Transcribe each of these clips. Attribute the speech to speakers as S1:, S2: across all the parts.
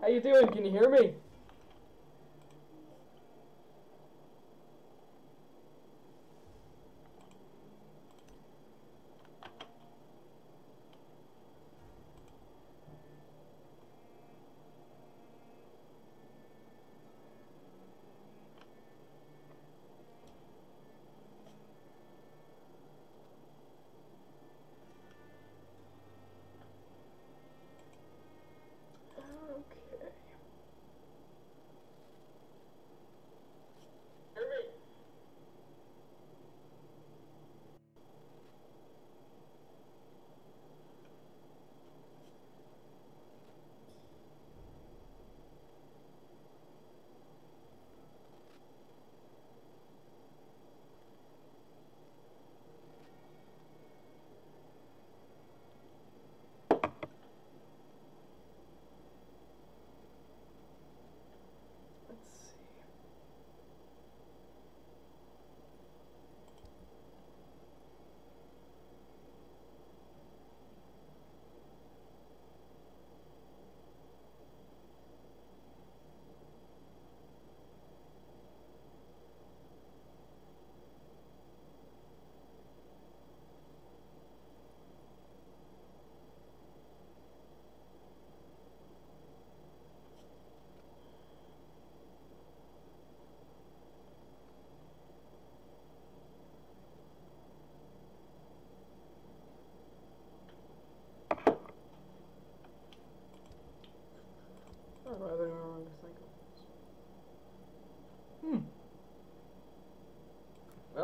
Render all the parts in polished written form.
S1: How you doing? Can you hear me?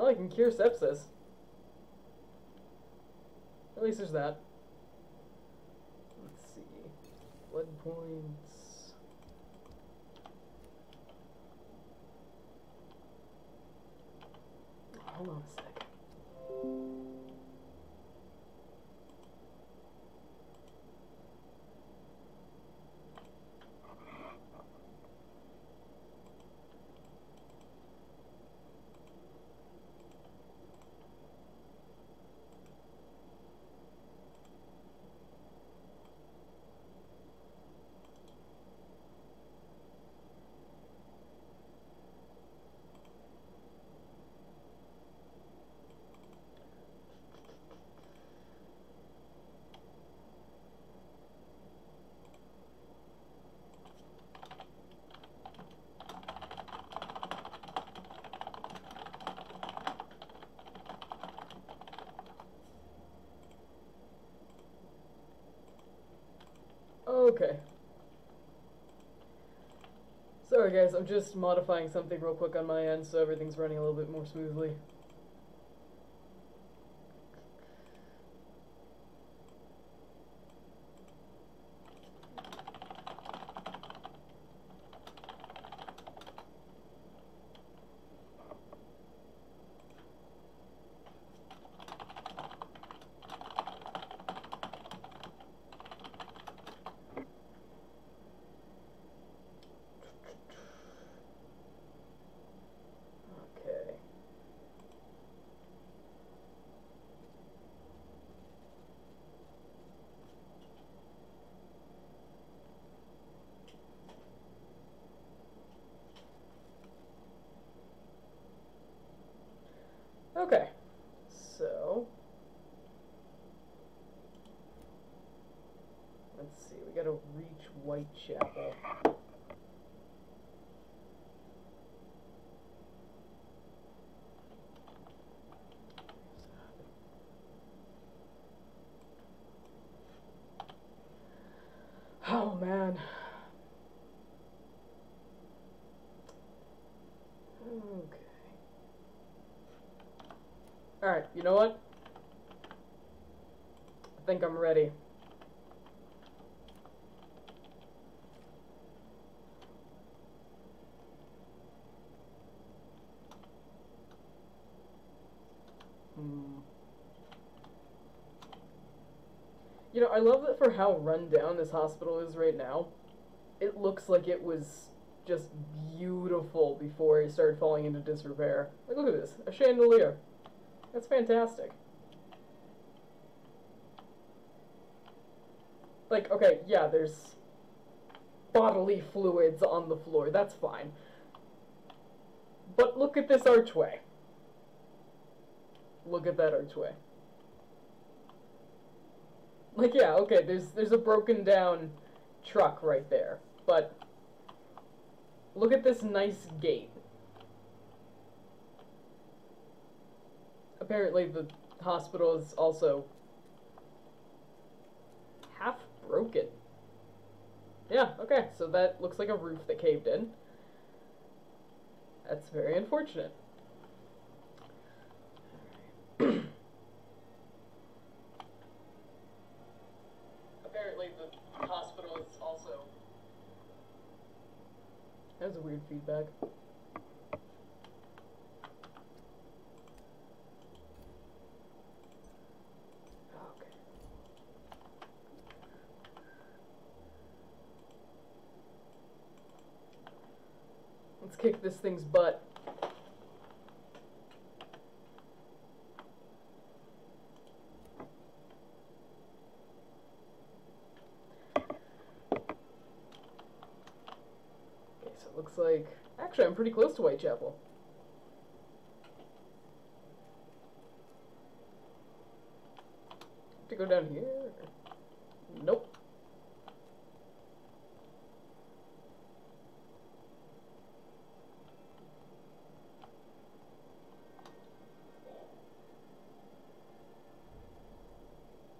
S1: Well, I can cure sepsis. At least there's that. Let's see. Blood points. Hold on a sec. Okay. Sorry guys, I'm just modifying something real quick on my end so everything's running a little bit more smoothly. Okay, so let's see, we gotta reach Whitechapel. Oh man. Okay. Alright, you know what? I think I'm ready. You know, I love that for how run down this hospital is right now. It looks like it was just beautiful before it started falling into disrepair. Like, look at this. A chandelier. That's fantastic. Like, okay, yeah, there's bodily fluids on the floor. That's fine. But look at this archway. Look at that archway. Like, yeah, okay, there's a broken down truck right there. But look at this nice gate. Apparently the hospital is also half broken. Yeah, okay, so that looks like a roof that caved in. That's very unfortunate. Apparently the hospital is also... That was a weird feedback. Let's kick this thing's butt. Okay, so it looks like... Actually, I'm pretty close to Whitechapel. To go down here? Nope.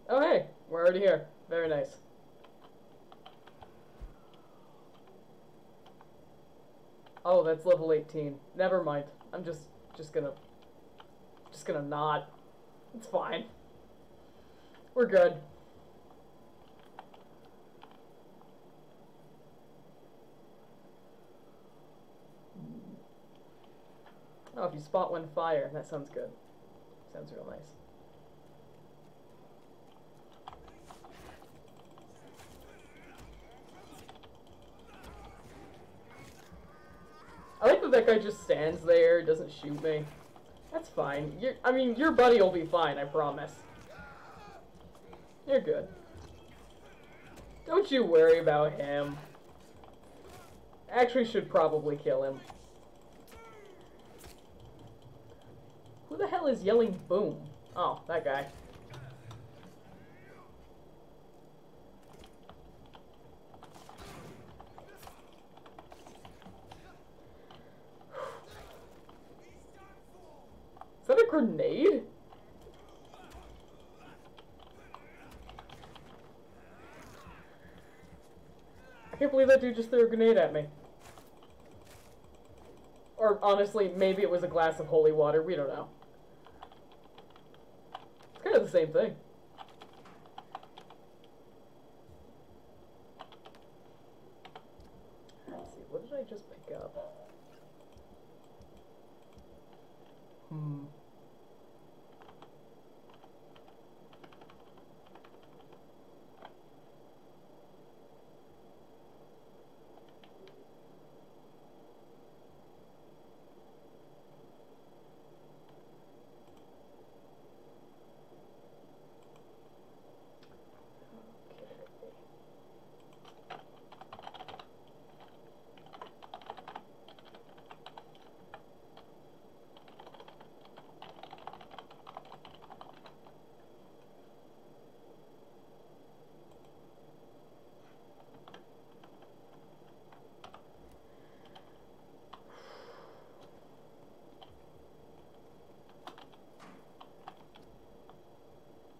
S1: Oh hey, we're already here. Very nice. Oh, that's level 18. Never mind. I'm just gonna not. It's fine. We're good. Oh, if you spot one fire, that sounds good. Sounds real nice. I like that that guy just stands there, doesn't shoot me. That's fine. I mean, your buddy will be fine, I promise. You're good. Don't you worry about him. Actually should probably kill him. Who the hell is yelling boom? Oh, that guy. Is that a grenade? I can't believe that dude just threw a grenade at me. Or honestly, maybe it was a glass of holy water. We don't know. It's kind of the same thing. Let's see, what did I just pick up?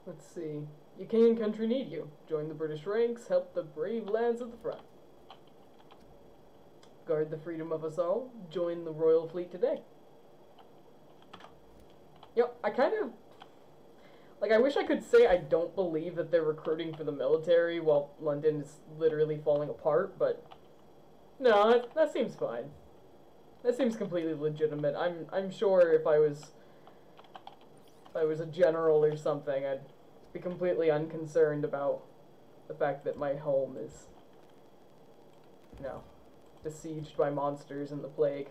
S1: Let's see. Your king and country need you. Join the British ranks, help the brave lads at the front. Guard the freedom of us all. Join the royal fleet today. Yep, I kind of... Like, I wish I could say I don't believe that they're recruiting for the military while London is literally falling apart, but... No, that seems fine. That seems completely legitimate. I'm sure if I was a general or something, I'd be completely unconcerned about the fact that my home is, you know, besieged by monsters and the plague.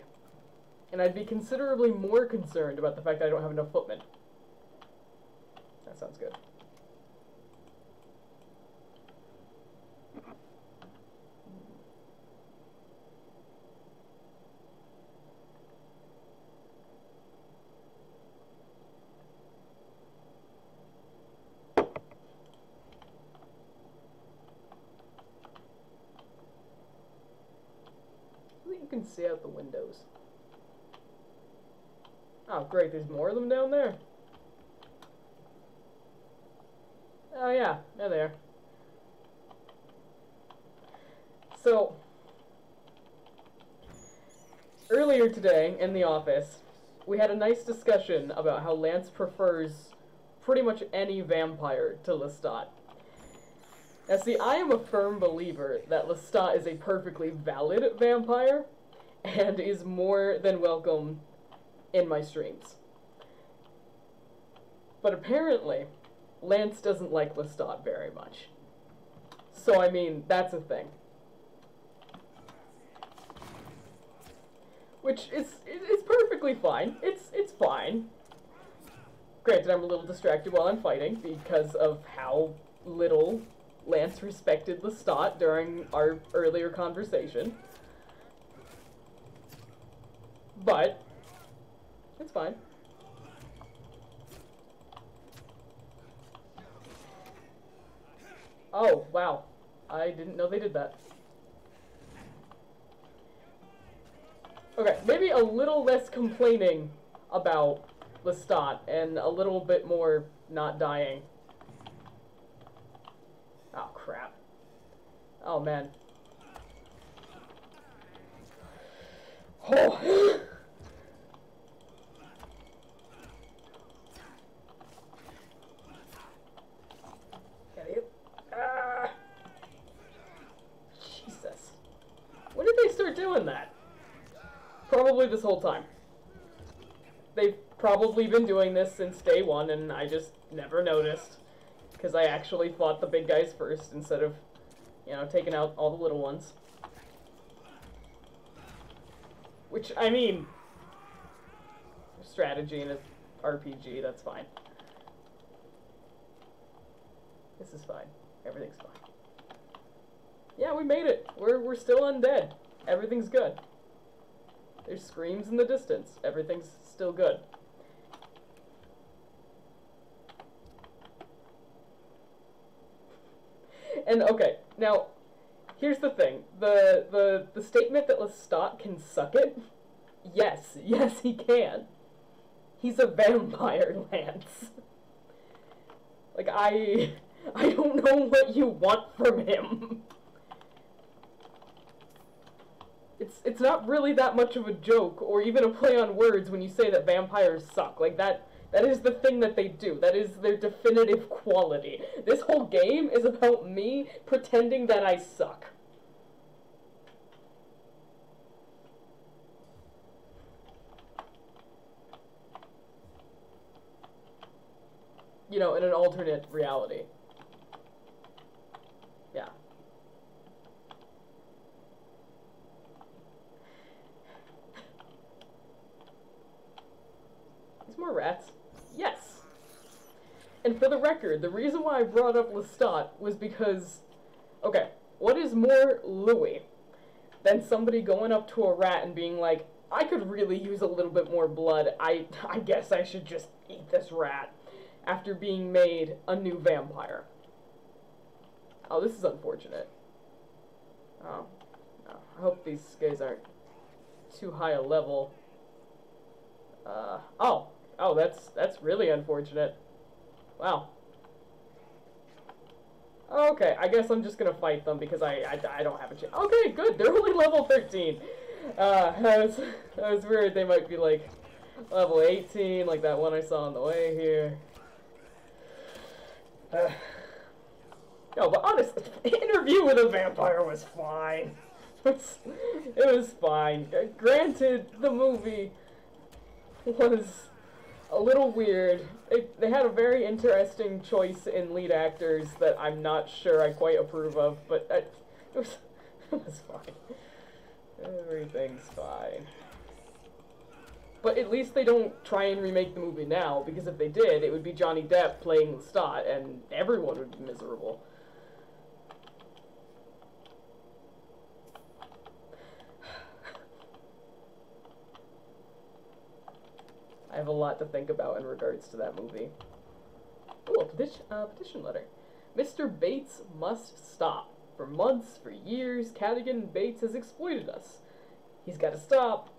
S1: And I'd be considerably more concerned about the fact that I don't have enough footmen. That sounds good. can see out the windows. Oh, great, there's more of them down there. Oh yeah, they're there. So, earlier today in the office, we had a nice discussion about how Lance prefers pretty much any vampire to Lestat. Now see, I am a firm believer that Lestat is a perfectly valid vampire, and is more than welcome in my streams. But apparently, Lance doesn't like Lestat very much. So, I mean, that's a thing. Which is perfectly fine. It's fine. Granted, I'm a little distracted while I'm fighting because of how little Lance respected Lestat during our earlier conversation. But it's fine. Oh, wow. I didn't know they did that. Okay, maybe a little less complaining about Lestat and a little bit more not dying. Oh, crap. Oh, man. Oh! Jesus. When did they start doing that? Probably this whole time. They've probably been doing this since day one, and I just never noticed. Because I actually fought the big guys first, instead of, you know, taking out all the little ones. Which, I mean, strategy in an RPG, that's fine. This is fine. Everything's fine. Yeah, we made it. We're still undead. Everything's good. There's screams in the distance. Everything's still good. And okay, now here's the thing. The statement that Lestat can suck it. Yes, he can. He's a vampire, Lance. Like I don't know what you want from him. It's not really that much of a joke, or even a play on words when you say that vampires suck. Like, that is the thing that they do. That is their definitive quality. This whole game is about me pretending that I suck. You know, in an alternate reality. Yeah. More rats? Yes. And for the record, the reason why I brought up Lestat was because, okay, what is more Louis than somebody going up to a rat and being like, I could really use a little bit more blood, I guess I should just eat this rat, after being made a new vampire. Oh, this is unfortunate. Oh, no. I hope these guys aren't too high a level. Oh, that's really unfortunate. Wow. Okay, I guess I'm just gonna fight them because I don't have a chance. Okay, good. They're only level 13. That was weird. They might be like level 18, like that one I saw on the way here. No, but honestly, Interview with a Vampire was fine. It was fine. Granted, the movie was a little weird. They had a very interesting choice in lead actors that I'm not sure I quite approve of, but it was fine. Everything's fine. But at least they don't try and remake the movie now, because if they did, it would be Johnny Depp playing Lestat, and everyone would be miserable. I have a lot to think about in regards to that movie. Oh, a petition letter. Mr. Bates must stop. For months, for years, Cadigan Bates has exploited us. He's got to stop.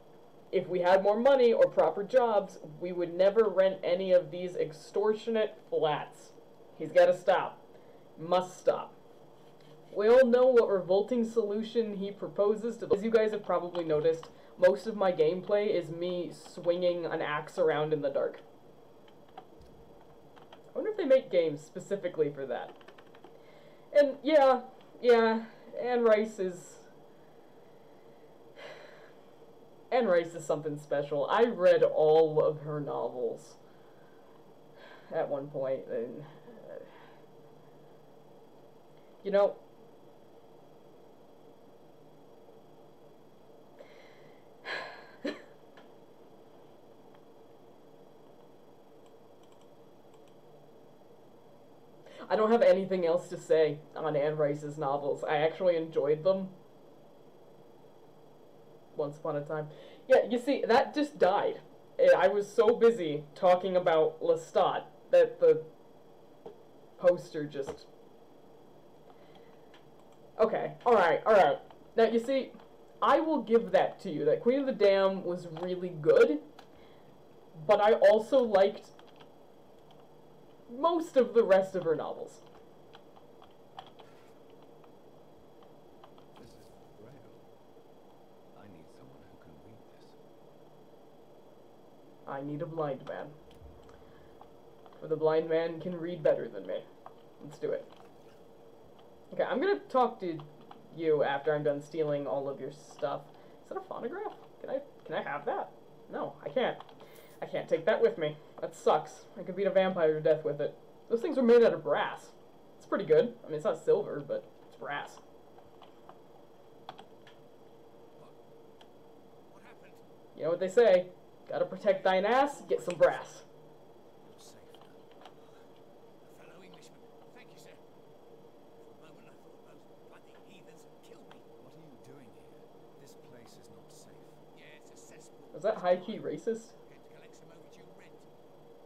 S1: If we had more money or proper jobs, we would never rent any of these extortionate flats. He's got to stop. Must stop. We all know what revolting solution he proposes to. As you guys have probably noticed, most of my gameplay is me swinging an axe around in the dark. I wonder if they make games specifically for that. And yeah, Anne Rice is something special. I read all of her novels at one point, and you know, I don't have anything else to say on Anne Rice's novels. I actually enjoyed them. Once upon a time. Yeah, you see, that just died. I was so busy talking about Lestat that the poster just... Okay, alright. Now, you see, I will give that to you, that Queen of the Dam was really good, but I also liked most of the rest of her novels.
S2: This is Braille. I need someone who can read this.
S1: I need a blind man. For the blind man can read better than me. Let's do it. Okay, I'm gonna talk to you after I'm done stealing all of your stuff. Is that a phonograph? Can I have that? No, I can't. I can't take that with me. That sucks. I could beat a vampire to death with it. Those things are made out of brass. It's pretty good. I mean, it's not silver, but it's brass.
S2: What happened?
S1: You know what they say. Gotta protect thine ass, get some brass.
S2: You're safe now. A fellow Englishman. Thank you, sir. For a moment I thought those bloody heathens had killed me. What are you doing here? This place is not safe. Yeah, it's a cesspool.
S1: Is that high-key racist?
S2: Going to collect some overdue rent.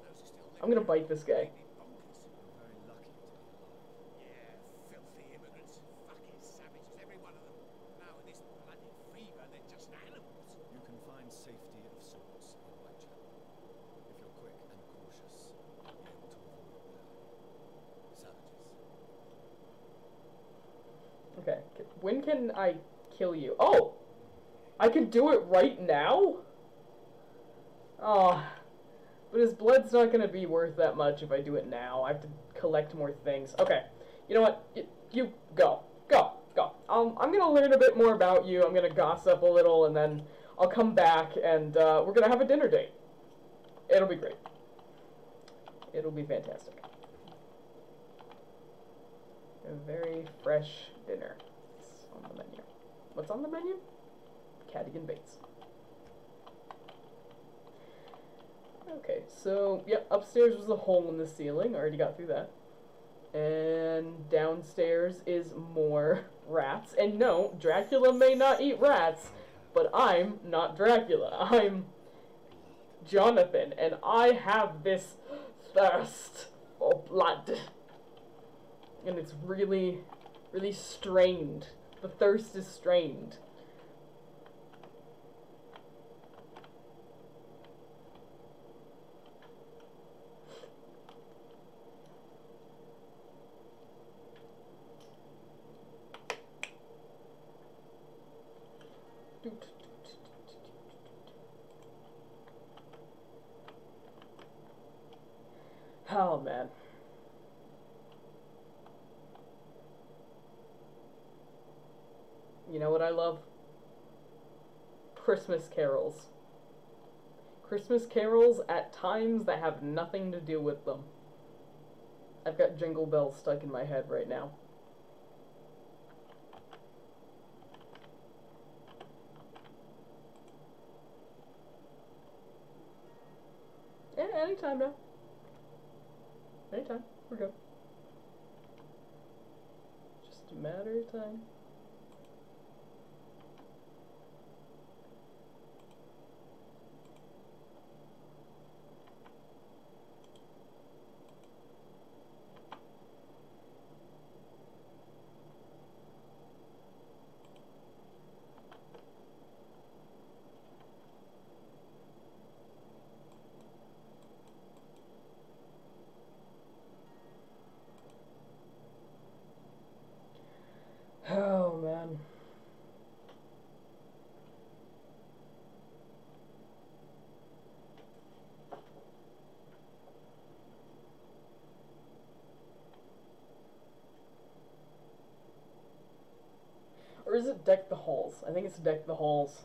S2: Those are still living.
S1: I'm gonna bite this guy.
S2: Bonkers. You're very lucky to be alive. Yeah, filthy immigrants. Fucking savages, every one of them. Now with this bloody fever, they're just animals. You can find safety of sorts in Whitechapel. If you're quick and cautious, you'll be able to avoid the savages.
S1: Okay, when can I kill you? Oh! I can do it right now? Oh, but his blood's not gonna be worth that much if I do it now. I have to collect more things. Okay, you know what? You go. Go. I'm gonna learn a bit more about you. I'm gonna gossip a little, and then I'll come back, and we're gonna have a dinner date. It'll be great. It'll be fantastic. A very fresh dinner. It's on the menu. What's on the menu? Cadigan Bates. Okay, so, yep, upstairs was a hole in the ceiling. I already got through that. And downstairs is more rats. And no, Dracula may not eat rats, but I'm not Dracula. I'm Jonathan, and I have this thirst for blood. And it's really, really strained. The thirst is strained. Oh, man. You know what I love? Christmas carols. Christmas carols at times that have nothing to do with them. I've got Jingle Bells stuck in my head right now. Yeah, anytime now. Anytime. We're good. Just a matter of time. is it Deck the Halls? I think it's Deck the Halls.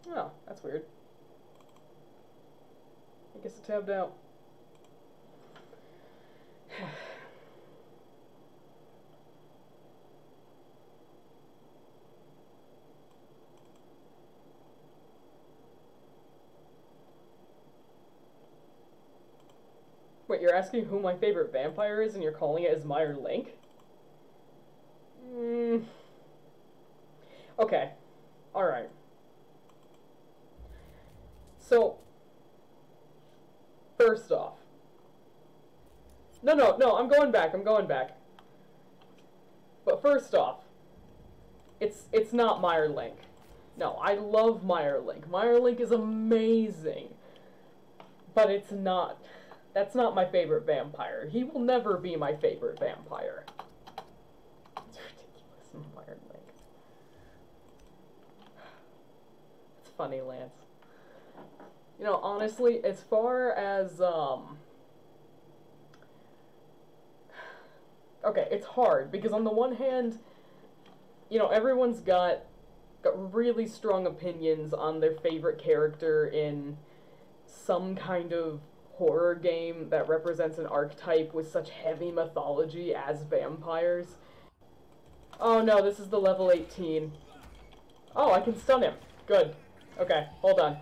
S1: Oh, that's weird. I guess it tabbed out. Wait, you're asking who my favorite vampire is and you're calling it as Meyer Link? Okay. Alright. So, first off. No, I'm going back. But first off, it's not Meyer Link. No, I love Meyer Link. Meyer Link is amazing. But it's not. That's not my favorite vampire. He will never be my favorite vampire. It's ridiculous, Meyer Link. It's funny, Lance. You know, honestly, as far as, okay, it's hard, because on the one hand, you know, everyone's got really strong opinions on their favorite character in some kind of horror game that represents an archetype with such heavy mythology as vampires. Oh no, this is the level 18. Oh, I can stun him. Good. Okay, hold on.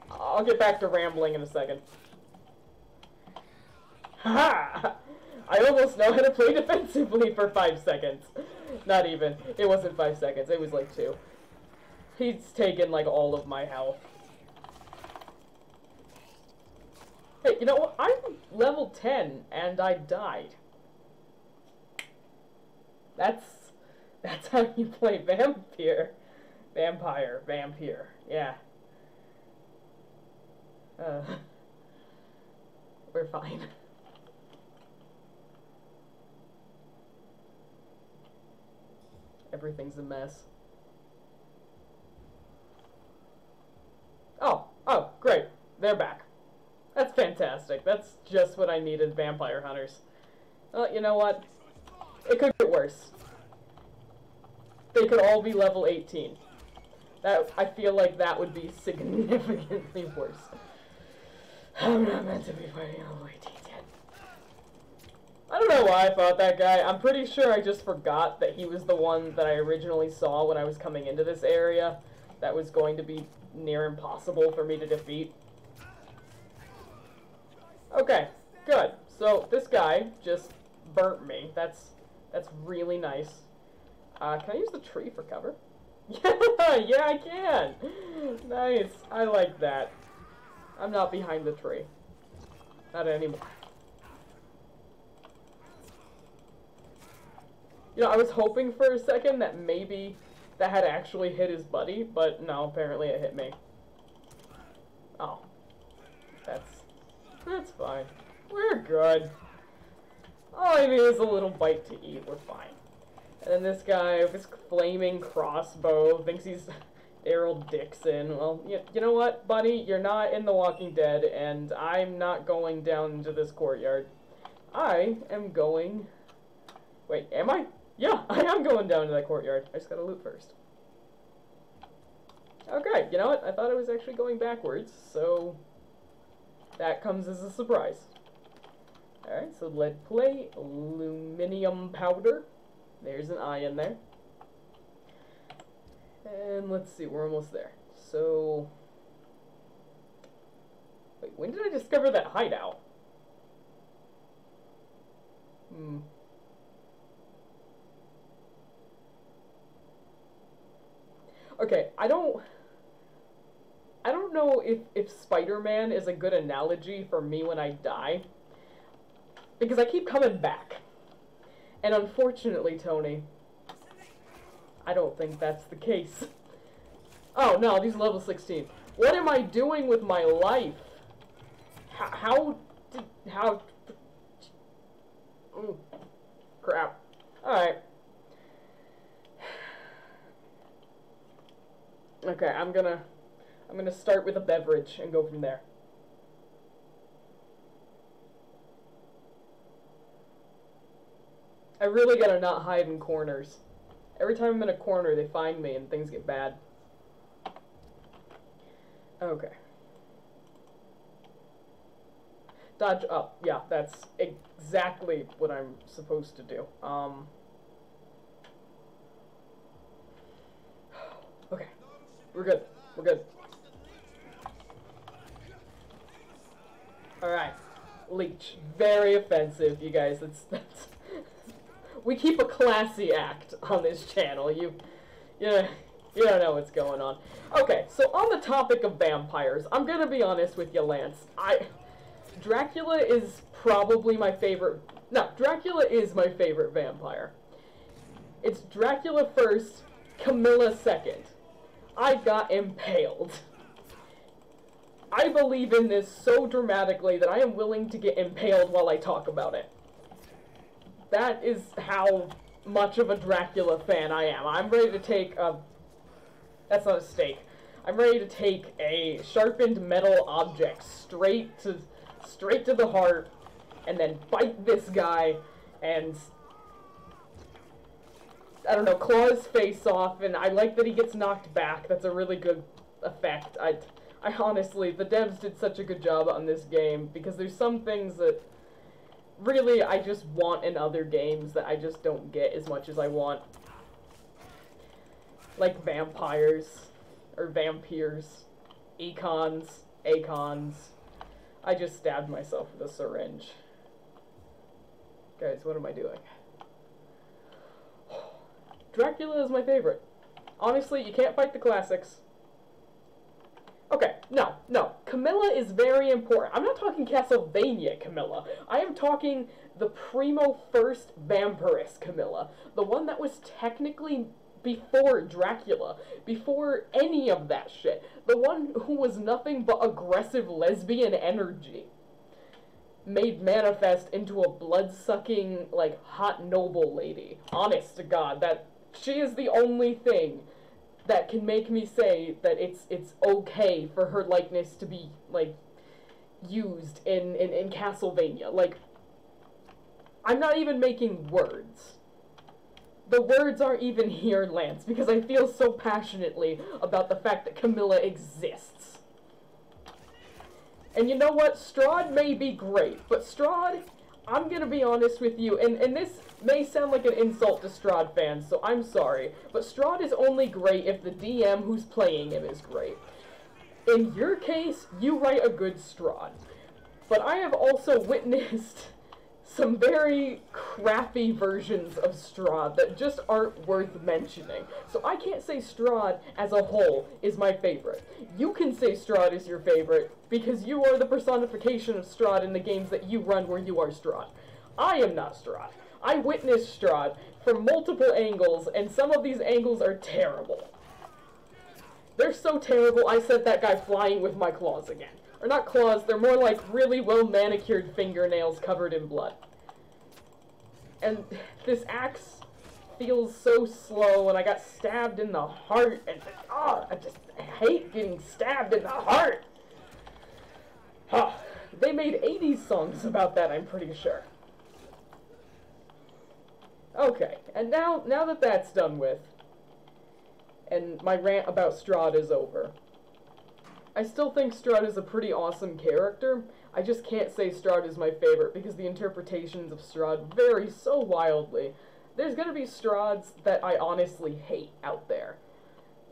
S1: I'll get back to rambling in a second. Ha! I almost know how to play defensively for 5 seconds. Not even. It wasn't 5 seconds. It was like 2. He's taken like all of my health. Hey, you know what? I'm level 10 and I died. That's how you play Vampire. Yeah. We're fine. Everything's a mess. Oh, great. They're back. That's fantastic. That's just what I needed, vampire hunters. Well, you know what? It could get worse. They could all be level 18. I feel like that would be significantly worse. I'm not meant to be fighting level 18 yet. I don't know why I fought that guy. I'm pretty sure I just forgot that he was the one that I originally saw when I was coming into this area. That was going to be near impossible for me to defeat. Okay, good. So this guy just burnt me. That's really nice. Can I use the tree for cover? Yeah, I can! Nice. I like that. I'm not behind the tree. Not anymore. You know, I was hoping for a second that maybe that had actually hit his buddy, but no, apparently it hit me. Oh. That's fine. We're good. All I need is a little bite to eat. We're fine. And then this guy with his flaming crossbow thinks he's Daryl Dixon. Well, you know what, buddy? You're not in The Walking Dead, and I'm not going down into this courtyard. I am going... Wait, am I? Yeah, I am going down to that courtyard. I just gotta loot first. Okay, you know what? I thought I was actually going backwards, so... that comes as a surprise. Alright, so lead plate, aluminium powder. There's an eye in there. And let's see, we're almost there. So... wait, when did I discover that hideout? Okay, I don't know if Spider-Man is a good analogy for me when I die. Because I keep coming back. And unfortunately, Tony, I don't think that's the case. Oh no, these level 16. What am I doing with my life? How... Ooh, crap. Alright. Okay, I'm gonna start with a beverage and go from there. I really gotta not hide in corners. Every time I'm in a corner, they find me and things get bad. Okay. Dodge up. Yeah, that's exactly what I'm supposed to do. Okay. We're good. We're good. Alright. Leech. Very offensive, you guys. That's we keep a classy act on this channel. You don't know what's going on. Okay, so on the topic of vampires, I'm gonna be honest with you, Lance. Dracula is probably my favorite. No, Dracula is my favorite vampire. It's Dracula first, Camilla second. I got impaled. I believe in this so dramatically that I am willing to get impaled while I talk about it. That is how much of a Dracula fan I am. I'm ready to take a... That's not a steak. I'm ready to take a sharpened metal object straight to the heart, and then bite this guy, and I don't know, claw his face off. And I like that he gets knocked back. That's a really good effect. I honestly, the devs did such a good job on this game, because there's some things that really I just want in other games that I just don't get as much as I want. Like vampires, or vampires, Ekons. I just stabbed myself with a syringe. Guys, what am I doing? Dracula is my favorite. Honestly, you can't fight the classics. Okay, no. Camilla is very important. I'm not talking Castlevania Camilla. I am talking the primo first Vampirist Camilla. The one that was technically before Dracula, before any of that shit. The one who was nothing but aggressive lesbian energy, made manifest into a blood-sucking, like, hot noble lady. Honest to God, that she is the only thing that can make me say that it's okay for her likeness to be, like, used in Castlevania. Like, I'm not even making words. The words aren't even here, Lance, because I feel so passionately about the fact that Camilla exists. And you know what? Strahd may be great, but Strahd, I'm gonna be honest with you, and this may sound like an insult to Strahd fans, so I'm sorry, but Strahd is only great if the DM who's playing him is great. In your case, you write a good Strahd. But I have also witnessed some very crappy versions of Strahd that just aren't worth mentioning. So I can't say Strahd as a whole is my favorite. You can say Strahd is your favorite because you are the personification of Strahd in the games that you run where you are Strahd. I am not Strahd. I witnessed Strahd from multiple angles, and some of these angles are terrible. They're so terrible, I sent that guy flying with my claws again. Or not claws, they're more like really well-manicured fingernails covered in blood. And this axe feels so slow, and I got stabbed in the heart, and I hate getting stabbed in the heart. They made 80s songs about that, I'm pretty sure. Okay, and now that that's done with, and my rant about Strahd is over, I still think Strahd is a pretty awesome character. I just can't say Strahd is my favorite because the interpretations of Strahd vary so wildly. There's gonna be Strahds that I honestly hate out there.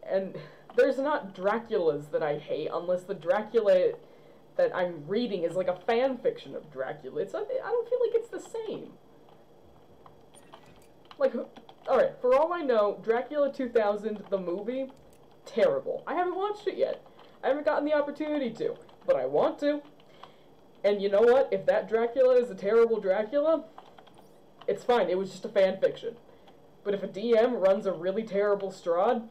S1: And there's not Draculas that I hate unless the Dracula that I'm reading is like a fan fiction of Dracula. I don't feel like it's the same. Like, alright, for all I know, Dracula 2000, the movie, terrible. I haven't watched it yet. I haven't gotten the opportunity to, but I want to. And you know what? If that Dracula is a terrible Dracula, it's fine. It was just a fan fiction. But if a DM runs a really terrible Strahd,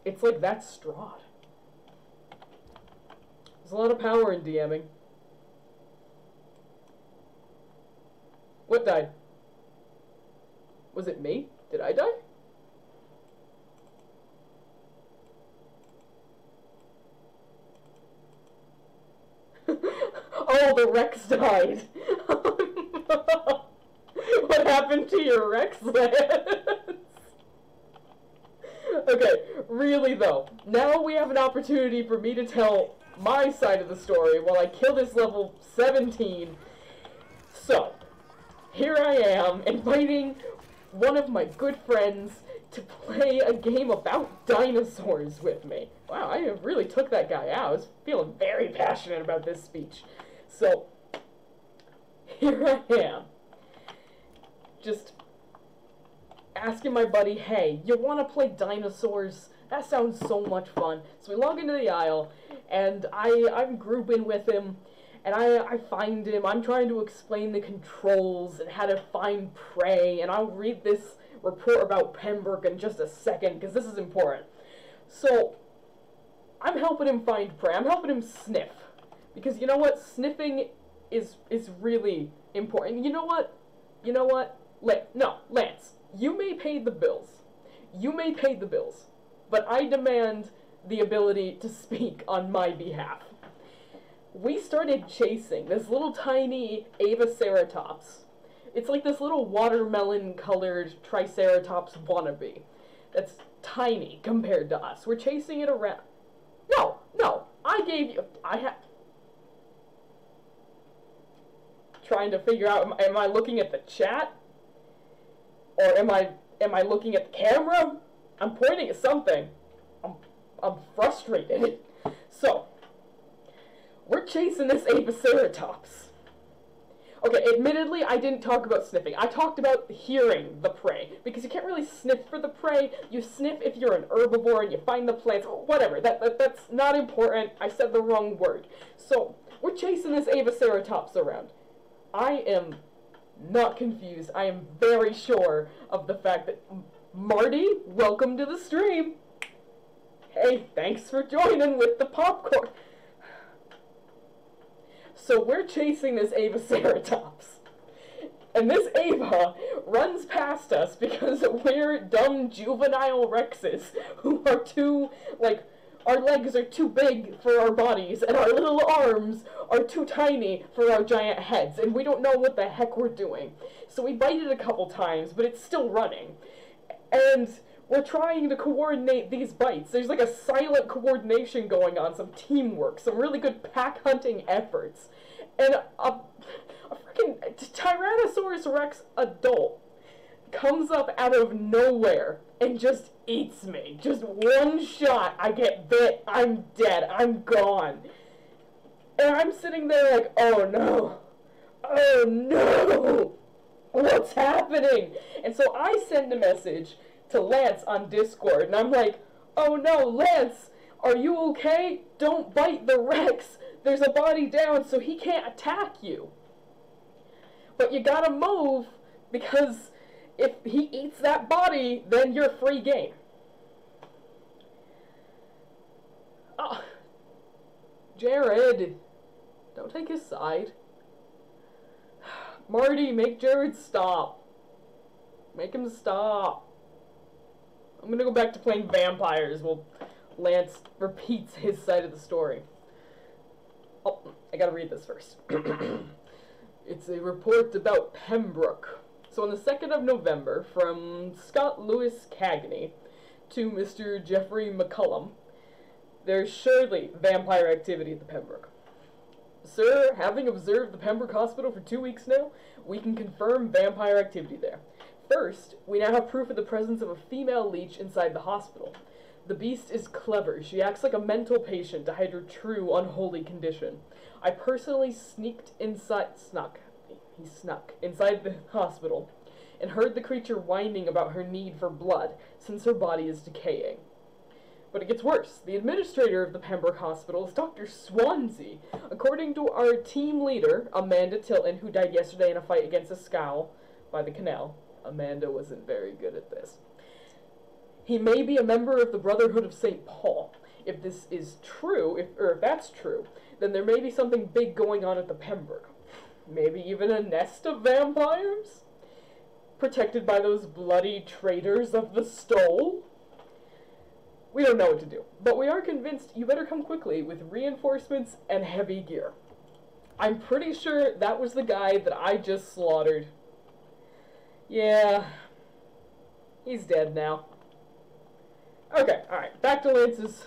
S1: it's like, that's Strahd. There's a lot of power in DMing. What died? Was it me? Did I die? the Rex died. What happened to your Rex lands? Okay, really though, now we have an opportunity for me to tell my side of the story while I kill this level 17. So, here I am, inviting one of my good friends to play a game about dinosaurs with me. Wow, I really took that guy out. I was feeling very passionate about this speech. So, here I am. Just asking my buddy, hey, you want to play dinosaurs? That sounds so much fun. So we log into the aisle, and I'm grouping with him, and I find him. I'm trying to explain the controls and how to find prey, and I'll read this report about Pembroke in just a second, because this is important. So, I'm helping him find prey. I'm helping him sniff. Because you know what? Sniffing is really important. You know what? You know what? Lance, you may pay the bills. You may pay the bills. But I demand the ability to speak on my behalf. We started chasing this little tiny Avaceratops. It's like this little watermelon-colored Triceratops wannabe. That's tiny compared to us. We're chasing it around. No, I gave you... Trying to figure out, am I looking at the chat? Or am I looking at the camera? I'm pointing at something. I'm frustrated. So, we're chasing this Avaceratops. Okay, admittedly, I didn't talk about sniffing. I talked about hearing the prey. Because you can't really sniff for the prey. You sniff if you're an herbivore and you find the plants. Whatever, that's not important. I said the wrong word. So, we're chasing this Avaceratops around. I am not confused. I am very sure of the fact that... Marty, welcome to the stream. Hey, thanks for joining with the popcorn. So we're chasing this Avaceratops. And this Ava runs past us because we're dumb juvenile Rexes who are too, like, our legs are too big for our bodies and our little arms are too tiny for our giant heads and we don't know what the heck we're doing. So we bite it a couple times, but it's still running. And we're trying to coordinate these bites. There's like a silent coordination going on, some teamwork, some really good pack hunting efforts. And a freaking Tyrannosaurus Rex adult comes up out of nowhere and just eats me. Just one shot, I get bit, I'm dead, I'm gone. And I'm sitting there like, oh no, what's happening? And so I send a message to Lance on Discord, and I'm like, oh no, Lance, are you okay? Don't bite the Rex. There's a body down, so he can't attack you. But you gotta move, because if he eats that body, then you're free game. Oh, Jared, don't take his side. Marty, make Jared stop. Make him stop. I'm gonna go back to playing vampires while Lance repeats his side of the story. Oh, I gotta read this first. It's a report about Pembroke. So on the 2nd of November, from Scott Lewis Cagney to Mr. Jeffrey McCullum, there's surely vampire activity at the Pembroke. Sir, having observed the Pembroke Hospital for 2 weeks now, we can confirm vampire activity there. First, we now have proof of the presence of a female leech inside the hospital. The beast is clever. She acts like a mental patient to hide her true unholy condition. I personally snuck inside the hospital and heard the creature whining about her need for blood since her body is decaying. But it gets worse. The administrator of the Pembroke Hospital is Dr. Swansea. According to our team leader, Amanda Tilton, who died yesterday in a fight against a scow by the canal. Amanda wasn't very good at this. He may be a member of the Brotherhood of St. Paul. If this is true, if that's true, then there may be something big going on at the Pembroke. Maybe even a nest of vampires? Protected by those bloody traitors of the Stole? We don't know what to do, but we are convinced you better come quickly with reinforcements and heavy gear. I'm pretty sure that was the guy that I just slaughtered. Yeah. He's dead now. Okay, alright. Back to Lance's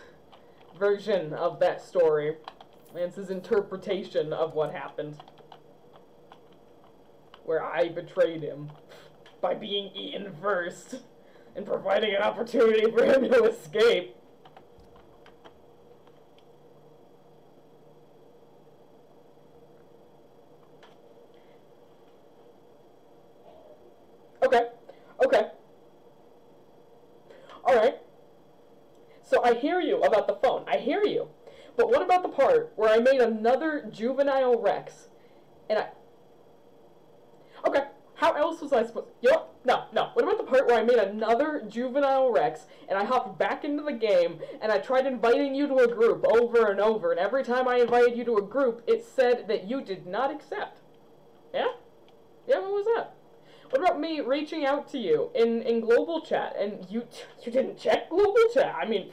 S1: version of that story. Lance's interpretation of what happened. Where I betrayed him by being eaten first and providing an opportunity for him to escape. Okay. Okay. Alright. So I hear you about the phone. I hear you. But what about the part where I made another juvenile Rex and I... Okay. How else was I supposed... You know, no. What about the part where I made another juvenile Rex and I hopped back into the game and I tried inviting you to a group over and over, and every time I invited you to a group, it said that you did not accept? Yeah? Yeah, what was that? What about me reaching out to you in global chat and you didn't check global chat? I mean,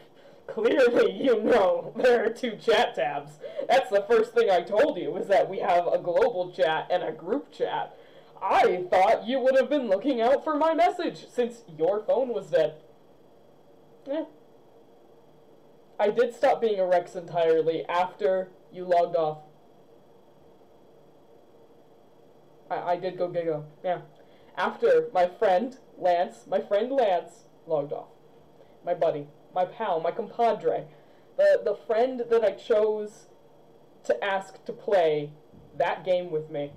S1: clearly you know there are two chat tabs. That's the first thing I told you, was that we have a global chat and a group chat. I thought you would have been looking out for my message since your phone was dead. Yeah. I did stop being a Rex entirely after you logged off. I did go giggle. Yeah. After my friend Lance logged off. My buddy, my pal, my compadre. The friend that I chose to ask to play that game with me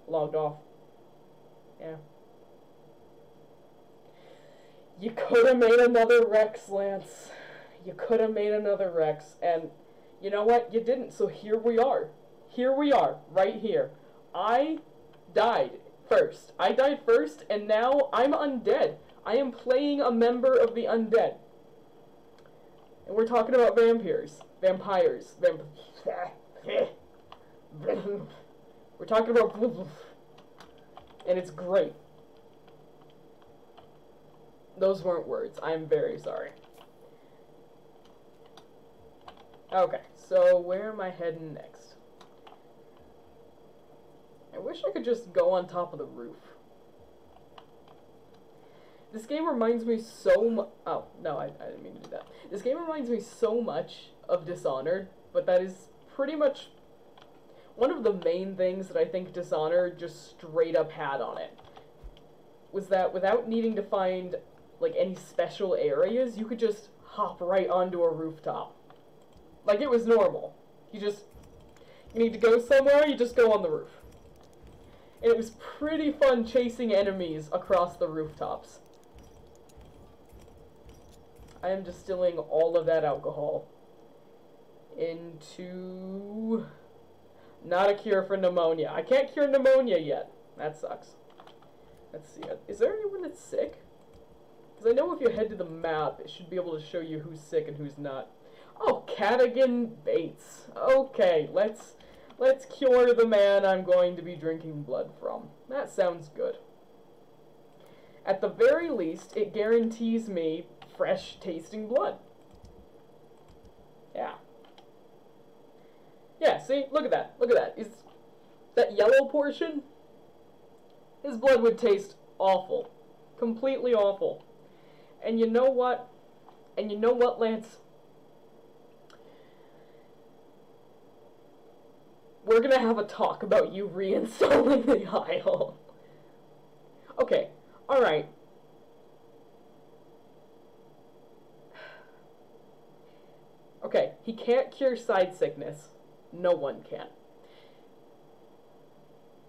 S1: logged off. Yeah. You could have made another Rex, Lance. You could have made another Rex. And you know what? You didn't. So here we are. Here we are. Right here. I died first. I died first, and now I'm undead. I am playing a member of the undead. And we're talking about vampires. Vampires. We're talking about... And it's great. Those weren't words. I'm very sorry. Okay, so where am I heading next? I wish I could just go on top of the roof. This game reminds me so much... Oh, no, I didn't mean to do that. This game reminds me so much of Dishonored, but that is pretty much one of the main things that I think Dishonored just straight up had on it. Was that without needing to find, like, any special areas, you could just hop right onto a rooftop. Like, it was normal. You need to go somewhere, you just go on the roof. And it was pretty fun chasing enemies across the rooftops. I am distilling all of that alcohol into... Not a cure for pneumonia. I can't cure pneumonia yet. That sucks. Let's see. Is there anyone that's sick? Because I know if you head to the map, it should be able to show you who's sick and who's not. Oh, Cadigan Bates. Okay, let's cure the man I'm going to be drinking blood from. That sounds good. At the very least, it guarantees me fresh tasting blood. Yeah. Yeah, see? Look at that. Look at that. Is that yellow portion? His blood would taste awful. Completely awful. And you know what? And you know what, Lance? We're gonna have a talk about you reinstalling the Isle. Okay, alright. Okay, he can't cure side sickness. No one can.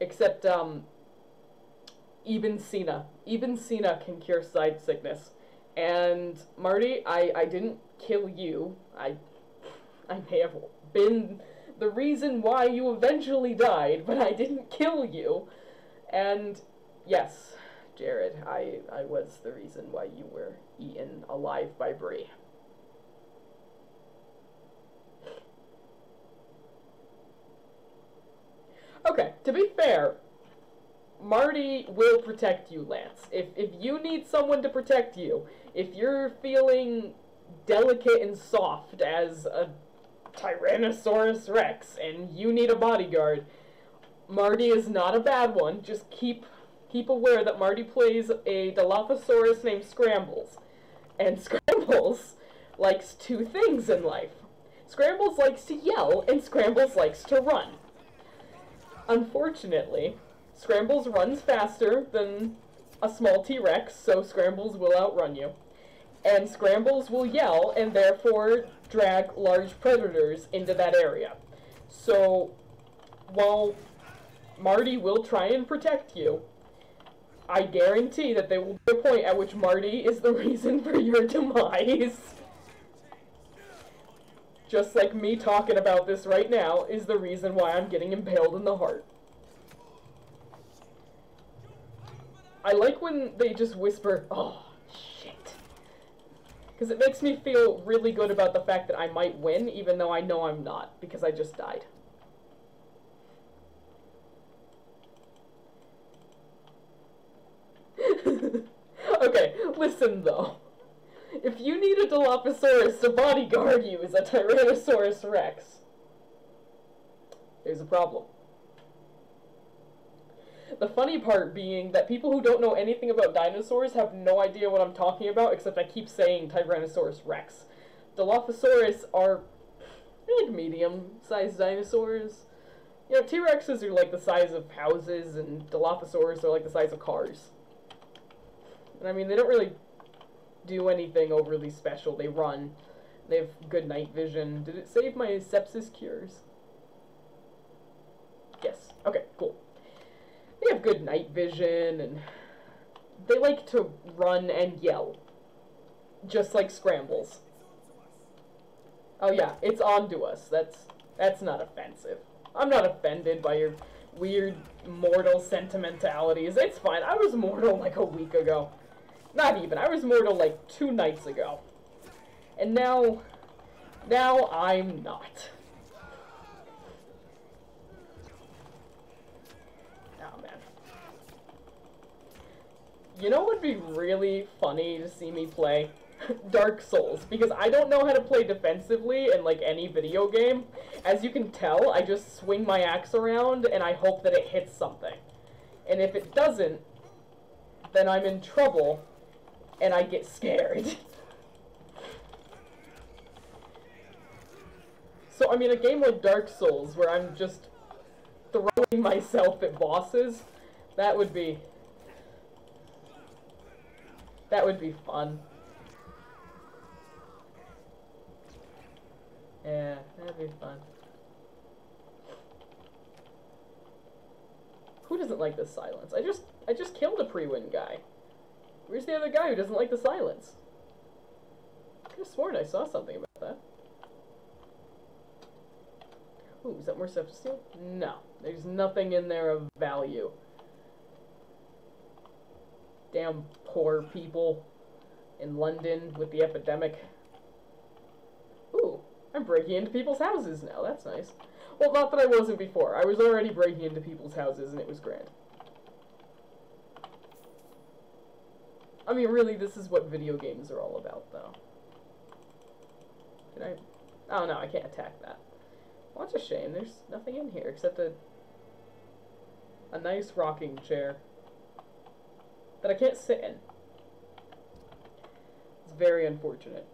S1: Except, Ibn Sina. Ibn Sina can cure side sickness. And, Marty, I didn't kill you. I may have been the reason why you eventually died, but I didn't kill you. And, yes, Jared, I was the reason why you were eaten alive by Bree. Okay, to be fair, Marty will protect you, Lance. If you need someone to protect you, if you're feeling delicate and soft as a Tyrannosaurus Rex and you need a bodyguard, Marty is not a bad one. Just keep aware that Marty plays a Dilophosaurus named Scrambles. And Scrambles likes two things in life. Scrambles likes to yell, and Scrambles likes to run. Unfortunately, Scrambles runs faster than a small T-Rex, so Scrambles will outrun you. And Scrambles will yell, and therefore drag large predators into that area. So, while Marty will try and protect you, I guarantee that there will be a point at which Marty is the reason for your demise. Just like me talking about this right now is the reason why I'm getting impaled in the heart. I like when they just whisper, "Oh, shit." Because it makes me feel really good about the fact that I might win, even though I know I'm not, because I just died. Okay, listen though. If you need a Dilophosaurus to bodyguard you as a Tyrannosaurus Rex, there's a problem. The funny part being that people who don't know anything about dinosaurs have no idea what I'm talking about, except I keep saying Tyrannosaurus Rex. Dilophosaurus are like medium-sized dinosaurs. You know, T-Rexes are like the size of houses, and Dilophosaurus are like the size of cars. And I mean, they don't really do anything overly special. They run. They have good night vision. Did it save my sepsis cures? Yes. Okay, cool. They have good night vision, and they like to run and yell. Just like Scrambles. Oh yeah, it's on to us. That's not offensive. I'm not offended by your weird mortal sentimentalities. It's fine. I was mortal like a week ago. Not even. I was mortal like 2 nights ago. And now I'm not. Oh, man. You know what would be really funny to see me play? Dark Souls. Because I don't know how to play defensively in, like, any video game. As you can tell, I just swing my axe around and I hope that it hits something. And if it doesn't, then I'm in trouble. And I get scared. So, I mean, a game like Dark Souls, where I'm just throwing myself at bosses, that would be fun. Yeah, that'd be fun. Who doesn't like the silence? I just killed a pre-win guy. Where's the other guy who doesn't like the silence? I could have sworn I saw something about that. Ooh, is that more stuff to steal? No. There's nothing in there of value. Damn poor people in London with the epidemic. Ooh, I'm breaking into people's houses now. That's nice. Well, not that I wasn't before. I was already breaking into people's houses and it was grand. I mean, really, this is what video games are all about, though. Can I? Oh, no, I can't attack that. Well, that's a shame. There's nothing in here except a nice rocking chair that I can't sit in. It's very unfortunate.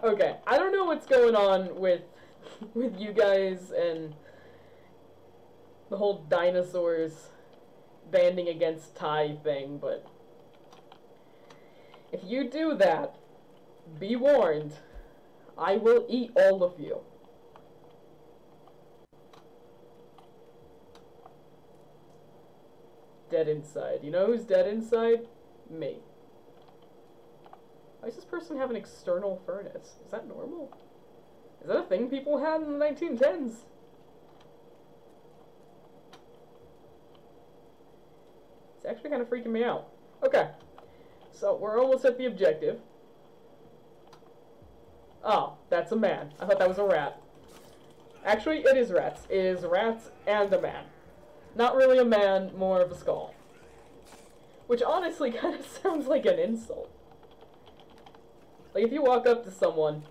S1: Okay, I don't know what's going on with you guys and the whole dinosaurs banding against Ty thing, but if you do that, be warned, I will eat all of you. Dead inside. You know who's dead inside? Me. Why does this person have an external furnace? Is that normal? Is that a thing people had in the 1910s? It's actually kind of freaking me out. Okay. So, we're almost at the objective. Oh, that's a man. I thought that was a rat. Actually, it is rats. It is rats and a man. Not really a man, more of a skull. Which honestly kind of sounds like an insult. Like if you walk up to someone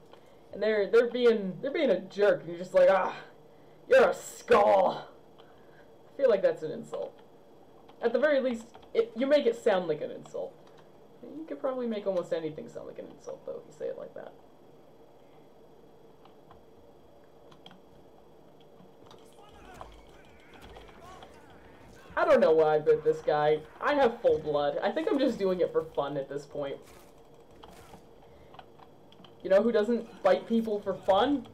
S1: and they're being a jerk and you're just like, ah, you're a skull. I feel like that's an insult. At the very least, you make it sound like an insult. You could probably make almost anything sound like an insult though if you say it like that. I don't know why I bit this guy. I have full blood. I think I'm just doing it for fun at this point. You know who doesn't bite people for fun?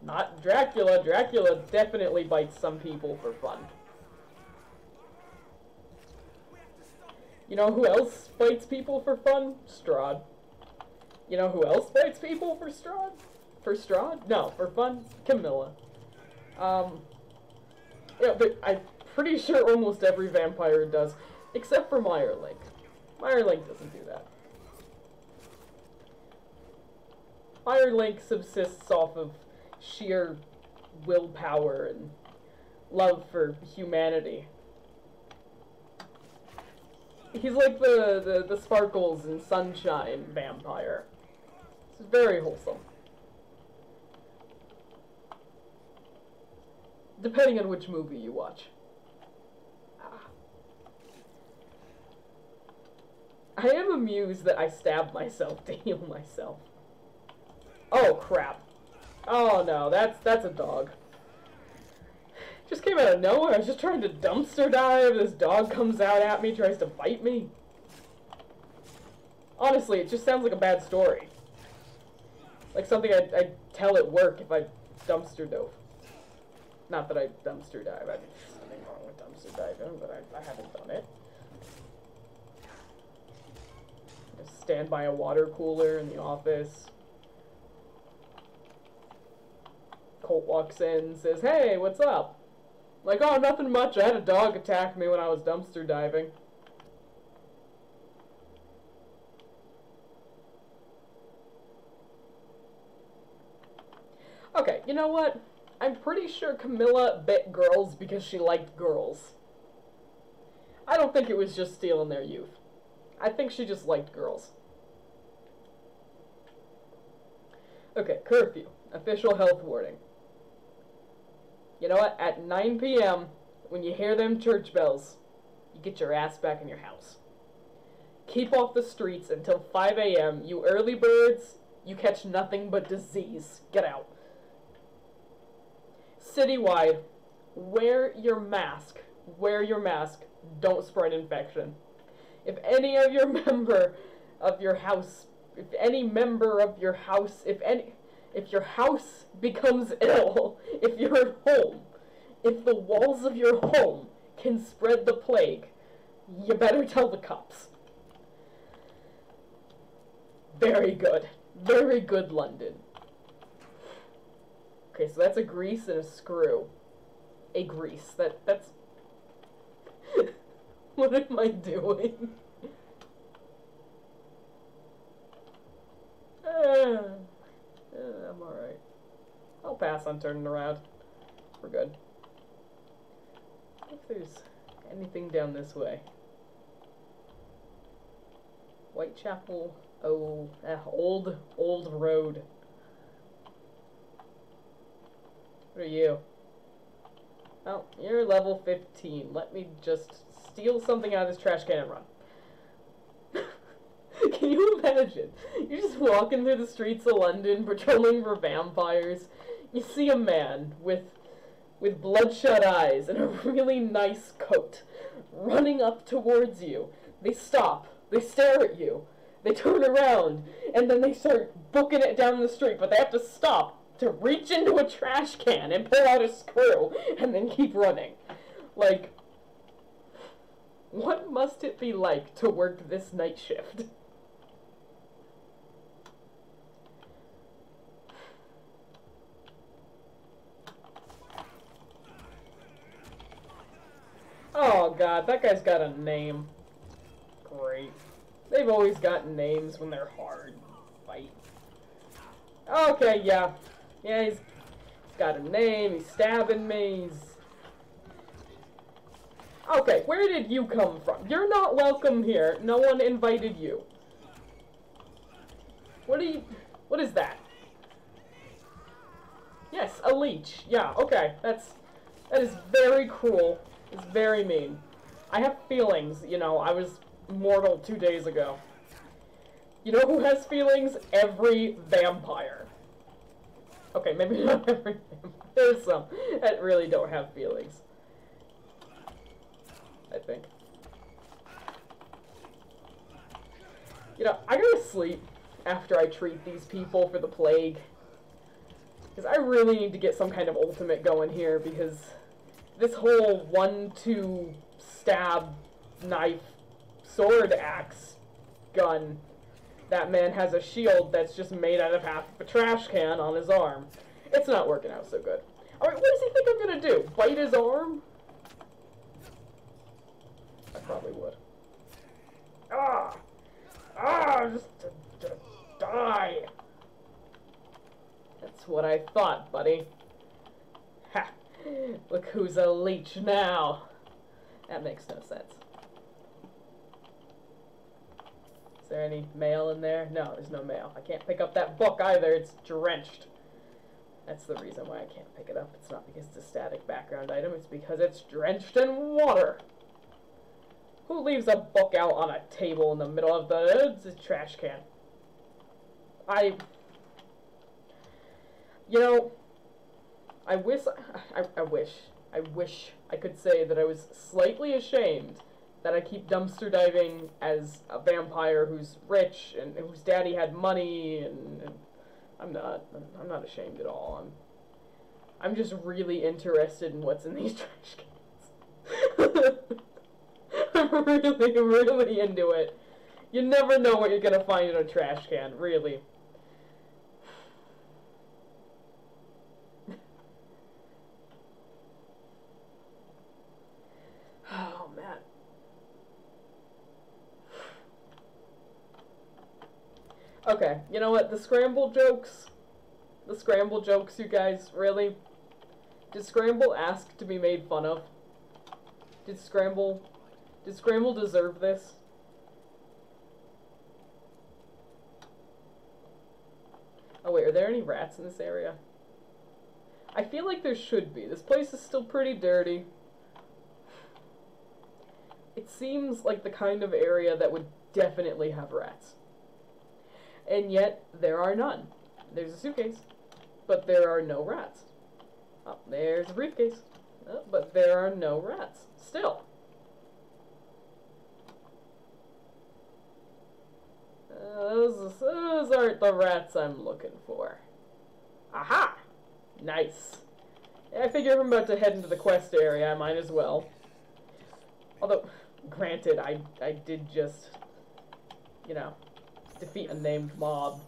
S1: Not Dracula. Dracula definitely bites some people for fun. You know who else bites people for fun? Strahd. You know who else bites people for Strahd? For Strahd? No, for fun? Camilla. Yeah, but I'm pretty sure almost every vampire does, except for Meyerlink. Meyerlink doesn't do that. Meyerlink subsists off of sheer willpower and love for humanity. He's like the Sparkles and Sunshine vampire. It's very wholesome. Depending on which movie you watch. I am amused that I stabbed myself to heal myself. Oh crap. Oh no, that's a dog. Just came out of nowhere. I was just trying to dumpster dive. This dog comes out at me, tries to bite me. Honestly, it just sounds like a bad story. Like something I'd tell at work if I dumpster dove. Not that I dumpster dive. There's nothing wrong with dumpster diving, but I haven't done it. Just stand by a water cooler in the office. Colt walks in, says, "Hey, what's up?" Like, "Oh, nothing much. I had a dog attack me when I was dumpster diving." Okay, you know what? I'm pretty sure Camilla bit girls because she liked girls. I don't think it was just stealing their youth. I think she just liked girls. Okay, curfew. Official health warning. You know what? At 9 p.m., when you hear them church bells, you get your ass back in your house. Keep off the streets until 5 a.m. You early birds, you catch nothing but disease. Get out. Citywide, wear your mask. Wear your mask. Don't spread infection. If any of your member of your house, if your house becomes ill, if you're at home, if the walls of your home can spread the plague, you better tell the cops. Very good. Very good, London. Okay, so that's a grease and a screw. A grease. That's... What am I doing? I'm alright. I'll pass on turning around. We're good. If there's anything down this way. Whitechapel. Oh, old road. What are you? Oh, you're level 15. Let me just steal something out of this trash can and run. Can you imagine? You're just walking through the streets of London, patrolling for vampires. You see a man with bloodshot eyes and a really nice coat running up towards you. They stop. They stare at you. They turn around, and then they start booking it down the street, but they have to stop to reach into a trash can and pull out a screw, and then keep running. Like, what must it be like to work this night shift? Oh god, that guy's got a name. Great. They've always got names when they're hard to fight. Okay, yeah. Yeah, he's got a name, he's stabbing me, Okay, where did you come from? You're not welcome here. No one invited you. What is that? Yes, a leech. Yeah, okay. That is very cruel. It's very mean. I have feelings, you know, I was mortal 2 days ago. You know who has feelings? Every vampire. Okay, maybe not every vampire. There's some that really don't have feelings. I think. You know, I gotta sleep after I treat these people for the plague. Because I really need to get some kind of ultimate going here, because this whole 1-2 stab, knife, sword, axe, gun, that man has a shield that's just made out of half of a trash can on his arm. It's not working out so good. Alright, what does he think I'm gonna do? Bite his arm? I probably would. Ah! Ah! Just to die! That's what I thought, buddy. Ha! Look who's a leech now! That makes no sense. Is there any mail in there? No, there's no mail. I can't pick up that book either. It's drenched. That's the reason why I can't pick it up. It's not because it's a static background item. It's because it's drenched in water. Who leaves a book out on a table in the middle of the trash can? You know, I wish I could say that I was slightly ashamed that I keep dumpster diving as a vampire who's rich and whose daddy had money, and I'm not ashamed at all. I'm just really interested in what's in these trash cans. I'm really into it. You never know what you're gonna find in a trash can, really. Oh, man. Okay, you know what? The scramble jokes, you guys, really? Did Scramble ask to be made fun of? Did Scramble deserve this? Oh wait, are there any rats in this area? I feel like there should be. This place is still pretty dirty. It seems like the kind of area that would definitely have rats. And yet, there are none. There's a suitcase, but there are no rats. Oh, there's a briefcase, oh, but there are no rats. Still. Those aren't the rats I'm looking for. Aha! Nice. I figure if I'm about to head into the quest area, I might as well. Although, granted, I did just, you know, defeat a named mob.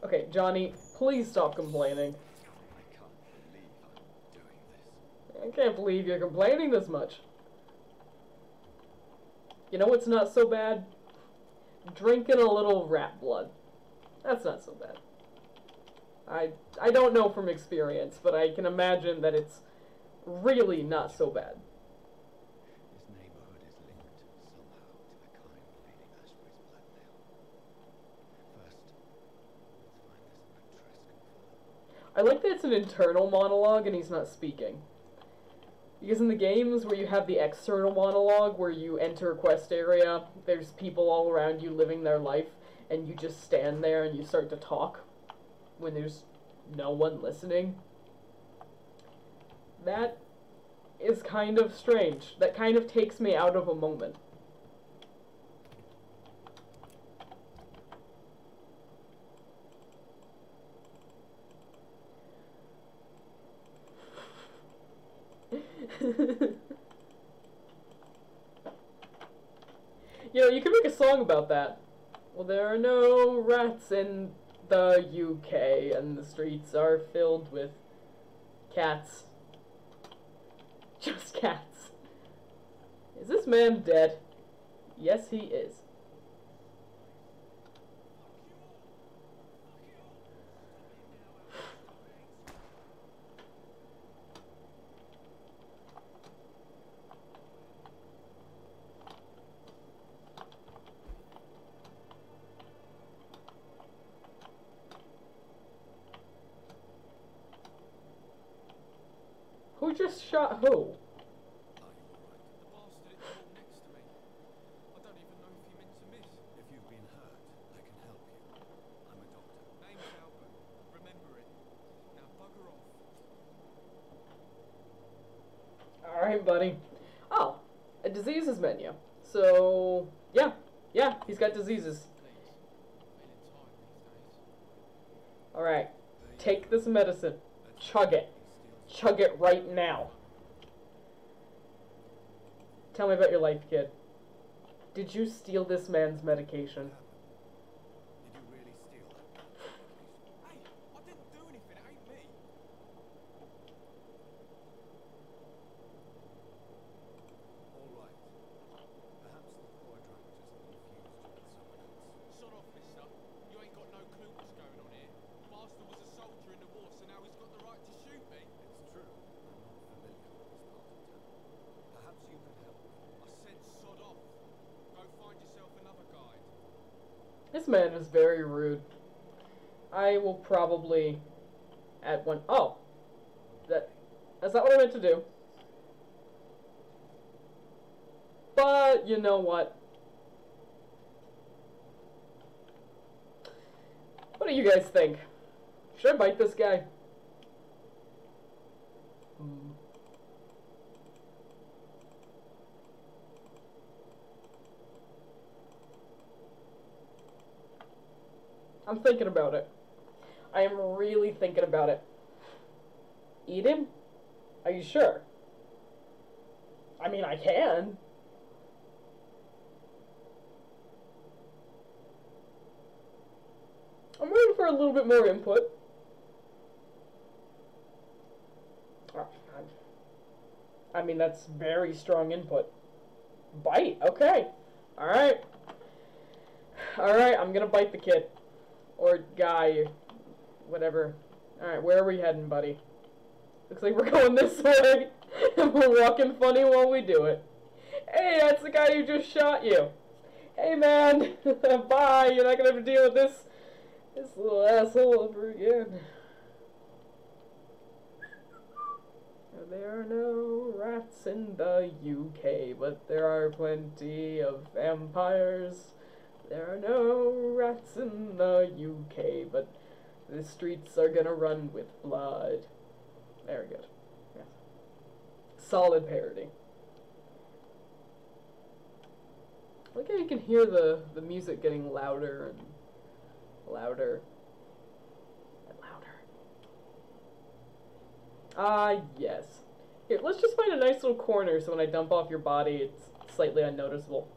S1: Okay, Johnny, please stop complaining. I can't believe you're complaining this much. You know what's not so bad? Drinking a little rat blood. That's not so bad. I don't know from experience, but I can imagine that it's really not so bad.
S2: This neighborhood is linked somehow to the crime of Lady Ashbury's blackmail. First, let's find this picturesque fellow.
S1: I like that it's an internal monologue and he's not speaking. Because in the games where you have the external monologue, where you enter a quest area, there's people all around you living their life, and you just stand there and you start to talk when there's no one listening. That is kind of strange. That kind of takes me out of a moment. You know, you can make a song about that. Well, there are no rats in the UK, and the streets are filled with cats. Just cats. Is this man dead? Yes, he is. Who just shot who?
S2: Are you alright? The bastard at the wall next to me. I don't even know if he meant to miss. If you've been hurt, I can help you. I'm a doctor. Name's Albert. Remember it. Now bugger off.
S1: Alright, buddy. Oh, a diseases menu. So, yeah, he's got diseases. Alright, take this medicine. Chug it. Chug it right now. Tell me about your life, kid. Did you steal this man's medication?
S2: Did you really steal that? Hey, I didn't do anything. It ain't me. All right. Perhaps the poor drunk just confused you with someone else. Sod off, mister. You ain't got no clue what's going on here. Bastard was a soldier in the war, so now he's got the right to shoot me. It's true. I'm not familiar with this part of town. Perhaps you could help. I said sod off. Go find yourself another guide.
S1: This man is very rude. I will probably add one. Oh, that's not what I meant to do. But you know what? What do you guys think? Should I bite this guy? I'm thinking about it. I am really thinking about it. Eat him? Are you sure? I mean, I can. I'm waiting for a little bit more input. I mean, that's very strong input. Bite, okay. Alright. Alright, I'm gonna bite the kid. Or guy, whatever. Alright, where are we heading, buddy? Looks like we're going this way. And we're walking funny while we do it. Hey, that's the guy who just shot you. Hey, man. Bye. You're not gonna have to deal with this little asshole ever again. There are no rats in the UK, but there are plenty of vampires. There are no rats in the UK, but the streets are gonna run with blood. Very good. Yes. Solid parody. Look how you can hear the music getting louder and louder and louder. Ah, yes. Here, let's just find a nice little corner so when I dump off your body, it's slightly unnoticeable.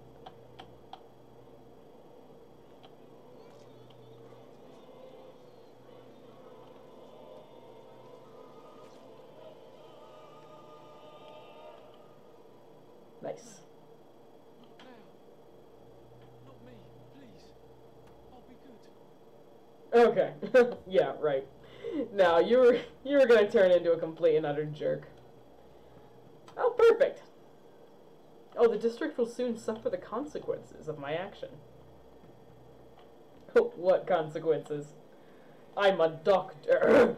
S1: Nice.
S2: Now. Not me, please. I'll be good.
S1: Okay. Yeah, right. No, you were gonna turn into a complete and utter jerk. Oh, perfect. Oh, the district will soon suffer the consequences of my action. What consequences? I'm a doctor.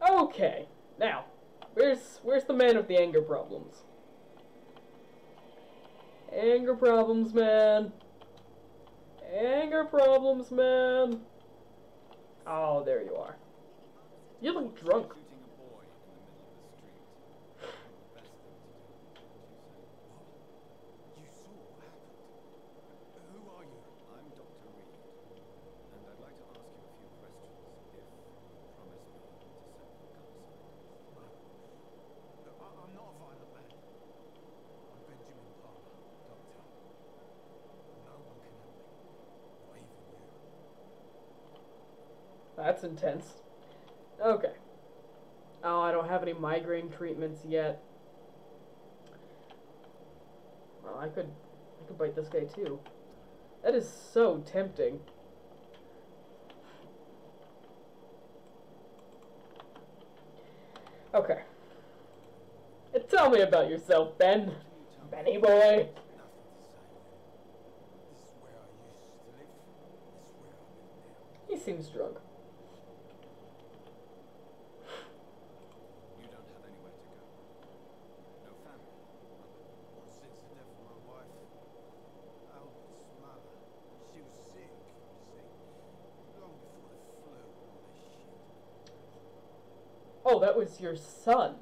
S1: Okay. Now, where's the man with the anger problems? Anger problems, man. Anger problems, man. Oh, there you are. You look drunk.
S2: Shooting a boy in the middle of the street. The best thing to do. You saw what happened. Who are you? I'm Dr. Reed, and I'd like to ask you a few questions if you promise me to set your gun aside. Look, I'm not a violent man. I'm Benjamin Palmer, doctor. No one can help me. Not even you.
S1: That's intense. Okay. Oh, I don't have any migraine treatments yet. Well, I could bite this guy too. That is so tempting. Okay. Tell me about yourself, Ben. Benny boy.
S2: Nothing to say. This is where I used to live. This is where I live now.
S1: He seems drunk. Oh, that was your son.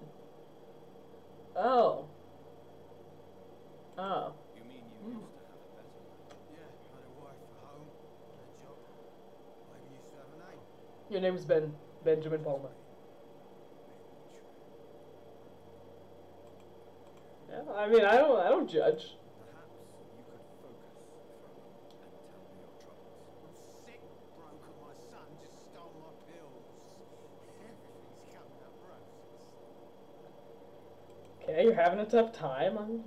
S1: Oh. Oh.
S2: You mean you used to have a better life? Yeah, had a wife, a home, and a job. Maybe used to have a name.
S1: Your name's Benjamin Palmer. Yeah, I mean, I don't judge.
S2: Perhaps you could focus for a moment and tell me your troubles. I'm sick, broke, and my son just stole my pills. Everything's coming up roses.
S1: Okay, you're having a tough time.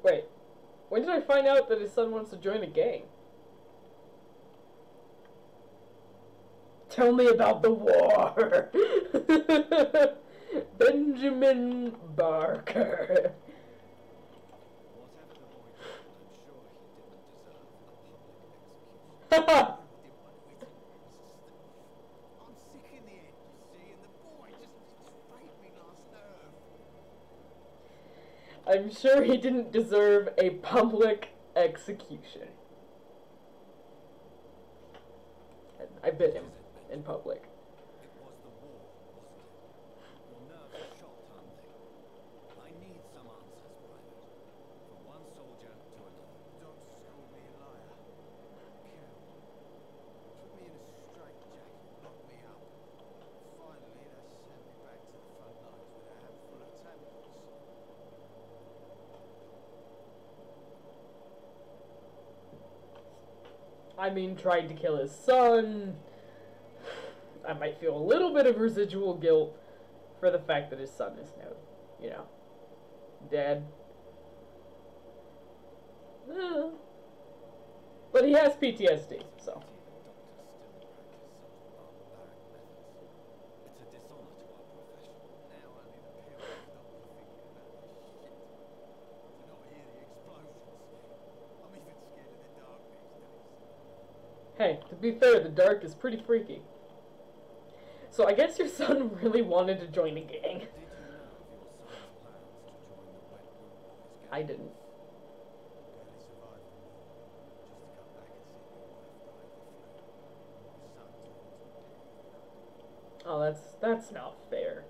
S1: Wait, when did I find out that his son wants to join a gang? Tell me about the war! Benjamin Barker.
S2: Whatever the boy did, I'm sure he didn't deserve a public execution. I'm sick in the head, you see, and the boy just frayed me last nerve.
S1: I'm sure he didn't deserve a public execution. I bit him in public.
S2: It was the war, wasn't it? Your nerves are shot, aren't they? I need some answers, Private. From one soldier to another. Don't call me a liar. Kill. Put me in a straitjacket, lock me up. Finally, they sent me back to the front lines with a handful of tablets.
S1: I mean, tried to kill his son. I might feel a little bit of residual guilt for the fact that his son is now, you know, dead. But he has PTSD, so.
S2: It's a dishonor to our profession. Now I need a pill to stop me thinking about this shit. To not hear the explosions. I'm even scared of the dark these days.
S1: Hey, to be fair, the dark is pretty freaky. So I guess your son really wanted to join a gang.
S2: Did you know of your son's plans to join the Wet Root Boys gang?
S1: I didn't.
S2: Barely survived the war. Just to come back and see my wife die of the flu. My son turned into a
S1: Oh, that's not fair.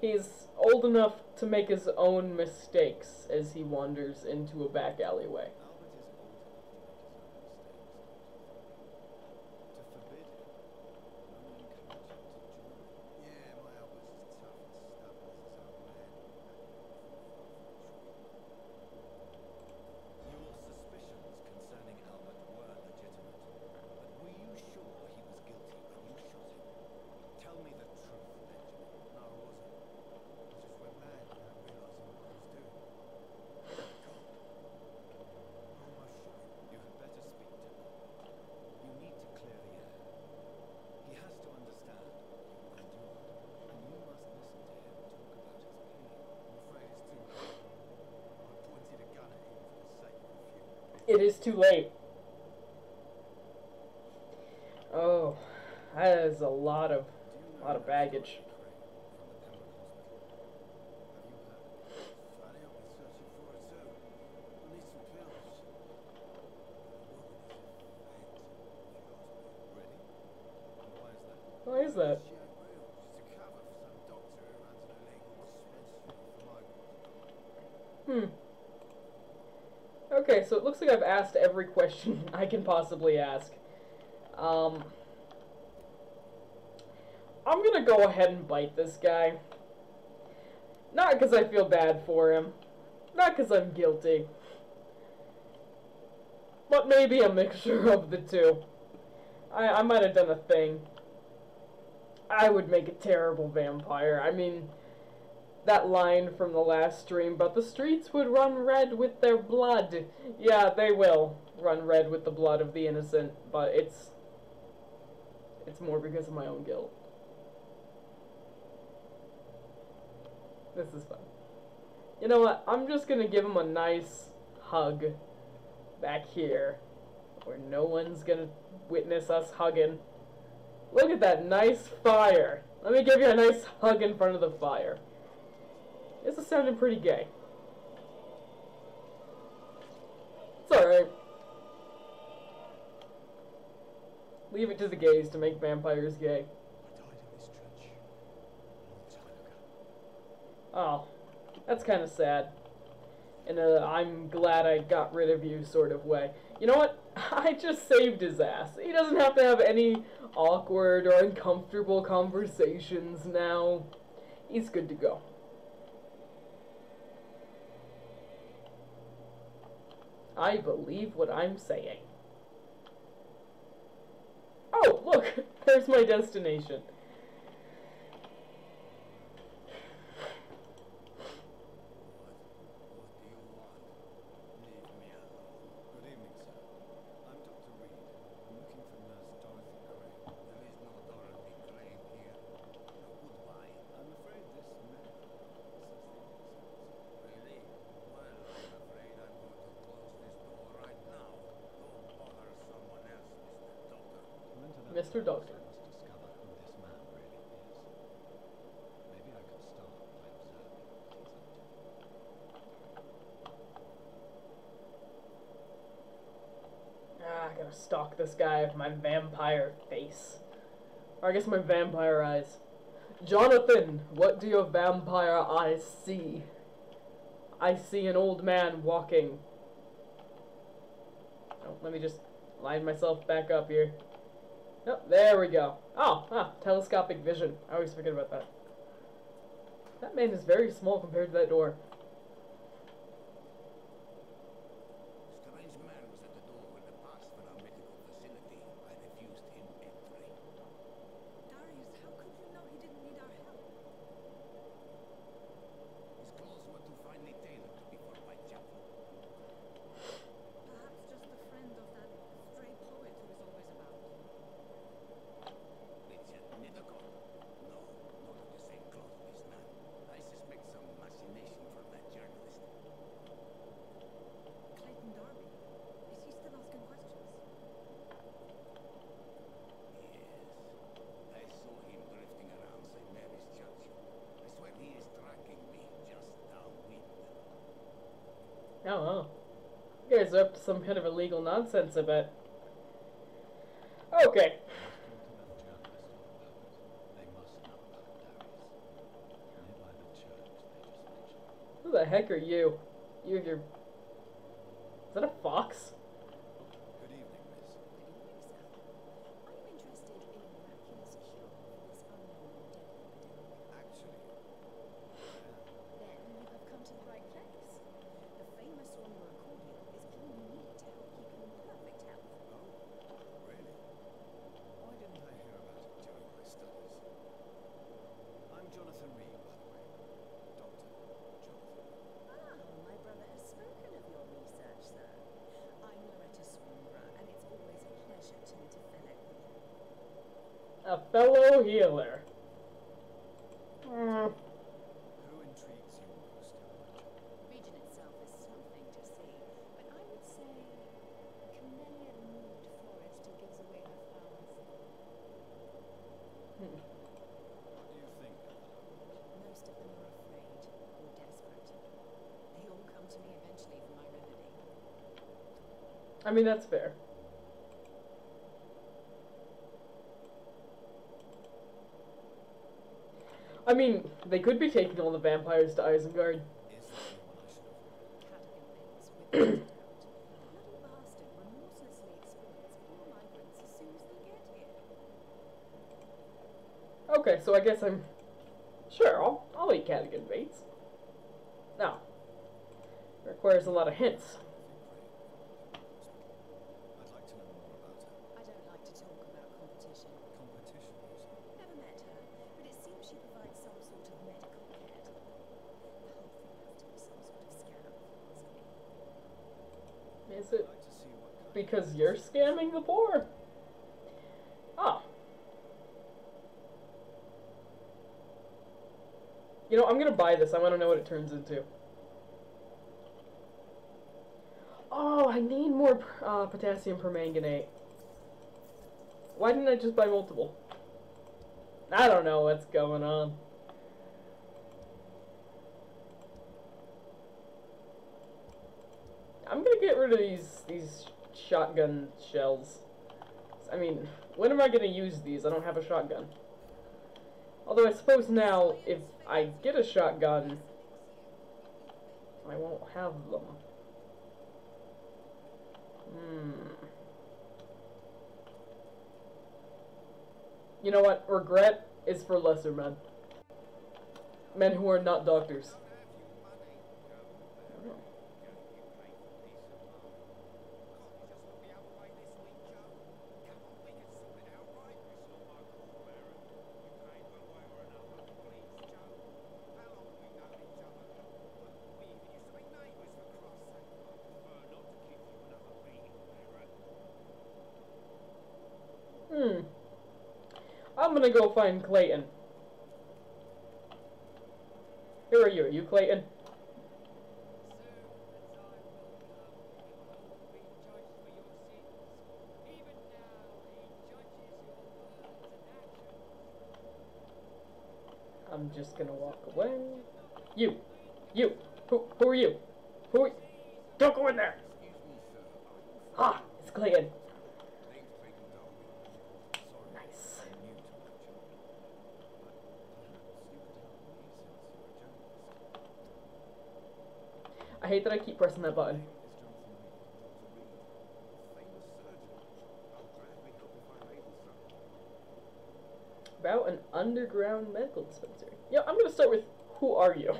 S1: He's old enough to make his own mistakes as he wanders into a back alleyway.
S2: Albert is old enough to make his own mistakes, to forbid him, only encourage him to join. Yeah, my Albert's as tough and stubborn as his old man. Your suspicions concerning Albert were legitimate, but were you sure he was guilty when you shot him? Tell me the truth, Benjamin. No, I wasn't. I just went mad without realizing what I was doing. Almost shot him. You had better speak to him. You need to clear the air. He has to understand what you endured, and you must listen to him talk about his pain. I'm afraid it's too late. I pointed a gun at him for the sake of a few.
S1: It is too late. Oh, that is a lot of baggage. Why is that? Okay, so it looks like I've asked every question I can possibly ask. I'm gonna go ahead and bite this guy. Not because I feel bad for him. Not because I'm guilty. But maybe a mixture of the two. I might have done a thing. I would make a terrible vampire. I mean, that line from the last stream, but the streets would run red with their blood. Yeah, they will run red with the blood of the innocent, but it's more because of my own guilt. This is fun. You know what? I'm just gonna give him a nice hug back here, where no one's gonna witness us hugging. Look at that nice fire. Let me give you a nice hug in front of the fire. This is sounding pretty gay. It's alright. Leave it to the gays to make vampires gay.
S2: I died in this trench a long time ago.
S1: Oh, that's kind of sad. In a I'm glad I got rid of you sort of way. You know what? I just saved his ass. He doesn't have to have any awkward or uncomfortable conversations now. He's good to go. I believe what I'm saying. Oh, look! There's my destination. Mr. Doctor.
S2: Must discover who this man really is. Maybe I could start by observing what he's up to.
S1: I gotta stalk this guy with my vampire face. Or I guess my vampire eyes. Jonathan, what do your vampire eyes see? I see an old man walking. Oh, let me just line myself back up here. Oh, there we go. Oh, telescopic vision. I always forget about that. That man is very small compared to that door.
S2: Strange man was at the door with the pass for our medical facility. I refused him entry.
S3: Darius, how could you know he didn't need our help?
S2: His clothes were too finely tailored to be for Whitechapel.
S3: Perhaps just a friend of that stray poet who is always about.
S2: No, not of the same cloth, this man. I suspect some machination from that journalist.
S3: Clayton Darby. Is he still asking questions?
S2: Yes. I saw him drifting around St. Mary's Church. I swear he is tracking me just downwind.
S1: Oh. You guys are up to some kind of illegal nonsense, I bet. Okay. Who the heck are you? You have your... Is that a fox?
S2: Good evening, miss.
S3: Good evening, sir. Are you interested in a miraculous cure for this unknown or deadly epidemic?
S2: Actually,
S3: Then you have come to the right place. The famous Ormur accordion is all you need to help keep you in perfect health.
S2: oh, really? Why didn't I hear about it during my studies? I'm Jonathan Reed, by the way. Dr. Jonathan.
S3: Ah, my brother has spoken of your research, sir. I'm Loretta Swanborough, and it's always a pleasure to meet a fellow healer.
S1: A fellow healer.
S2: Who intrigues you most in Whitechapel?
S3: Region itself is something to see, but I would say Camellia moved florist who gives away her flowers.
S2: What do you think of them?
S3: Most of them are afraid or desperate. They all come to me eventually for my remedy.
S1: I mean, that's fair. I mean, they could be taking all the vampires to Isengard.
S2: Is there anyone I should avoid?
S3: Cadigan Bates with Hideout. The bloody bastard remorselessly exploits poor migrants as soon as they get here.
S1: Okay, so I guess I'm... Sure, I'll eat Cadigan Bates. Now, requires a lot of hints.
S2: I'd like to know more about her.
S3: I don't like to talk about competition.
S2: Competition, you say?
S3: Never met her, but it seems she provides some sort of medical care to the poor. The whole thing has to be some sort of scam, if you ask me.
S1: Is it
S2: I'd like to see what kind
S1: because you're scamming the poor? Oh. You know, I'm gonna buy this. I want to know what it turns into. Oh, I need more potassium permanganate. Why didn't I just buy multiple? I don't know what's going on. I'm gonna get rid of these shotgun shells. I mean, when am I gonna use these? I don't have a shotgun. Although I suppose now, if I get a shotgun, I won't have them. You know what? Regret is for lesser men. Men who are not doctors. I'm gonna go find Clayton. Who are you? Are you Clayton? I'm just gonna walk away. You! Who are you? Who are you? Don't go in there! Ah! It's Clayton. Nice. I hate that I keep pressing that button. About an underground medical dispensary. Yeah, I'm gonna start with, who are you?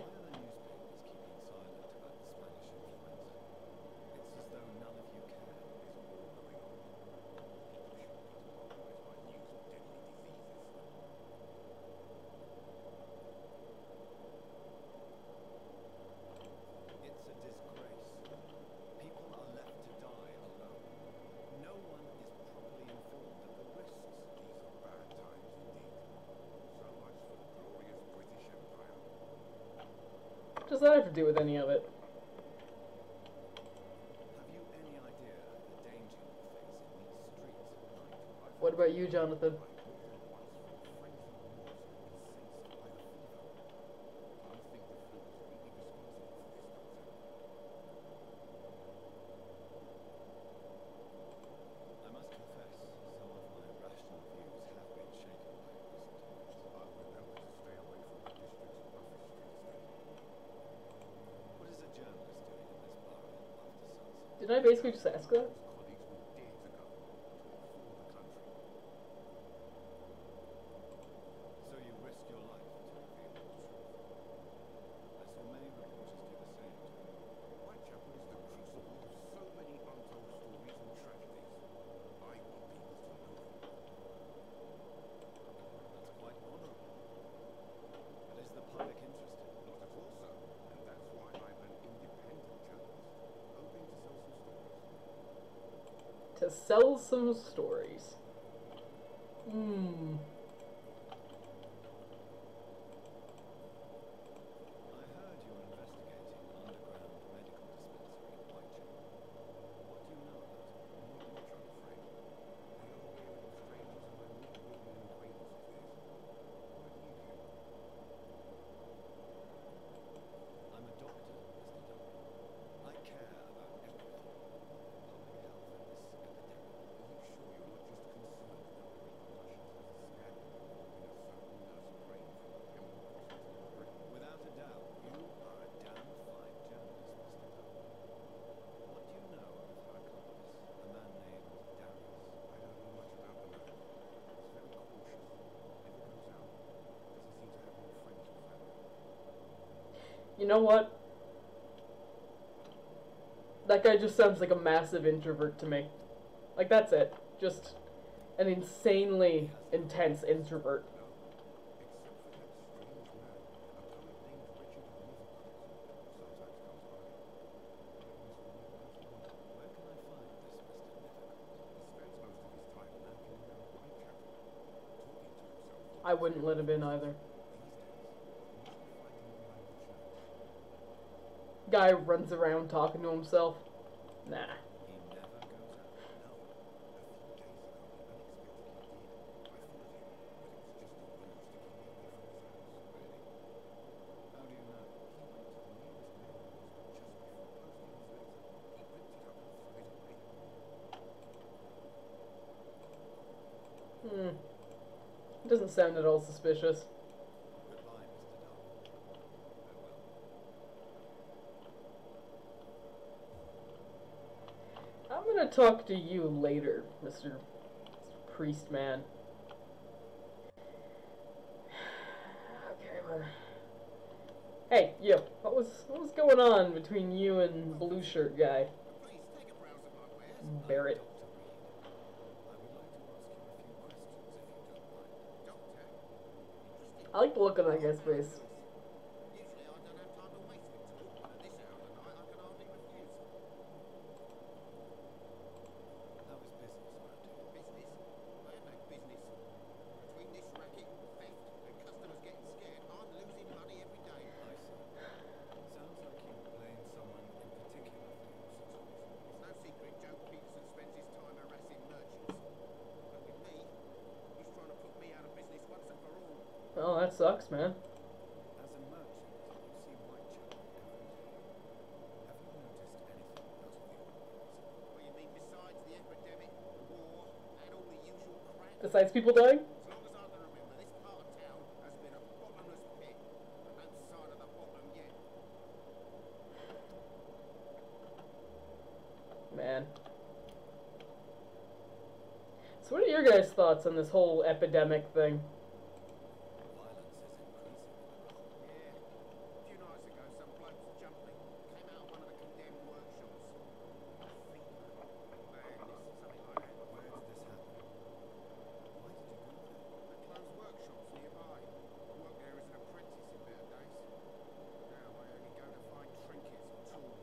S1: What does that have to do with any of it?
S2: Have you any idea of the danger you face in these streets?
S1: What about you, Jonathan? Did I basically just ask that?
S2: So you risk your life to reveal the truth. I saw many reporters do the same. Whitechapel is the crucible of so many untold stories and tragedies. I want people to know them. That's quite honourable. But is the public interested? Not at all, sir. And that's why I'm an independent journalist, hoping to sell some stories.
S1: To sell some stories.
S2: I heard you were investigating an underground medical dispensary in Whitechapel. What do you know about it? Not much, I'm afraid. The only strangers who I meet with an acquaintance of theirs. Why do you care? I'm a doctor, Mr. Duncan. I care about everything. Public health and this epidemic. Are you sure you're not just concerned about the repercussions of the scandal involving a certain nurse brain from a chemical hospital in Britain? Without a doubt, you are a damn fine journalist, Mr. Duncan. What do you know of her accomplice, a man named Darius? I don't know much about the man. He's very cautious. Never goes out. Doesn't seem to have any friends or family.
S1: You know what? That guy just sounds like a massive introvert to me. Like, that's it. Just an insanely intense introvert.
S2: No, except for that strange man, a poet named Richard Nivencourt, who sometimes comes by. Where can I find this Mr. Nivencourt? He spends most of his time lurking around Whitechapel, talking to himself.
S1: I wouldn't let him in either.
S2: These days, he's fighting behind the church.
S1: Guy runs around talking to himself. Nah.
S2: He never goes out. No. A few days ago, he unexpectedly did. I followed him, but it was just a ruse to keep me away from his house. Really? How do you know? He went to the nearest mailbox, but just before posting his letter, he ripped it up and threw it away.
S1: doesn't sound at all suspicious.
S2: Goodbye, Mr. Darwin.
S1: I'm gonna talk to you later, Mr. Priest Man. Okay, well. Hey, you. What was going on between you and blue shirt guy?
S2: Please take a browse of my wares.
S1: Barrett. I like the look on that guy's face.
S2: Usually I don't have time to waste with talk, but at this hour of the night I can hardly refuse. How is business around here? Business? I have no business. Between this racket, theft, and customers getting scared, I'm losing money every day. I see. Sounds like you blame someone in particular for your situation. It's no secret Joe Peterson spends his time harassing merchants. But with me, he's trying to put me out of business once and for all.
S1: Oh, that sucks, man.
S2: As a merchant, you see Whitechapel every day. Have you noticed anything out of the ordinary? What you mean besides the epidemic, the war, and all the usual crap?
S1: Besides people dying?
S2: As long as I can remember, this part of town has been a bottomless pit, and no sign of the bottom yet.
S1: Man. So what are your guys' thoughts on this whole epidemic thing?
S2: Violence is increasing. Yeah. A few nights ago, some blokes jumping came out of one of the condemned workshops. Madness, something like that. Where did this happen? Why did you go there? The closed workshops nearby. I worked there as an apprentice in better days. Now I only go to find trinkets and tools.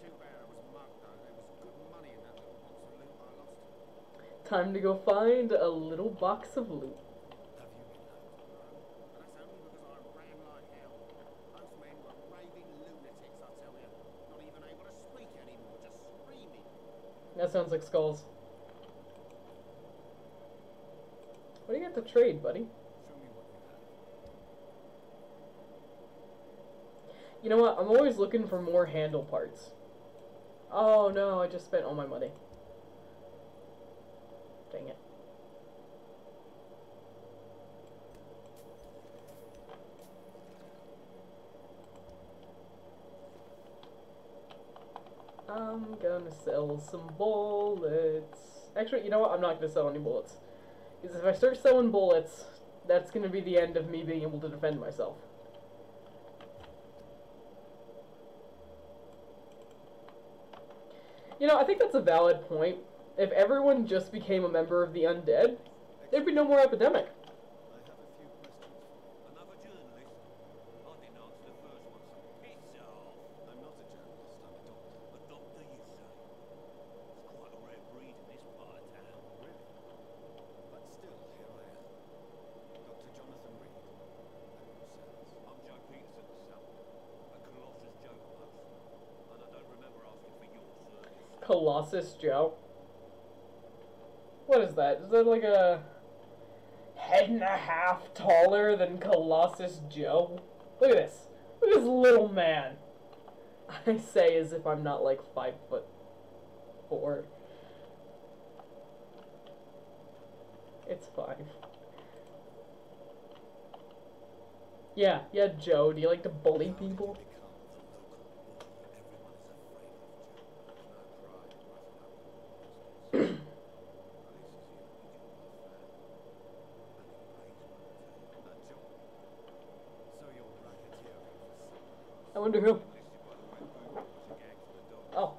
S2: Too bad I was mugged though. There was good money in that little box of loot I lost.
S1: Time to go find a little box of loot.
S2: Have you been hurt? No, but that's only because I ran like hell. Those men were raving lunatics, I tell you. Not even able to speak anymore, just screaming.
S1: That sounds like skulls. What do you got to trade, buddy?
S2: Show me what you have.
S1: You know what? I'm always looking for more handle parts. Oh no, I just spent all my money. Dang it. I'm gonna sell some bullets. Actually, you know what? I'm not gonna sell any bullets. Because if I start selling bullets, that's gonna be the end of me being able to defend myself. You know, I think that's a valid point. If everyone just became a member of the undead, there'd be no more epidemic.
S2: I have a few questions for you.
S4: Another journalist? I didn't answer the first one, so piss off.
S2: I'm not a journalist, I'm a doctor.
S4: A doctor, you say? It's quite a rare breed in this part of town.
S2: Really? But still, here I am. Dr. Jonathan Reed. And yourselves.
S4: I'm Joe Peterson's son, a Colossus Joe almost, and I don't remember asking for your service.
S1: Colossus Joe. What is that? Is that like a head and a half taller than Colossus Joe? Look at this. Look at this little man. I say as if I'm not like 5'4". It's 5. Yeah, Joe. Do you like to bully people? I wonder who. Oh.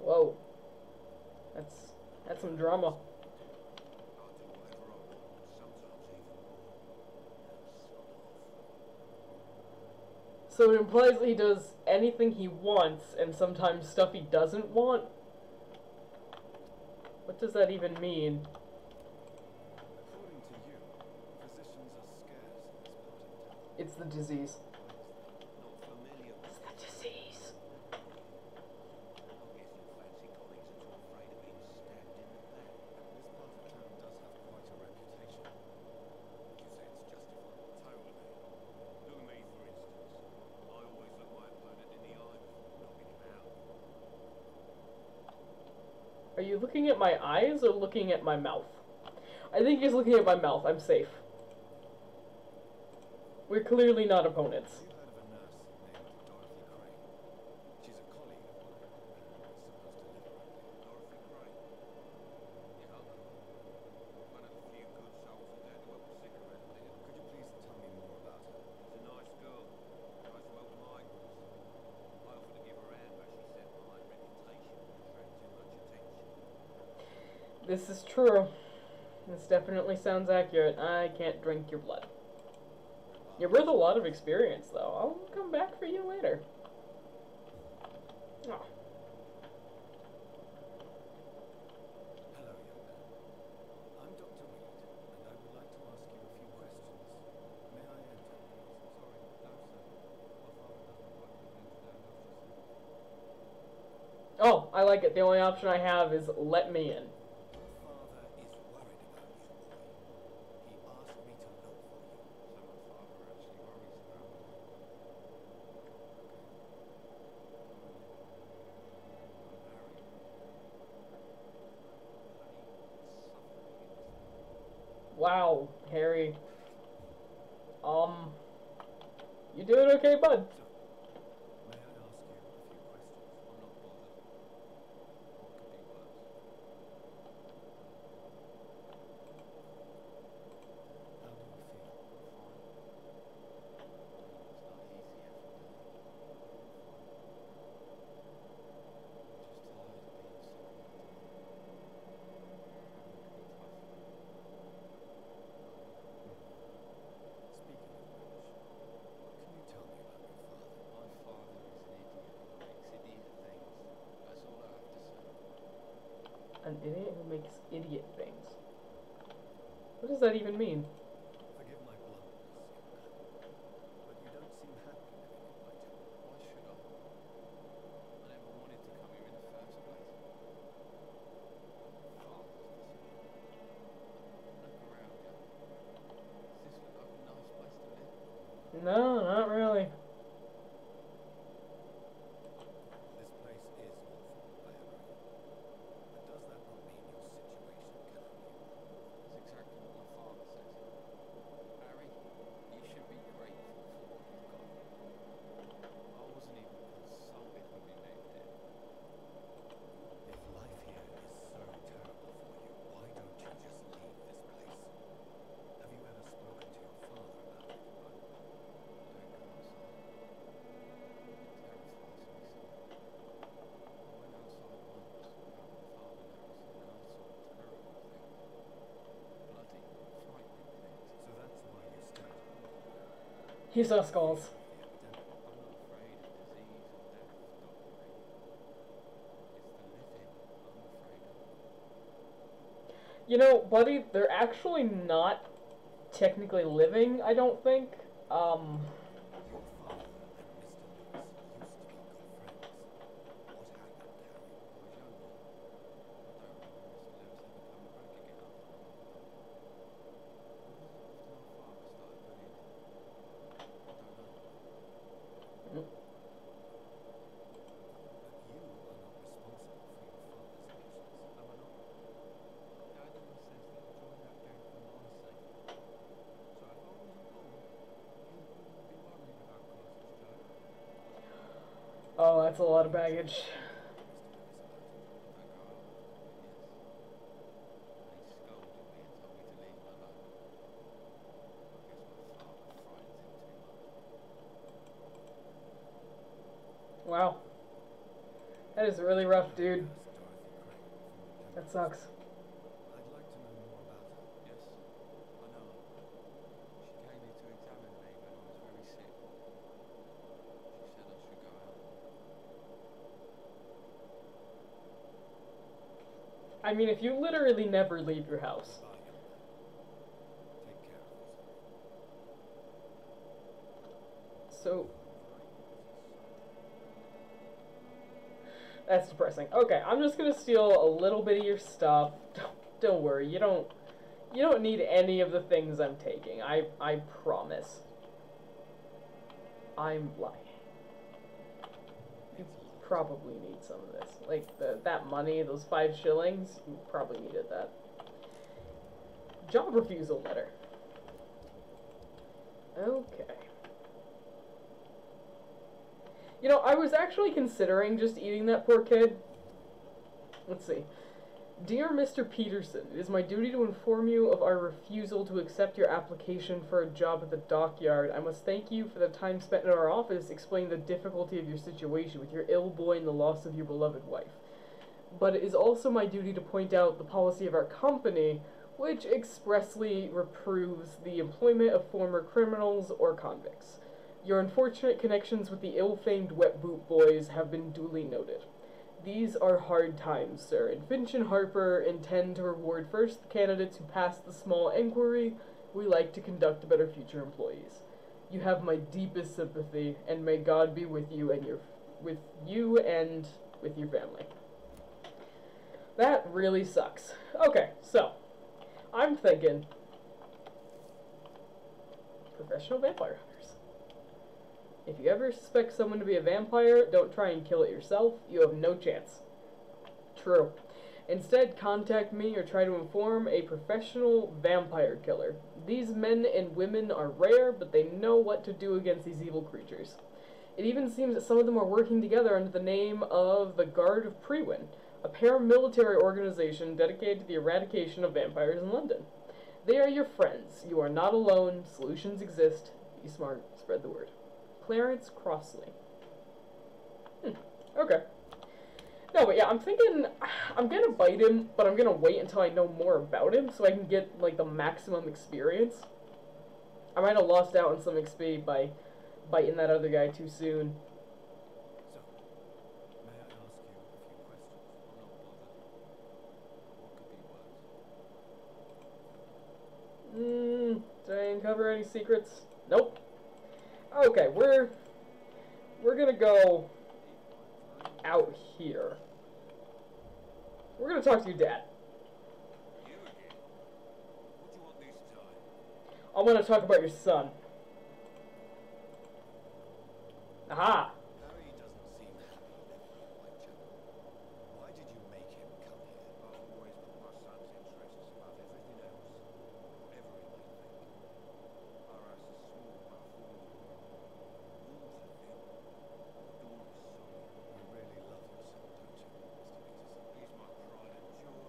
S1: Whoa. That's some drama. So it implies that he does anything he wants and sometimes stuff he doesn't want? What does that even mean?
S2: According to you,
S1: disease.
S4: Not familiar with
S1: It's the disease.
S4: I guess you fancy colleagues are too afraid of being stabbed in the back.
S2: This part of town does have quite a reputation. Would you say it's justified?
S4: Totally. Look at me, for instance. I always look my opponent in the eye before knocking him out.
S1: Are you looking at my eyes or looking at my mouth? I think he's looking at my mouth. I'm safe. We're clearly not opponents.
S2: Have you heard of a nurse named Dorothy Crane? She's a colleague of mine. Supposed to live around here.
S4: Dorothy Gray. Yeah, I know. One of the few good souls that dare to help a sick around here.
S2: Could you please tell me more about her?
S4: She's a nice girl. Tries to help my cause. I offered to give her a hand, but she said my reputation would attract too much attention.
S1: This is true. This definitely sounds accurate. I can't drink your blood. You're worth a lot of experience, though. I'll come back for you later. Oh.
S2: Hello, young man. I'm Dr. Reed, and I would like to ask you a few questions. May I enter, please?
S5: Sorry, no, sir. My father doesn't like people into their houses.
S1: Oh, I like it. The only option I have is let me in.
S2: Your father is worried about you, boy. He asked me to look for you.
S5: So my father actually worries about me.
S1: Wow, Harry. You doing okay, bud?
S2: So, may I ask you a few questions?
S5: I'm not bothered. What could be worse?
S2: How do you feel?
S5: Fine. It's not easy every day. Just tired of being sick all the time. Everything can be tough.
S2: Speaking of which, what can you tell me about your father?
S5: My father is an idiot who makes idiot things. That's all I have to say.
S1: An idiot who makes idiot things. What does that even mean?
S2: Forgive my bluntness, but you don't seem happy living in Whitechapel.
S5: Why should I? I never wanted to come here in the first place. Father's decision. Look around you. Does this look like a nice place to live?
S1: No, not really.
S2: This place is awful, I agree. But does that not mean your situation cannot be improved?
S5: That's exactly what my father says. Harry, you should be grateful for what you've got. I wasn't even consulted when we moved here.
S2: If life here is so terrible for you, why don't you just leave this place? Have you ever spoken to your father about it?
S5: Don't go outside. It terrifies me so. I went outside once without my father noticing and I saw terrible things. Bloody, frightening things.
S2: So that's why you stayed home.
S1: He saw skulls.
S2: The epidemic.
S5: I'm not afraid of disease or death, Dr. Reed. It's the living I'm afraid of.
S1: You know, buddy, they're actually not technically living, I don't think.
S2: Your father and Mr. Lewis used to be good friends. What happened, Harry?
S5: I was younger. I don't remember Mr. Lewis ever coming back again after my mother died. After my father started bullying him. I don't know.
S2: But you are not responsible for your father's actions.
S5: Am I not? Dad always says that I joined that gang for my sake. So if I wasn't born, you wouldn't be worried about Colossus Joe.
S1: Oh, that's a lot of baggage.
S2: Mr. Lewis about it.
S5: I don't go out, but yes. And he scolded me and told me to leave him alone. I guess my father frightens him too much.
S1: Wow. That is really rough, dude.
S2: Nurse Dorothy Crane from the
S1: That
S2: Dinosaurs.
S1: sucks.
S2: I'd like to know more about her.
S5: Yes, I know her. She came here to examine me when I was very sick. She said I should go out.
S1: I mean, if you literally never leave your house.
S2: Goodbye, young man. Take care of yourself.
S1: So that's depressing. Okay, I'm just gonna steal a little bit of your stuff. Don't worry, you don't need any of the things I'm taking. I promise. I'm lying. You probably need some of this. Like that money, those 5 shillings, you probably needed that. Job refusal letter. Okay. You know, I was actually considering just eating that poor kid. Let's see. Dear Mr. Peterson, it is my duty to inform you of our refusal to accept your application for a job at the dockyard. I must thank you for the time spent in our office explaining the difficulty of your situation with your ill boy and the loss of your beloved wife. But it is also my duty to point out the policy of our company, which expressly reproves the employment of former criminals or convicts. Your unfortunate connections with the ill-famed Wet Boot Boys have been duly noted. These are hard times, sir, and Finch and Harper intend to reward first the candidates who pass the small inquiry we like to conduct about our future employees. You have my deepest sympathy, and may God be with you and with your family. That really sucks. Okay, so I'm thinking professional vampire hunters. If you ever suspect someone to be a vampire, don't try and kill it yourself. You have no chance. True. Instead, contact me or try to inform a professional vampire killer. These men and women are rare, but they know what to do against these evil creatures. It even seems that some of them are working together under the name of the Guard of Prewin, a paramilitary organization dedicated to the eradication of vampires in London. They are your friends. You are not alone. Solutions exist. Be smart. Spread the word. Clarence Crossley. Okay. No, but yeah, I'm thinking I'm gonna bite him, but I'm gonna wait until I know more about him so I can get, like, the maximum experience. I might have lost out on some XP by biting that other guy too soon.
S5: So, may I ask you a few questions? I'm not bothered. What could be worse?
S1: Did I uncover any secrets? Nope. Okay, we're gonna go out here. We're gonna talk to your dad.
S4: You again? What do you want this time?
S1: I want to talk about your son. Aha!
S5: Harry doesn't seem happy living in Whitechapel. Why did you make him come here?
S4: I've always put my son's interests above everything else. Whatever it may think. Our house is small, but affordable. Walls are thin. The door is solid.
S5: You really love your son, don't you, Mr. Peterson?
S4: He's my pride and joy.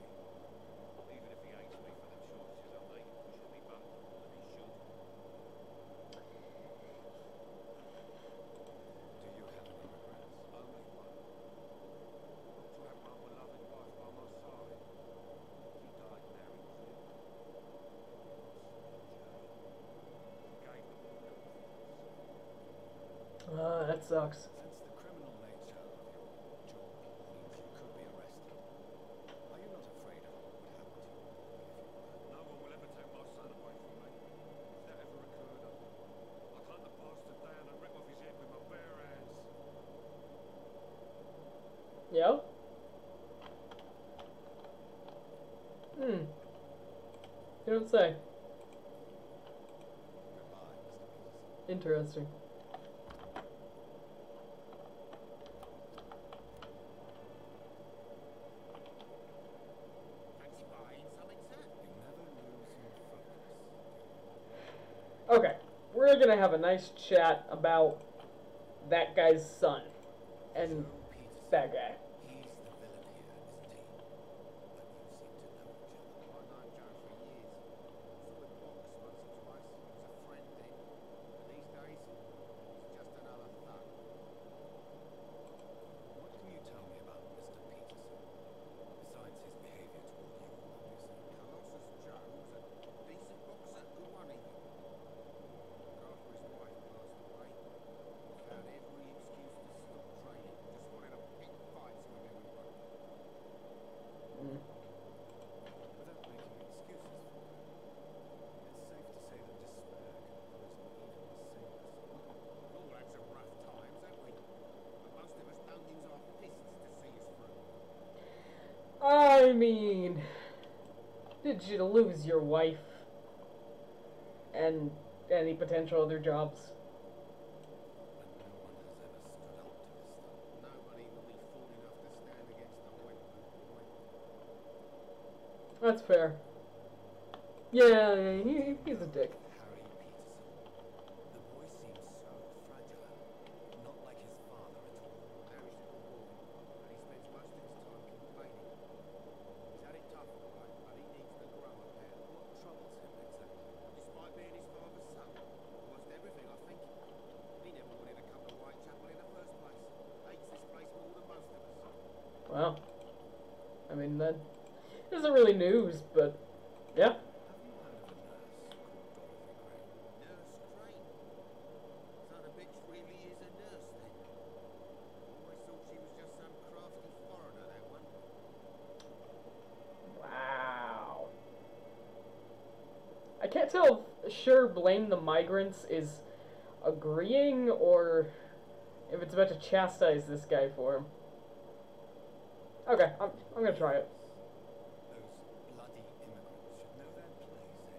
S4: Even if he hates me for them shortages I'm making pushing me buttons more than he should.
S5: Do you have any regrets?
S4: Only one. Not to have my beloved wife by my side. She died married to him. She gave them all confidence.
S1: That sucks.
S5: Since the criminal nature of your job means you could be arrested, are you not afraid of what would happen to you if you were?
S4: No one will ever take my son away from me. If that ever occurred, I'd hunt the bastard down and rip off his head with my bare hands.
S1: Yeah? You don't say.
S5: Goodbye, Mr. Peterson.
S1: Interesting.
S2: Fancy buying something, sir?
S5: You never lose your focus.
S1: Okay, we're gonna have a nice chat about that guy's son and
S5: So, Peterson,
S1: that guy.
S5: he's the villain here, isn't he? But you seem to know each other.
S2: I've known Joe for years. Saw him box once or twice. He was a friend then. But these days, he's just another thug.
S5: What can you tell me about Mr. Peterson, besides his behavior toward you, obviously?
S2: Colossus Joe was a decent boxer who won even. But after his wife passed away, he found every excuse to stop training. Just wanted to pick fights
S1: mean, did you lose your wife and any potential other jobs?
S4: And no one has ever stood up to this stuff. Nobody will be fool enough to stand against the white boy.
S1: That's fair. Yeah, he's a dick.
S2: Harry Peterson. The boy seems so fragile. Not like his father at all.
S4: Harry's a good boy, and he spends most of his time complaining. He's had it tough, all right, but he needs to grow a pair.
S2: What troubles him exactly?
S4: Despite being his father's son, almost everything, I think. He never wanted to come to Whitechapel in the first place. Hates this place more than most of us.
S1: Wow. I mean, that isn't really news, but yeah.
S2: Have you heard of a nurse called Dorothy Crane?
S4: Nurse Crane. Son of a bitch really is a nurse, then. Always thought she was just some crafty foreigner, that one.
S1: Wow. I can't tell if sure blame the migrants is agreeing or if it's about to chastise this guy for him. Okay, I'm gonna try it.
S2: Those bloody immigrants should know their place, eh?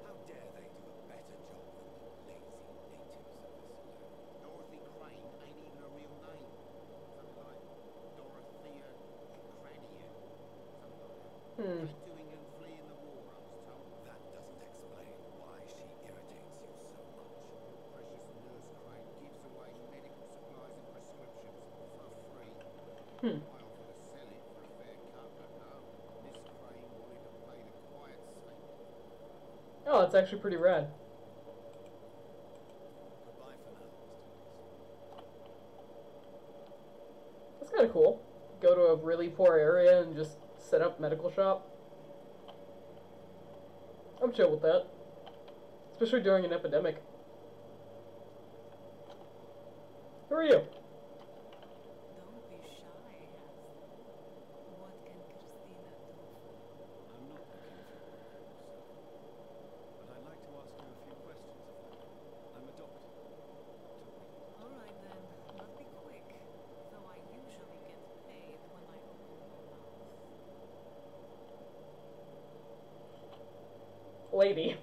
S2: How dare they do a better job than the lazy natives of this land?
S4: Dorothy Crane ain't even a real name. Something like Dorothea Crania. Something like that.
S1: Hmm.
S4: Went to England fleeing the war, I was told.
S2: That doesn't explain why she irritates you so much.
S4: Precious Nurse Crane gives away medical supplies and prescriptions for free.
S1: Hmm.
S4: I offered to sell it for a fair cut, but no. Miss Crane wanted to play the quiet saint.
S1: Oh, it's actually pretty rad.
S2: Goodbye for now, Mr. Wilson.
S1: That's kind of cool. Go to a really poor area and just set up medical shop. I'm chill with that. Especially during an epidemic. Who are you?
S3: Don't be shy, Hanson. What can Christina do for you?
S5: I'm not looking for your help, sir. But I'd like to ask you a few questions if I may. I'm a doctor. Dr. Reed.
S3: All right then, but be quick. Though I usually get paid when I open my mouth.
S1: Lady.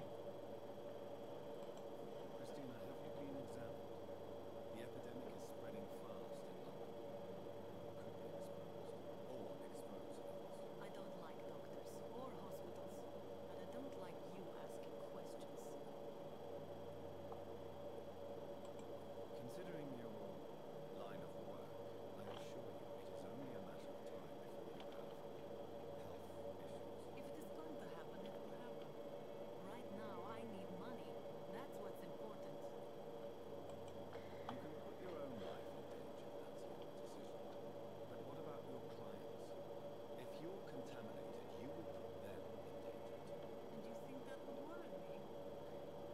S5: Christina, have you been examined? The epidemic is spreading fast in London. You could be exposed. Or expose others.
S3: I don't like doctors or hospitals, but I don't like you asking questions.
S5: Considering your line of work, I assure you it is only a matter of time before you have health issues.
S3: If it is going to happen, it will happen. Right now, I need money. That's what's important.
S5: You can put your own life in danger, that's your decision. But what about your clients? If you're contaminated, you will put them in danger too.
S3: And you think that would worry me?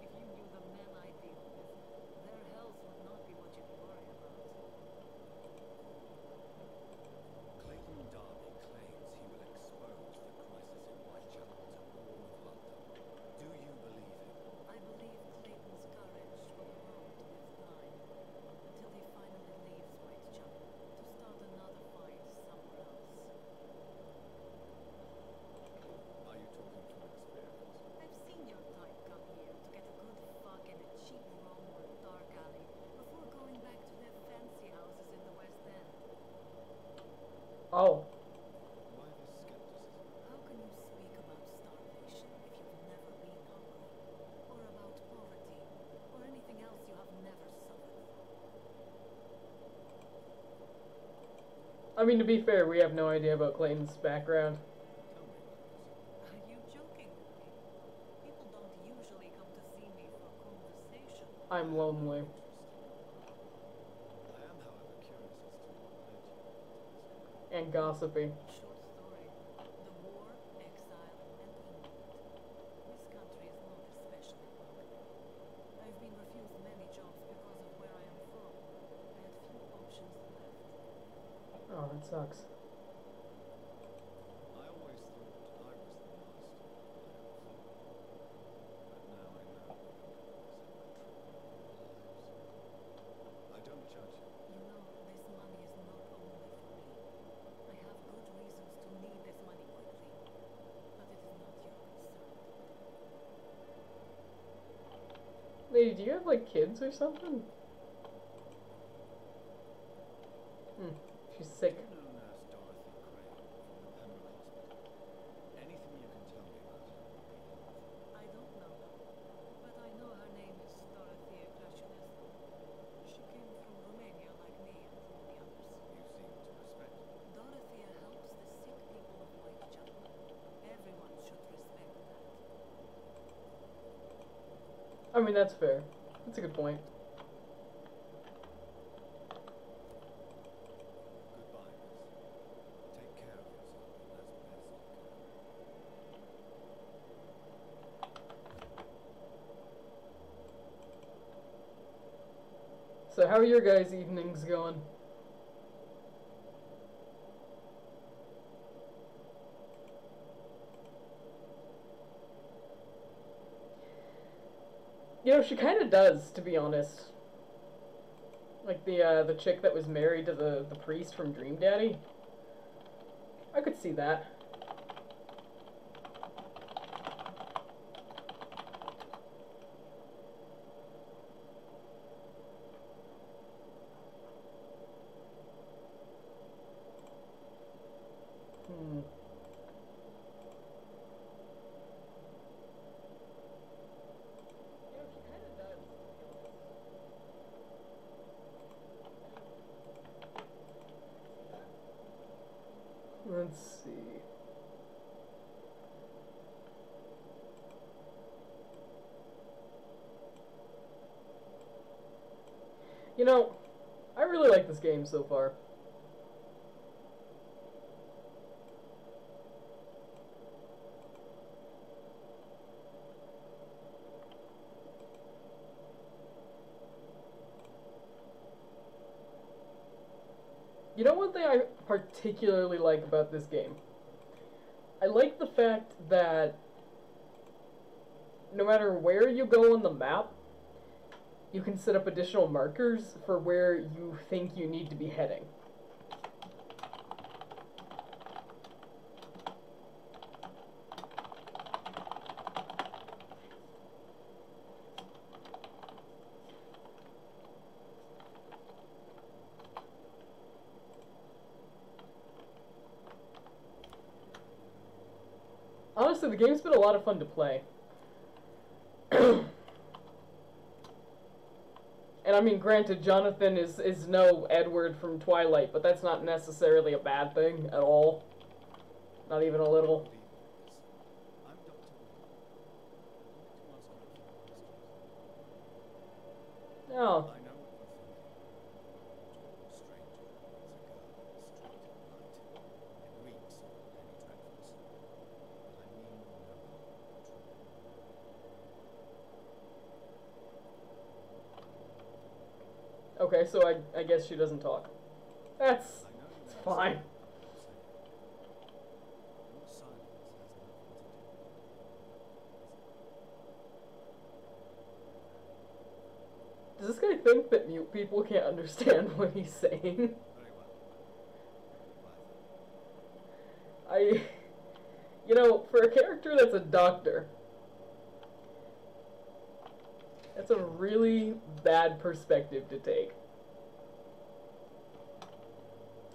S3: If you knew the men I deal with, their health would not be what you'd worry about.
S5: Clayton Darby claims he will expose the crisis in Whitechapel to all of London. Do you believe him?
S3: I believe Clayton's courage will erode with time, until he finally leaves Whitechapel to start another fight somewhere else.
S5: Are you talking from experience?
S3: I've seen your type come here to get a good fuck in a cheap room or a dark alley before going back to their fancy houses in the West End.
S1: Oh.
S5: Why this skepticism?
S3: How can you speak about starvation if you've never been hungry? Or about poverty? Or anything else you have never suffered from?
S1: I mean, to be fair, we have no idea about Clayton's background.
S5: Tell me about this.
S3: Are you joking with me? People don't usually come to see me for conversation.
S1: I'm lonely.
S5: I am, however, curious as to what led you into this.
S1: And gossipy.
S3: Short story. The war, exile, and England. This country is not especially welcoming. I've been refused many jobs because of where I am from. I had few options left.
S1: Oh, that sucks.
S5: I always thought I was the master of my own fate. But now I know that you always have control over our lives. I don't judge you.
S3: You know, this money is not only for me. I have good reasons to need this money
S1: do you have, like, kids or something? She's sick.
S2: Do you know Nurse Dorothy Crane from the Pembroke Hospital? Anything you can tell me about her would be helpful.
S3: I don't know her, but I know her name is Dorothea Crăciunescu. She came from Romania like me and many others.
S2: You seem to respect her.
S3: Dorothea helps the sick people of Whitechapel. Everyone should respect that.
S1: I mean, that's fair. That's a good point.
S2: Goodbye, Miss. Take care of yourself as best you can.
S1: So, how are your guys' evenings going? You know, she kind of does, to be honest. Like the chick that was married to the priest from Dream Daddy. I could see that. Let's see. You know, I really like this game so far. You know one thing I particularly like about this game? I like the fact that no matter where you go on the map, you can set up additional markers for where you think you need to be heading. Honestly, the game's been a lot of fun to play. And I mean, granted, Jonathan is no Edward from Twilight, but that's not necessarily a bad thing at all. Not even a little.
S2: Good evening, Miss. I'm Dr. Wood. I'd like to ask you a few questions.
S1: Oh.
S2: I know what you're thinking. A stranger meets a girl in the street at night. It reeks of Penny Dreadfuls. But I mean no harm, truly.
S1: Okay, so I guess she doesn't talk. That's
S2: I know you may
S1: fine.
S2: say your silence has nothing to do with it.
S1: Does this guy think that mute people can't understand what he's saying?
S2: Very well. Goodbye, then.
S1: You know, for a character that's a doctor, that's a really bad perspective to take.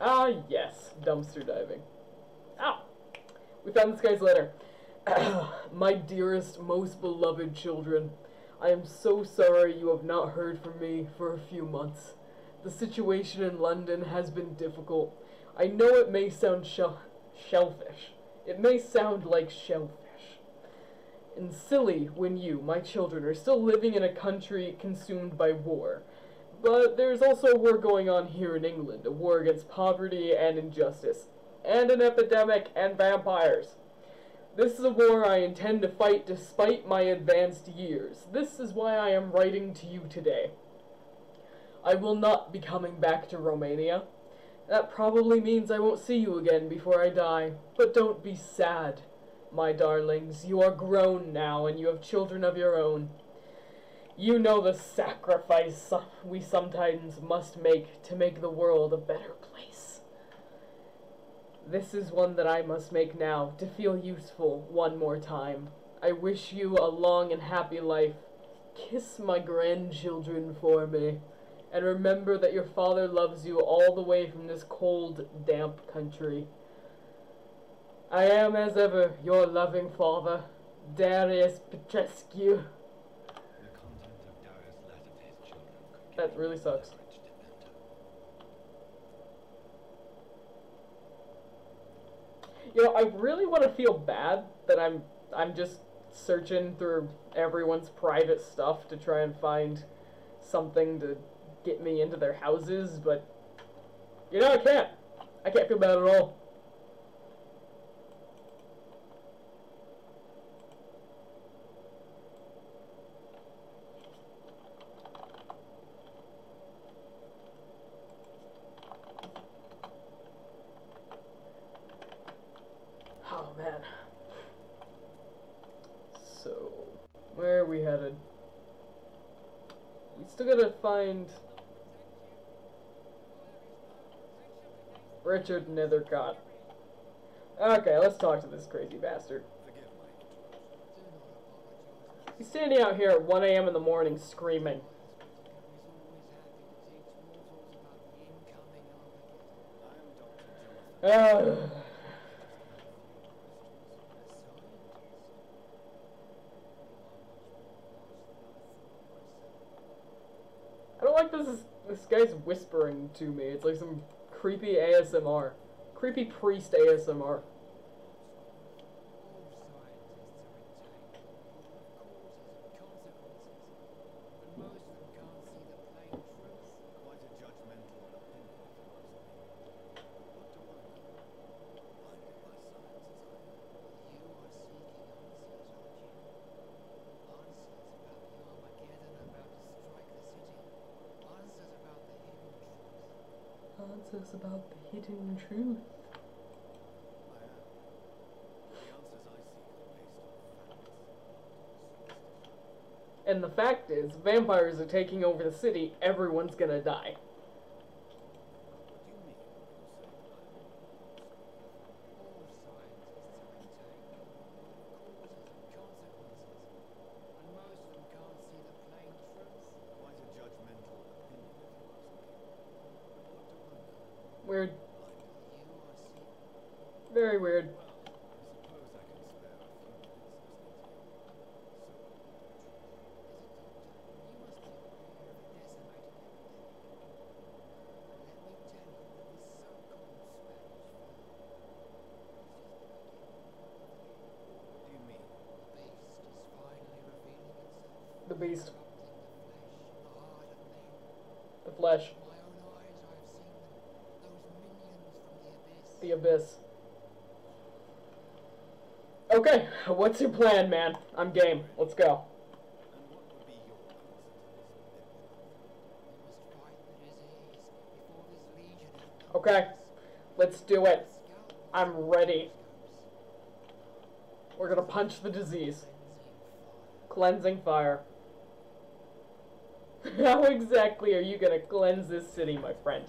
S1: Ah, yes, dumpster diving. Ah, we found this guy's letter. My dearest, most beloved children, I am so sorry you have not heard from me for a few months. The situation in London has been difficult. I know it may sound shellfish. It may sound like shellfish. And silly when you, my children, are still living in a country consumed by war. But there's also a war going on here in England, a war against poverty and injustice, and an epidemic and vampires. This is a war I intend to fight despite my advanced years. This is why I am writing to you today. I will not be coming back to Romania. That probably means I won't see you again before I die, but don't be sad. My darlings, you are grown now, and you have children of your own. You know the sacrifice we sometimes must make to make the world a better place. This is one that I must make now, to feel useful one more time. I wish you a long and happy life. Kiss my grandchildren for me, and remember that your father loves you all the way from this cold, damp country. I am, as ever, your loving father, Darius Petrescu.
S5: The content of Darius' letter to his children could
S1: That really sucks. You know, I really want to feel bad that I'm just searching through everyone's private stuff to try and find something to get me into their houses, but you know, I can't. I can't feel bad at all. Oh man. So, where are we headed? We still gotta find Richard Nethercott. Okay, let's talk to this crazy bastard. He's standing out here at 1 a.m. in the morning screaming. I don't like this guy's whispering to me. It's like some creepy ASMR. Creepy priest ASMR. Answers about the hidden truth. And the fact is, vampires are taking over the city, everyone's gonna die. Weird. Very weird. The beast. The flesh. The abyss. Okay, what's your plan, man? I'm game. Let's go. Okay, let's do it. I'm ready. We're gonna punch the disease. Cleansing fire. How exactly are you gonna cleanse this city, my friend?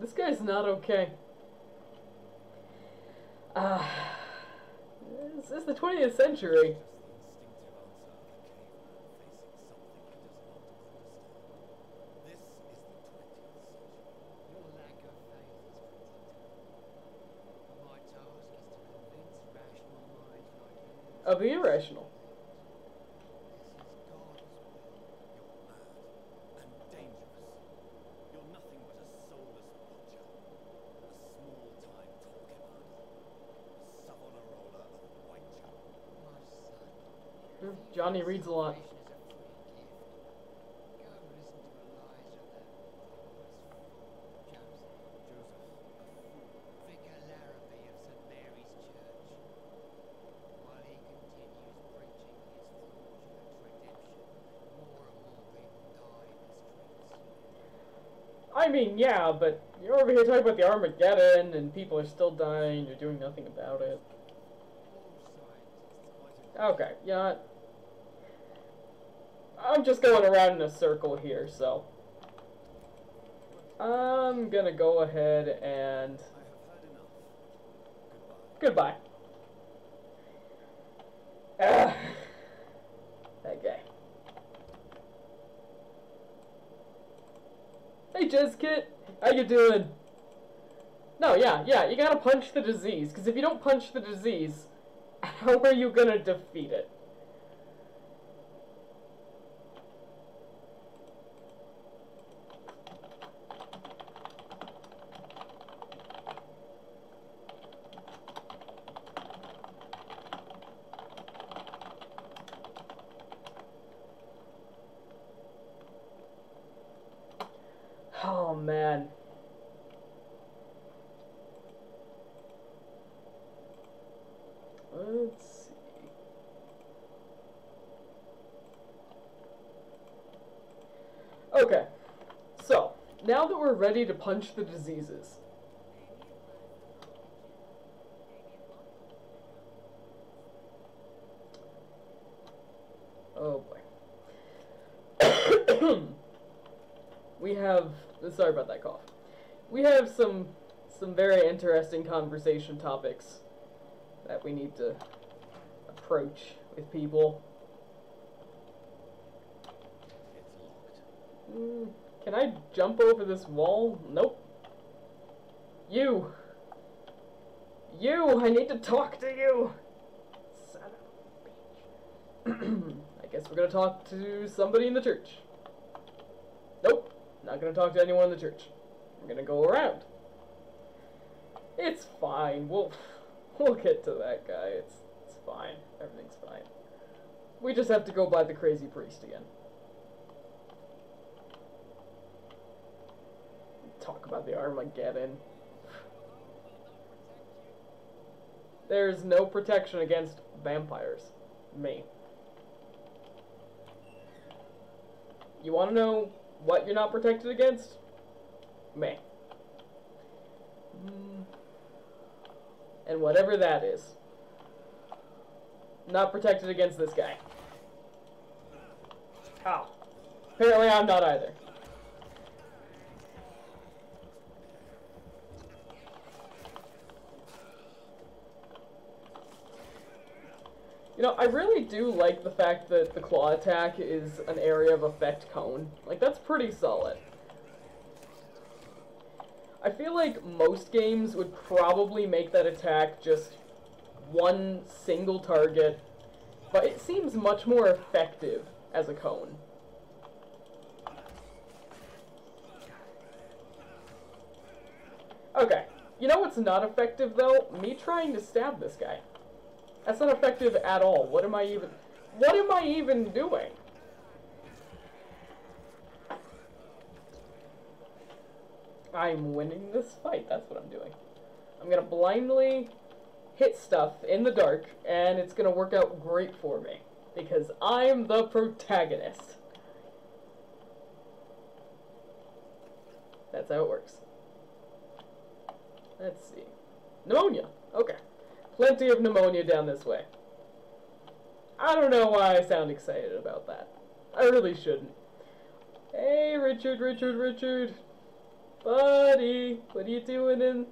S1: This guy's not okay. This is the 20th century. Of the irrational. Johnny reads a lot. I mean, yeah, but you're over here talking about the Armageddon and people are still dying, you're doing nothing about it. Okay, yeah. I'm just going around in a circle here, so I'm gonna go ahead and
S2: I have heard enough.
S1: goodbye. Ah, that guy. Hey, Jizkit, how you doing? No, yeah, you gotta punch the disease, because if you don't punch the disease, how are you gonna defeat it? Oh, man. Let's see. Okay, so now that we're ready to punch the diseases. Oh boy. We have, sorry about that cough. We have some very interesting conversation topics that we need to approach with people.
S2: It's locked.
S1: Can I jump over this wall? Nope. You! I need to talk to you! Son of a bitch. I guess we're gonna talk to somebody in the church. Nope. Not gonna talk to anyone in the church. I'm gonna go around. It's fine. We'll get to that guy. It's fine. Everything's fine. We just have to go by the crazy priest again. Talk about the Armageddon. There's no protection against vampires. Me. You wanna know what you're not protected against? Me. And whatever that is. Not protected against this guy. Ow. Apparently I'm not either. You know, I really do like the fact that the claw attack is an area of effect cone. Like, that's pretty solid. I feel like most games would probably make that attack just one single target, but it seems much more effective as a cone. Okay, you know what's not effective though? Me trying to stab this guy. That's not effective at all. What am I even doing? I'm winning this fight. That's what I'm doing. I'm gonna blindly hit stuff in the dark, and it's gonna work out great for me. Because I'm the protagonist. That's how it works. Let's see. Pneumonia. Okay. Plenty of pneumonia down this way. I don't know why I sound excited about that. I really shouldn't. Hey, Richard. Buddy, what are you doing in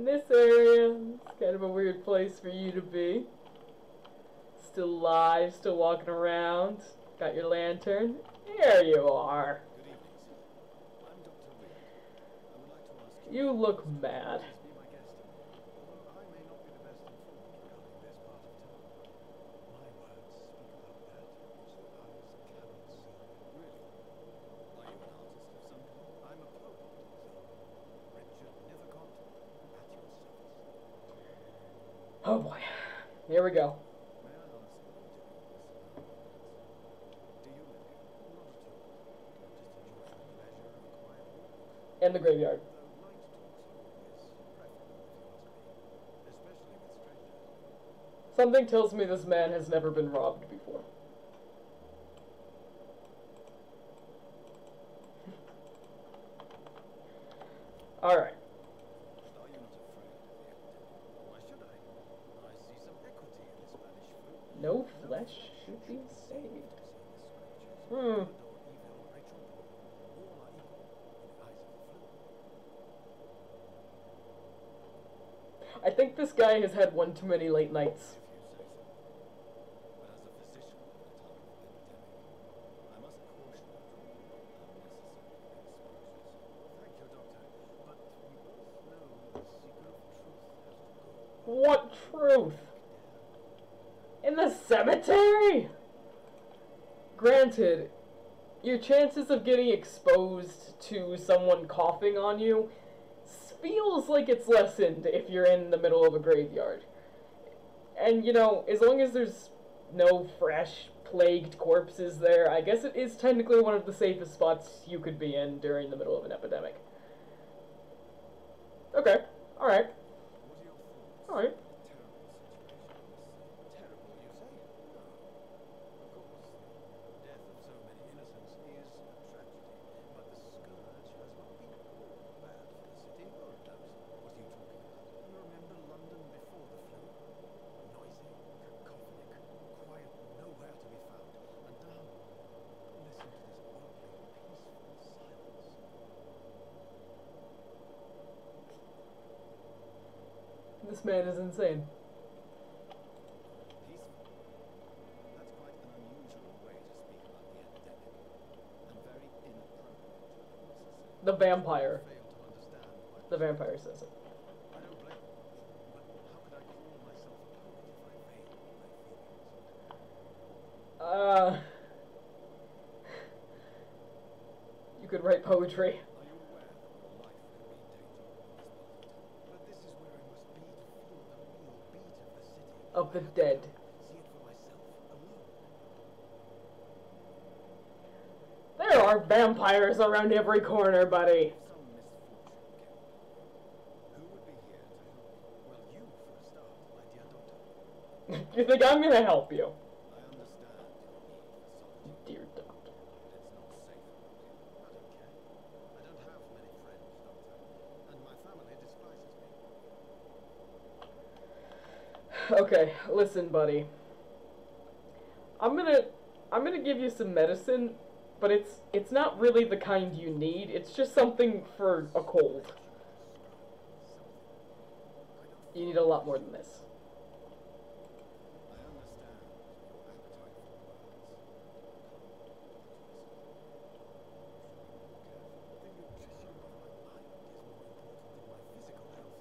S1: this area? It's kind of a weird place for you to be. Still alive, still walking around. Got your lantern. There you are.
S2: Good evening, sir. I'm Dr. Reed. I would like to ask
S1: You look mad.
S2: Please be my guest. Although I may not be the best informed regarding this part of town. My words speak about that which the eyes cannot see. Really? Are you an artist of some kind? I'm a poet, sir. Richard Nethercott, at your service.
S1: Oh boy. Here we go.
S2: May I ask what you do in this apartment? Do you live here? Not at all. Just enjoy the pleasure of a quiet walk.
S1: And the graveyard.
S2: Though night talks are always preferable, if you ask me, especially with strangers.
S1: Something tells me this man has never been robbed before. Alright.
S2: Are you not afraid of the epidemic? Why should I? I see some equity in the Spanish fruit.
S1: No flesh should be saved.
S2: To see the scripture.
S1: Hmm.
S2: Good or evil, rich or poor, all are equal in the eyes of the flu.
S1: I think this guy has had one too many late nights.
S2: If you say so. But as a physician in a time of epidemic, I must caution you from unnecessary exposures. Thank you, Doctor, but we both know the secret of truth has to go.
S1: What truth? In the cemetery? Granted, your chances of getting exposed to someone coughing on you feels like it's lessened if you're in the middle of a graveyard. And, you know, as long as there's no fresh, plagued corpses there, I guess it is technically one of the safest spots you could be in during the middle of an epidemic. Okay, alright,
S2: What are your thoughts?
S1: alright.
S2: Terrible, you say? No. Of course, the death of so many innocents is a tragedy, but the scourge has not been all bad for the city, or it does. What are you talking about? You remember London before the flu? Noisy, cacophonic, quiet, nowhere to be found. And now, listen to this oddly peaceful silence.
S1: This man is insane.
S2: Peaceful? That's quite an unusual way to speak about the epidemic, and very inappropriate, I must say.
S1: The vampire.
S2: Fail to understand why
S1: The vampire says it.
S2: I don't blame you, but how could I call myself a poet if I veiled my feelings?
S1: You could write poetry.
S2: Are you aware that your life could be in danger in this part of town? But this is where I must be to feel the real beat of the city.
S1: Of the
S2: I have to
S1: dead.
S2: go, see it for myself, alone.
S1: There are vampires around every corner, buddy.
S2: If some misfortune came upon you, who would be here to help you? Well, you for a start, my dear doctor.
S1: You think I'm gonna help you?
S2: I understand your need for solitude.
S1: Dear doctor.
S2: It's not safe around here. I don't care. I don't have many friends, Doctor, and my family despises me.
S1: Okay, listen, buddy. I'm gonna give you some medicine, but it's not really the kind you need. It's just something for a cold. You need a lot more than this.
S2: I understand your appetite for words. The nutrition of my mind is more important than my physical health,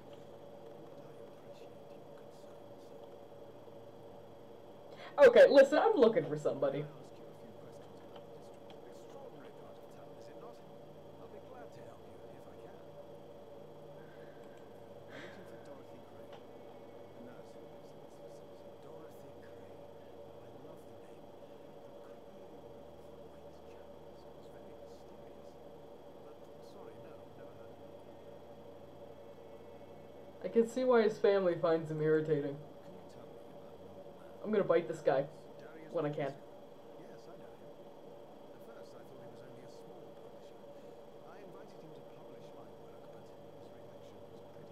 S2: but I appreciate your concern, sir.
S1: Okay, listen, I'm looking for somebody.
S2: Can I ask you a few questions about the district? Extraordinary part of town, is it not? I'll be glad to help you if I can. I'm looking for Dorothy Crane, a nurse who lives in this facility. Dorothy Crane. Oh, I love the name. The Crane of Whitechapel sounds very mysterious. But sorry, no, never heard of it.
S1: I can see why his family finds him irritating.
S2: Can you tell me about an old man?
S1: I'm gonna bite this guy
S2: Darius
S1: when I can.
S2: Yes, I know him. At first, I thought he was only a small publisher. I invited him to publish my work, but his reaction was pretty clear.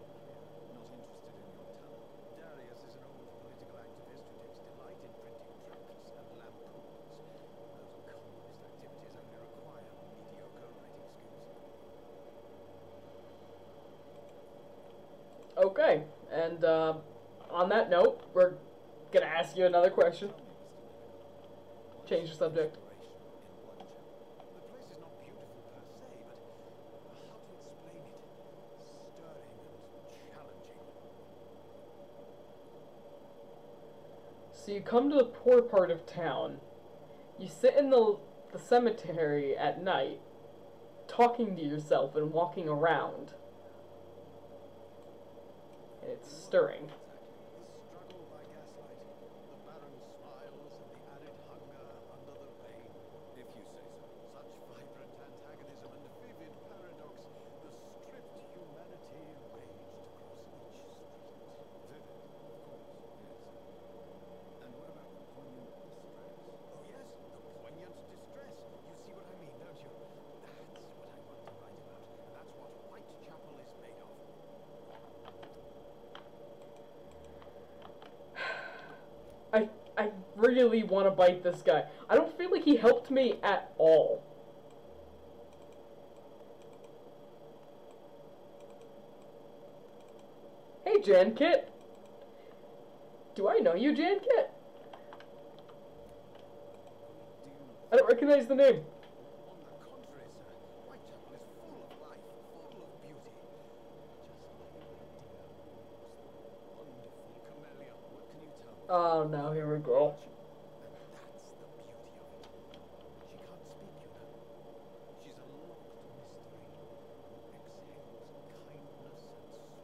S2: Not interested in your talent. Darius is an old political activist who takes delight in printing tracts and lampoons. Those communist activities only require mediocre writing skills.
S1: Okay, and on that note, we're gonna ask you another question.
S2: Tell me, Mr. Medical, what
S1: Change
S2: is
S1: the subject.
S2: inspiration in Whitechapel? The place is not beautiful per se, but how to explain it? Stirring and challenging.
S1: So you come to the poor part of town. You sit in the cemetery at night, talking to yourself and walking around. And it's stirring.
S2: The struggle by gaslight, the barren smiles and the added hunger under the rain. If you say so. Such vibrant antagonism and vivid paradox, the stripped humanity raged across each street. Vivid, of course, yes. And what about the poignant distress? Oh yes, the poignant distress. You see what I mean, don't you? That's what I want to write about, and that's what Whitechapel is made of.
S1: really want to bite this guy. I don't feel like he helped me at all. Hey, Jan Kit. Do I know you, Jan Kit? I don't recognize the name.
S2: On the contrary, sir, Whitechapel is full of life, full of beauty. Just like the wonderful camellia. What can you tell me?
S1: Oh no, here we go.
S2: And that's the beauty of it. She can't speak, you know. She's a locked mystery who exhales kindness and sweetness.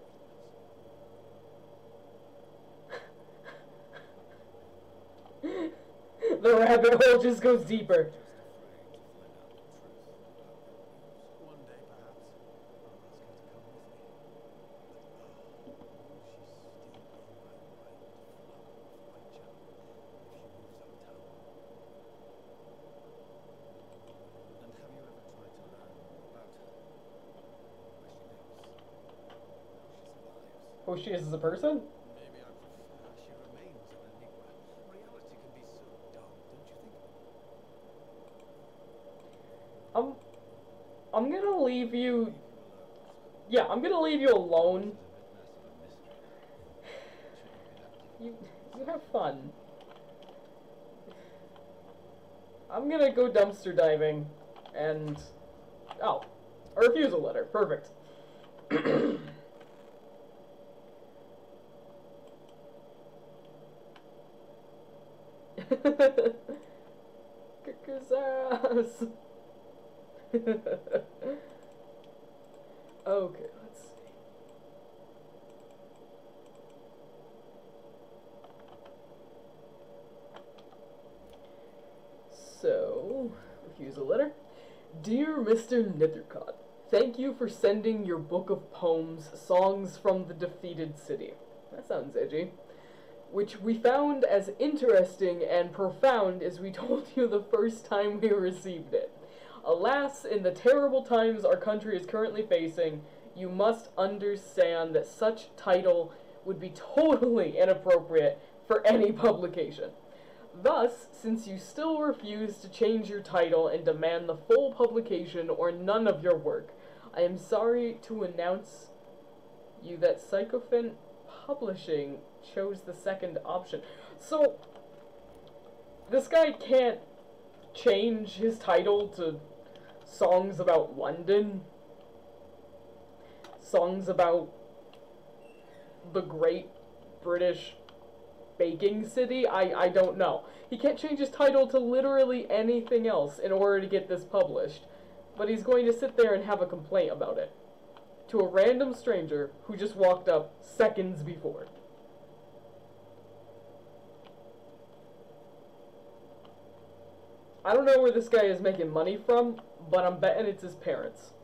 S1: The rabbit hole just goes deeper.
S5: Just afraid to find out the truth about that news.
S2: One day, perhaps, I'll ask her to come with me. But, will she still be my right flower of Whitechapel if she moves uptown?
S5: And have you ever tried to learn more about her? Where she lives? How she survives?
S1: Who she is as a person?
S2: Maybe I prefer she remains an enigma. Reality can be so dull, don't you think?
S1: I'm gonna leave you.
S5: Leave you alone, sir.
S1: Yeah, I'm gonna leave you alone.
S5: This is a bit less of a mystery. It shouldn't be that
S1: You have fun. I'm gonna go dumpster diving, and oh, a refusal letter. Perfect. Kick his ass. Okay, let's see. So, refusal letter. Dear Mr. Nithercott, thank you for sending your book of poems, Songs from the Defeated City. That sounds edgy. Which we found as interesting and profound as we told you the first time we received it. Alas, in the terrible times our country is currently facing, you must understand that such title would be totally inappropriate for any publication. Thus, since you still refuse to change your title and demand the full publication or none of your work, I am sorry to announce you that Sycophant Publishing chose the second option. So, this guy can't change his title to Songs About London? Songs about the Great British Baking City? I don't know. He can't change his title to literally anything else in order to get this published. But he's going to sit there and have a complaint about it to a random stranger who just walked up seconds before. I don't know where this guy is making money from, but I'm betting it's his parents.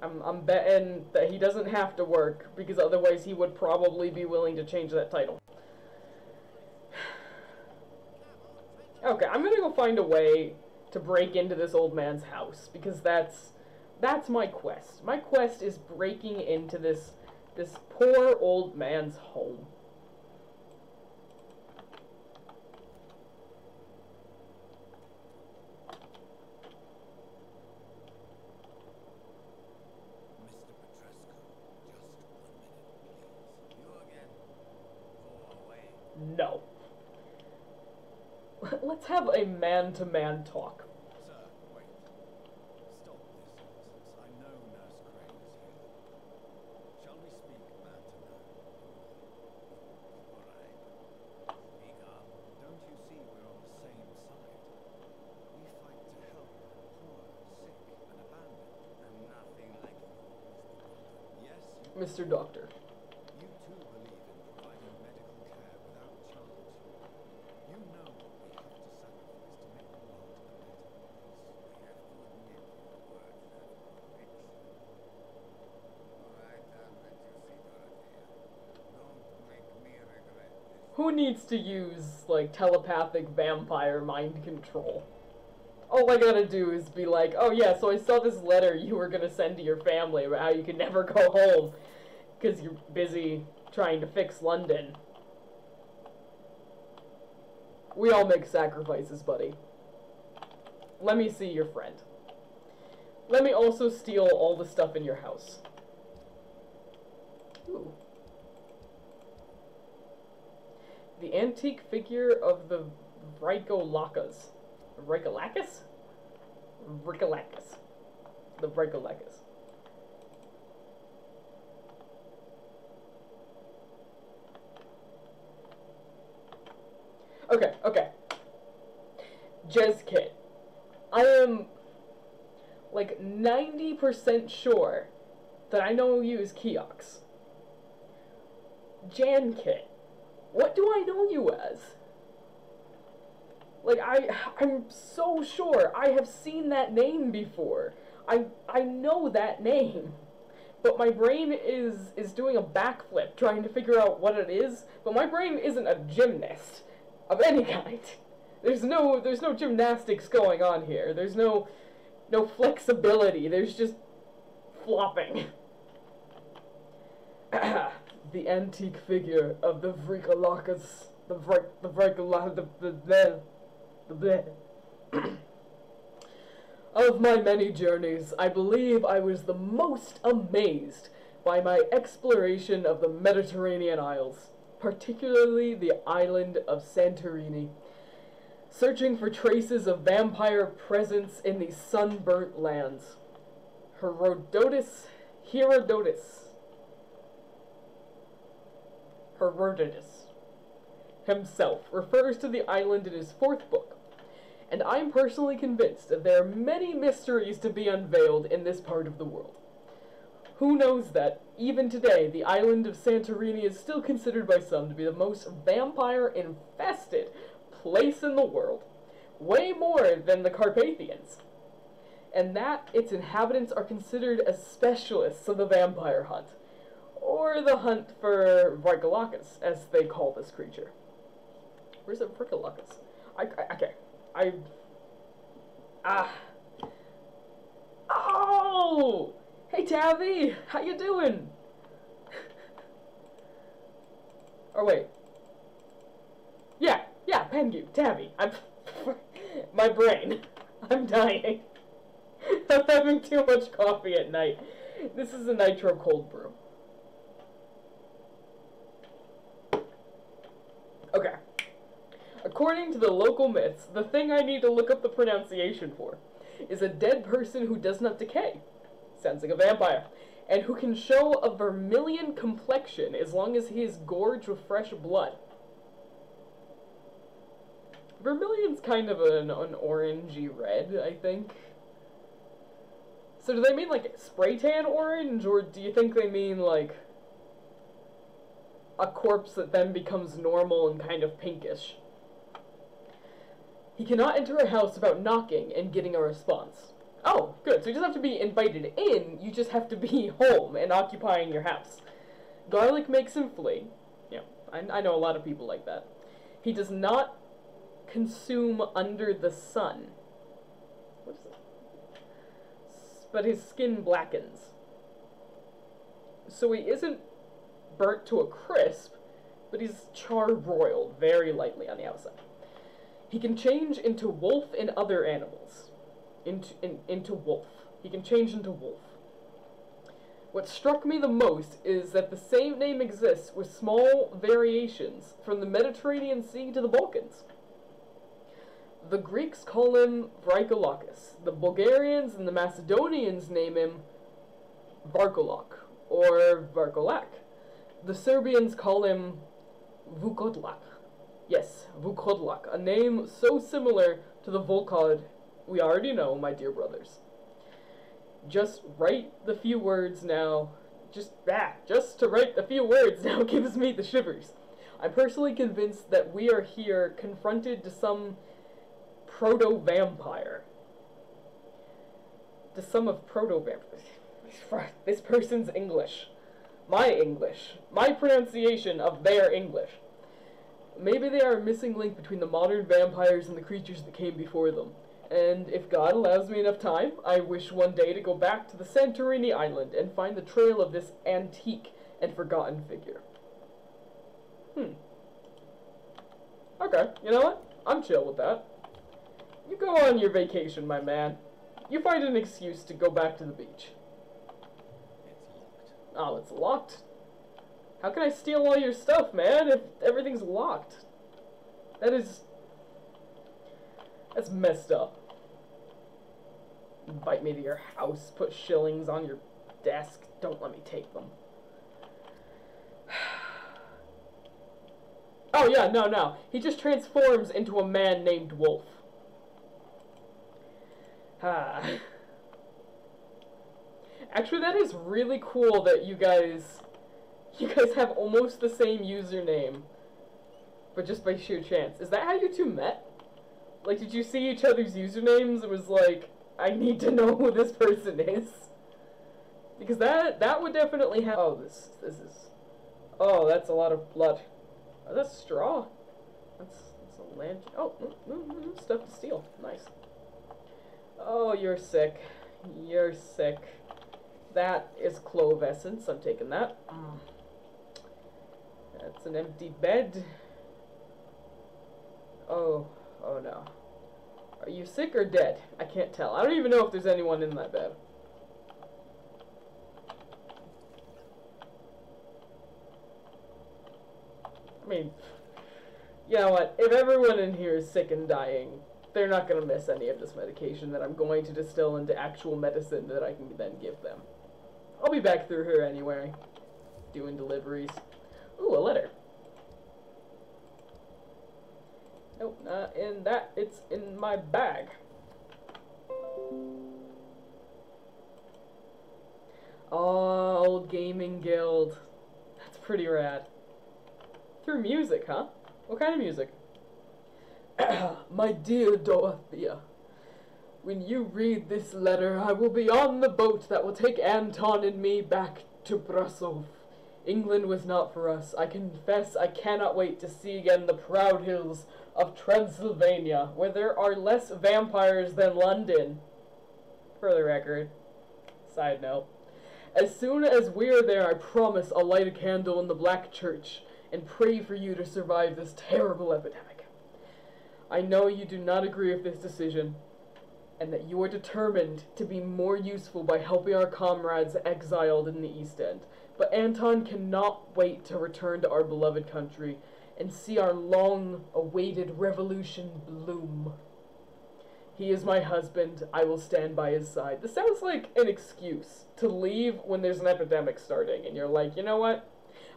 S1: I'm betting that he doesn't have to work, because otherwise he would probably be willing to change that title. Okay, I'm gonna go find a way to break into this old man's house, because that's my quest. My quest is breaking into this poor old man's home.
S2: Mr. Petrescu, just 1 minute, please. You again? Go away.
S1: No. Let's have a man-to-man talk.
S2: Sir, wait. Stop this nonsense. I know Nurse Crane is here. Shall we speak man to man? All right. Speak up. Don't you see we're on the same side? We fight to help the poor, sick, and abandoned. I'm nothing like you, Mr. Doctor. Yes,
S1: Mr. Doctor.
S2: you too believe in providing medical care without charge. You know what we have to sacrifice to make the world a better place. We have to admit your words have conviction. All right, I'll let you see, Dorothea. Don't make me regret this.
S1: Who needs to use, like, telepathic vampire mind control? All I gotta do is be like, oh yeah, so I saw this letter you were gonna send to your family about how you could never go home because you're busy trying to fix London. We all make sacrifices, buddy. Let me see your friend. Let me also steal all the stuff in your house. Ooh. The antique figure of the Vricolakas. Vricolakas? Vricolakas. The Vricolakas. Okay, okay. Jez Kit. I am like 90% sure that I know you as Keox. Jan Kit. What do I know you as? Like, I'm so sure I have seen that name before. I know that name. But my brain is doing a backflip trying to figure out what it is, but my brain isn't a gymnast of any kind. There's no gymnastics going on here. There's no flexibility. There's just flopping. The antique figure of the Vricolakas, Of my many journeys, I believe I was the most amazed by my exploration of the Mediterranean Isles, particularly the island of Santorini, searching for traces of vampire presence in these sunburnt lands. Herodotus himself refers to the island in his 4th book, and I'm personally convinced that there are many mysteries to be unveiled in this part of the world. Who knows that, even today, the island of Santorini is still considered by some to be the most vampire-infested place in the world, way more than the Carpathians, and that its inhabitants are considered as specialists of the vampire hunt, or the hunt for Vricolakas, as they call this creature. Where's the Vricolakas? Oh! Hey, Tavi! How you doing? Or wait. Yeah, Pengu, Tavi. My brain. I'm dying. I'm having too much coffee at night. This is a nitro cold brew. Okay. According to the local myths, the thing I need to look up the pronunciation for is a dead person who does not decay. Sounds like a vampire. And who can show a vermilion complexion as long as he is gorged with fresh blood. Vermilion's kind of an orangey red, I think. So do they mean like spray tan orange, or do you think they mean like a corpse that then becomes normal and kind of pinkish? He cannot enter a house without knocking and getting a response. Oh, good. So you just have to be invited in, you just have to be home and occupying your house. Garlic makes him flee. Yeah, I know a lot of people like that. He does not consume under the sun. What is it? But his skin blackens. So he isn't burnt to a crisp, but he's charbroiled very lightly on the outside. He can change into wolf and other animals. Into wolf. He can change into wolf. What struck me the most is that the same name exists with small variations from the Mediterranean Sea to the Balkans. The Greeks call him Vricolakas. The Bulgarians and the Macedonians name him Varkolak or Varkolak. The Serbians call him Vukodlak. Yes, Vukodlak, a name so similar to the Volkod we already know, my dear brothers. Just write the few words now. Just to write the few words now gives me the shivers. I'm personally convinced that we are here confronted to some proto-vampire. To some of proto-vampires. This person's English. My pronunciation of their English. Maybe they are a missing link between the modern vampires and the creatures that came before them. And if God allows me enough time, I wish one day to go back to the Santorini island and find the trail of this antique and forgotten figure. Okay, you know what? I'm chill with that. You go on your vacation, my man. You find an excuse to go back to the beach.
S5: It's locked.
S1: Oh, it's locked? How can I steal all your stuff, man, if everything's locked? That's messed up. Invite me to your house, put shillings on your desk, don't let me take them. Oh yeah, no. He just transforms into a man named Wolf. Actually, that is really cool that you guys have almost the same username, but just by sheer chance. Is that how you two met? Like, did you see each other's usernames? It was like, I need to know who this person is. Because that would definitely have. Oh, this is. Oh, that's a lot of blood. Oh, that's straw. That's a lantern. Oh, stuff to steal. Nice. Oh, you're sick. You're sick. That is clove essence. I'm taking that. That's an empty bed. Oh no. Are you sick or dead? I can't tell. I don't even know if there's anyone in that bed. I mean, you know what? If everyone in here is sick and dying, they're not going to miss any of this medication that I'm going to distill into actual medicine that I can then give them. I'll be back through here anyway, doing deliveries. Ooh, a letter. Nope, not in that. It's in my bag. Oh, old gaming guild. That's pretty rad. Through music, huh? What kind of music? My dear Dorothea, when you read this letter, I will be on the boat that will take Anton and me back to Brussels. England was not for us. I confess I cannot wait to see again the proud hills of Transylvania, where there are less vampires than London. For the record. Side note. As soon as we're there, I promise I'll light a candle in the Black Church and pray for you to survive this terrible epidemic. I know you do not agree with this decision, and that you are determined to be more useful by helping our comrades exiled in the East End. But Anton cannot wait to return to our beloved country and see our long-awaited revolution bloom. He is my husband. I will stand by his side. This sounds like an excuse to leave when there's an epidemic starting, and you're like, you know what?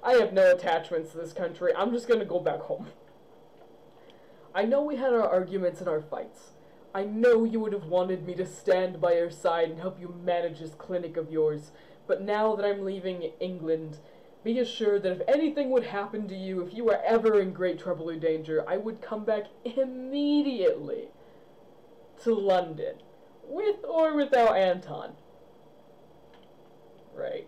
S1: I have no attachments to this country. I'm just gonna go back home. I know we had our arguments and our fights. I know you would have wanted me to stand by your side and help you manage this clinic of yours, but now that I'm leaving England, be assured that if anything would happen to you, if you were ever in great trouble or danger, I would come back immediately to London, with or without Anton. Right.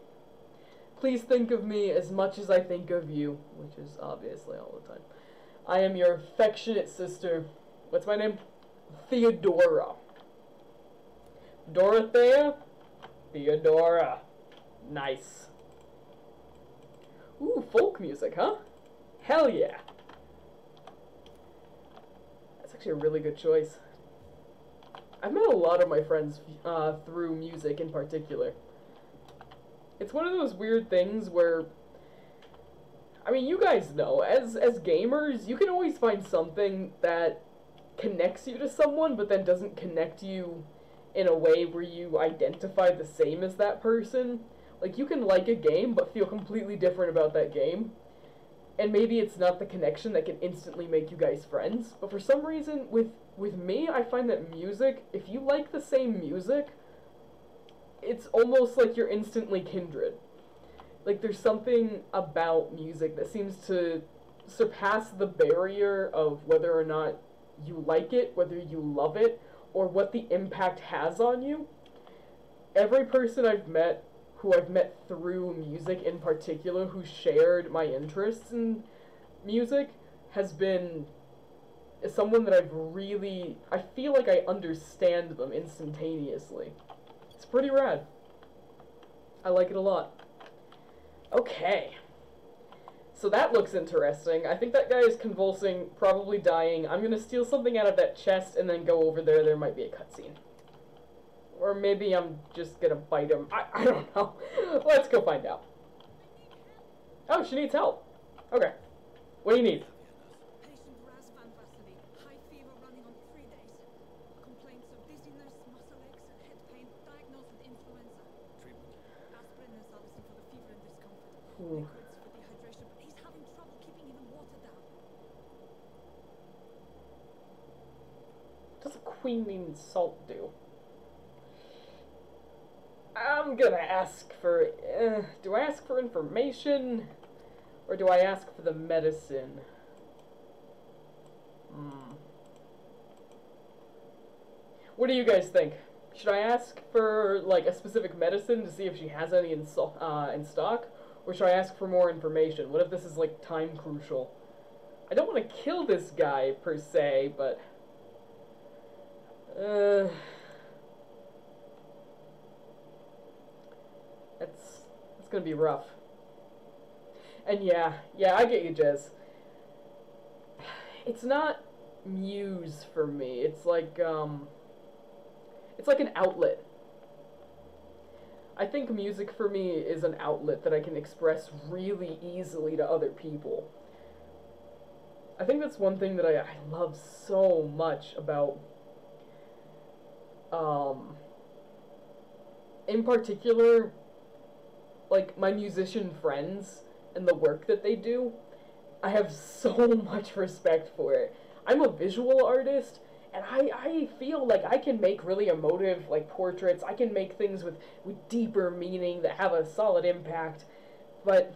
S1: Please think of me as much as I think of you, which is obviously all the time. I am your affectionate sister. What's my name? Theodora. Dorothea? Theodora. Nice. Ooh, folk music, huh? Hell yeah. That's actually a really good choice. I've met a lot of my friends through music in particular. It's one of those weird things where, I mean, you guys know, as gamers, you can always find something that connects you to someone, but then doesn't connect you in a way where you identify the same as that person. Like, you can like a game, but feel completely different about that game. And maybe it's not the connection that can instantly make you guys friends. But for some reason, with me, I find that music, if you like the same music, it's almost like you're instantly kindred. Like, there's something about music that seems to surpass the barrier of whether or not you like it, whether you love it, or what the impact has on you. Every person I've met, who I've met through music in particular, who shared my interests in music, has been someone that I feel like I understand them instantaneously. It's pretty rad. I like it a lot. Okay. So that looks interesting. I think that guy is convulsing, probably dying. I'm gonna steal something out of that chest and then go over there. There might be a cutscene. Or maybe I'm just gonna bite him. I don't know. Let's go find out. Oh, she needs help. Okay. What do you need?
S3: Patient Ras Van Vassily, high fever running on 3 days. Complaints of dizziness, muscle aches, and head pain, diagnosed with influenza.
S2: Treatment.
S3: Aspirin and salvicin for the fever and discomfort.
S1: Ooh.
S3: Liquids for dehydration, but he's having trouble keeping even water down.
S1: What does a quinine salt do? I'm gonna ask for... do I ask for information? Or do I ask for the medicine? What do you guys think? Should I ask for, like, a specific medicine to see if she has any in stock? Or should I ask for more information? What if this is, like, time crucial? I don't want to kill this guy, per se, but... It's gonna be rough. And yeah, I get you, Jez. It's not muse for me. It's like an outlet. I think music for me is an outlet that I can express really easily to other people. I think that's one thing that I love so much about, in particular, like, my musician friends and the work that they do. I have so much respect for it. I'm a visual artist, and I feel like I can make really emotive, like, portraits. I can make things with deeper meaning that have a solid impact. But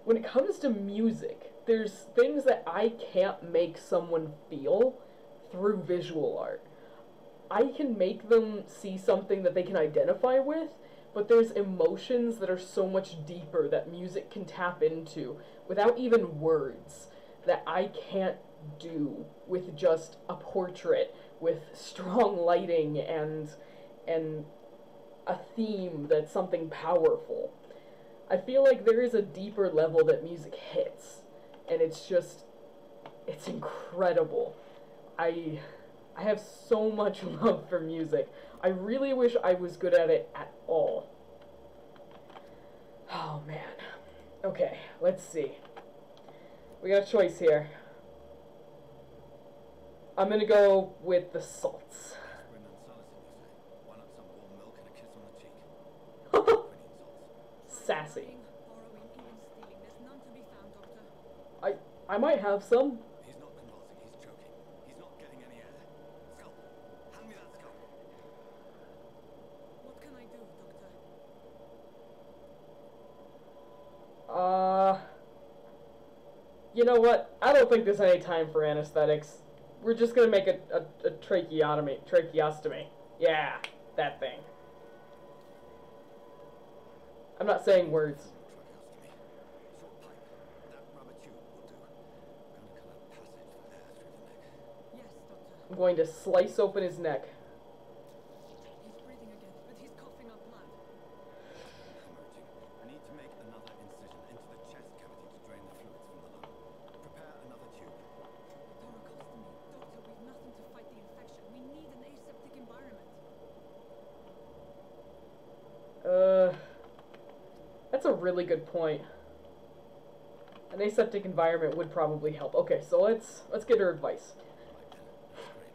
S1: when it comes to music, there's things that I can't make someone feel through visual art. I can make them see something that they can identify with, but there's emotions that are so much deeper that music can tap into without even words that I can't do with just a portrait with strong lighting and a theme that's something powerful. I feel like there is a deeper level that music hits, and it's incredible. I have so much love for music. I really wish I was good at it at all. Oh man. Okay, let's see. We got a choice here. I'm gonna go with the salts.
S2: Aspirin and salicin, you say? Why not some warm milk and a kiss on the cheek? Quinine salts.
S1: Sassy.
S3: Borrowing, even stealing. There's none to be found, Doctor.
S1: I might have some.
S2: He's not convulsing, he's choking. He's not getting any air. Scalpel. Hand me that scalpel.
S3: What can I do, Doctor?
S1: You know what? I don't think there's any time for anesthetics. We're just gonna make a tracheostomy. Yeah, that thing. I'm not saying words.
S2: Tracheostomy. Short pipe. That rubber tube will do. Gonna cut a passage for air through the neck.
S3: Yes, Doctor.
S1: I'm going to slice open his neck.
S3: He's breathing again, but he's coughing up blood.
S2: Hemorrhaging. I need to make another incision into the chest cavity to drain the fluids from the lung. Prepare another tube.
S3: Thoracostomy. Doctor, we've nothing to fight the infection. We need an aseptic environment.
S1: That's a really good point. An aseptic environment would probably help. Okay, so let's get her advice.
S2: Right then. That's great.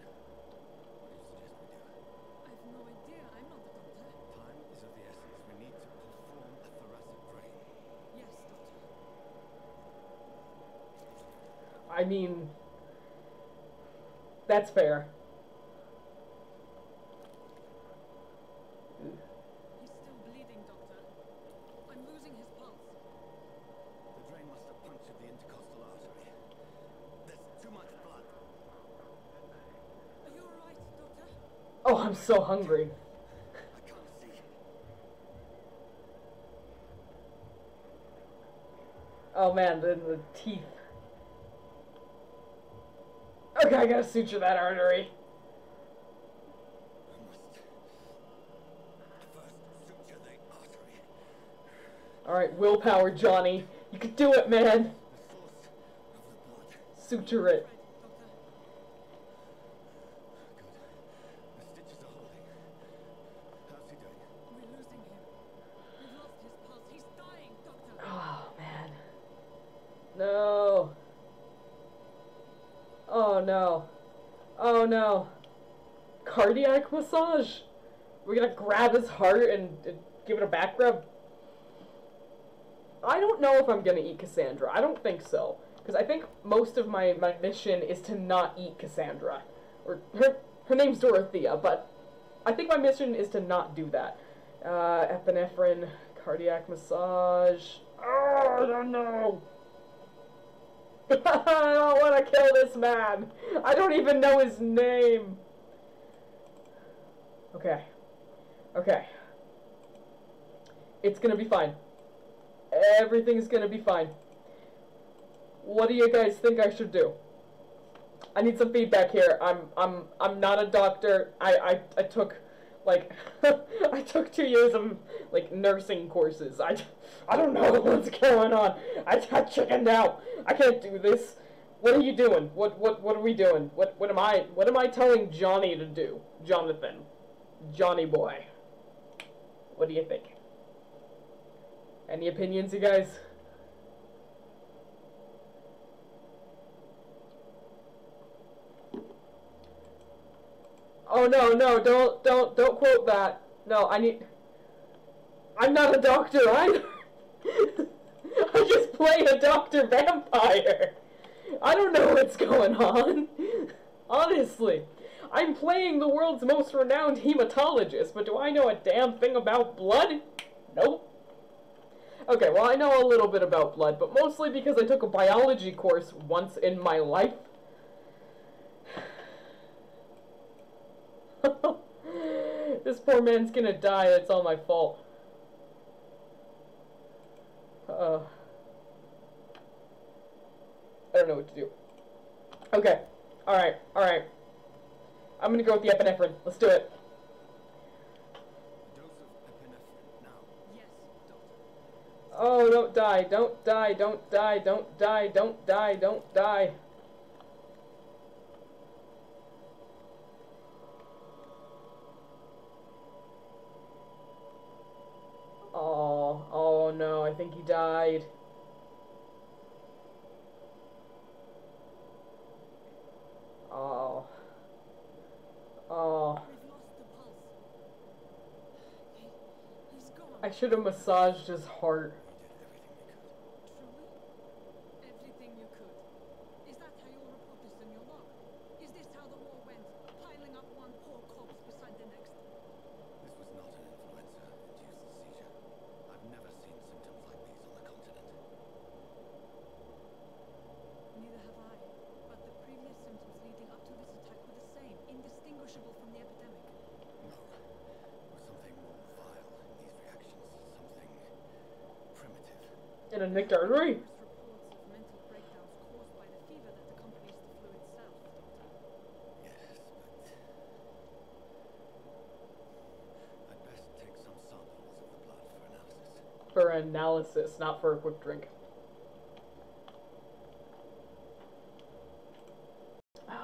S2: What do you suggest we do?
S3: I've no idea. I'm not the doctor.
S2: Time is of the essence. We need to perform a thoracic drain.
S3: Yes, Doctor.
S1: I mean, that's fair.
S3: He's still bleeding, Doctor. I'm losing his pulse.
S2: The drain must have punctured the intercostal artery. There's too much blood.
S3: Are you alright, Doctor?
S1: Oh, I'm so hungry.
S2: I can't see.
S1: Oh man, the teeth. Okay, I gotta suture that artery.
S2: I must first suture the artery.
S1: Alright, willpower, Johnny. You can do it, man!
S2: The source of the blood.
S1: Suture it.
S3: Right, Doctor.
S2: Good. The stitches are holding. How's he doing?
S3: We're losing him. We've lost his pulse. He's dying, Doctor.
S1: Oh, man. No. Oh, no. Oh, no. Cardiac massage? We're gonna grab his heart and give it a back rub? I don't know if I'm gonna eat Cassandra. I don't think so. Because I think most of my mission is to not eat Cassandra. Or, her name's Dorothea, but I think my mission is to not do that. Epinephrine, cardiac massage. Oh, I don't know. I don't want to kill this man. I don't even know his name. Okay. Okay. It's gonna be fine. Everything's gonna be fine. What do you guys think I should do? I need some feedback here. I'm not a doctor. I took like I took 2 years of like nursing courses. I don't know what's going on. I chickened out. I can't do this. What are you doing? What are we doing? What am I telling Johnny to do? Jonathan. Johnny boy. What do you think? Any opinions, you guys? Oh no, don't quote that. No, I'm not a doctor either. I just play a doctor vampire. I don't know what's going on. Honestly. I'm playing the world's most renowned hematologist, but do I know a damn thing about blood? Nope. Okay, well I know a little bit about blood, but mostly because I took a biology course once in my life. This poor man's gonna die, it's all my fault. I don't know what to do. Okay, alright. I'm gonna go with the epinephrine. Let's do it.
S2: A dose of epinephrine now.
S3: Yes, Doctor.
S1: Oh, don't die, don't die, don't die, don't die, don't die, don't die. Oh no, I think he died. Oh.
S3: We've lost the pulse. He's gone.
S1: I should have massaged his heart.
S2: We did everything we could.
S3: Truly? Everything you could. Is that how you'll report this in your log? Is this how the war went? Piling up one poor corpse beside the next?
S2: This was not an influenza-induced seizure. I've never seen symptoms like these on the continent.
S3: Neither have I. But the previous symptoms leading up to this attack were the same, indistinguishable from the epidemic.
S2: No. There was something more vile in these reactions. Something primitive.
S1: In a nicked artery?
S3: Numerous reports of mental breakdowns caused by the fever that accompanies the flu itself, Doctor.
S2: Yes, but I'd best take some samples of the blood for analysis.
S1: For analysis, not for a quick drink.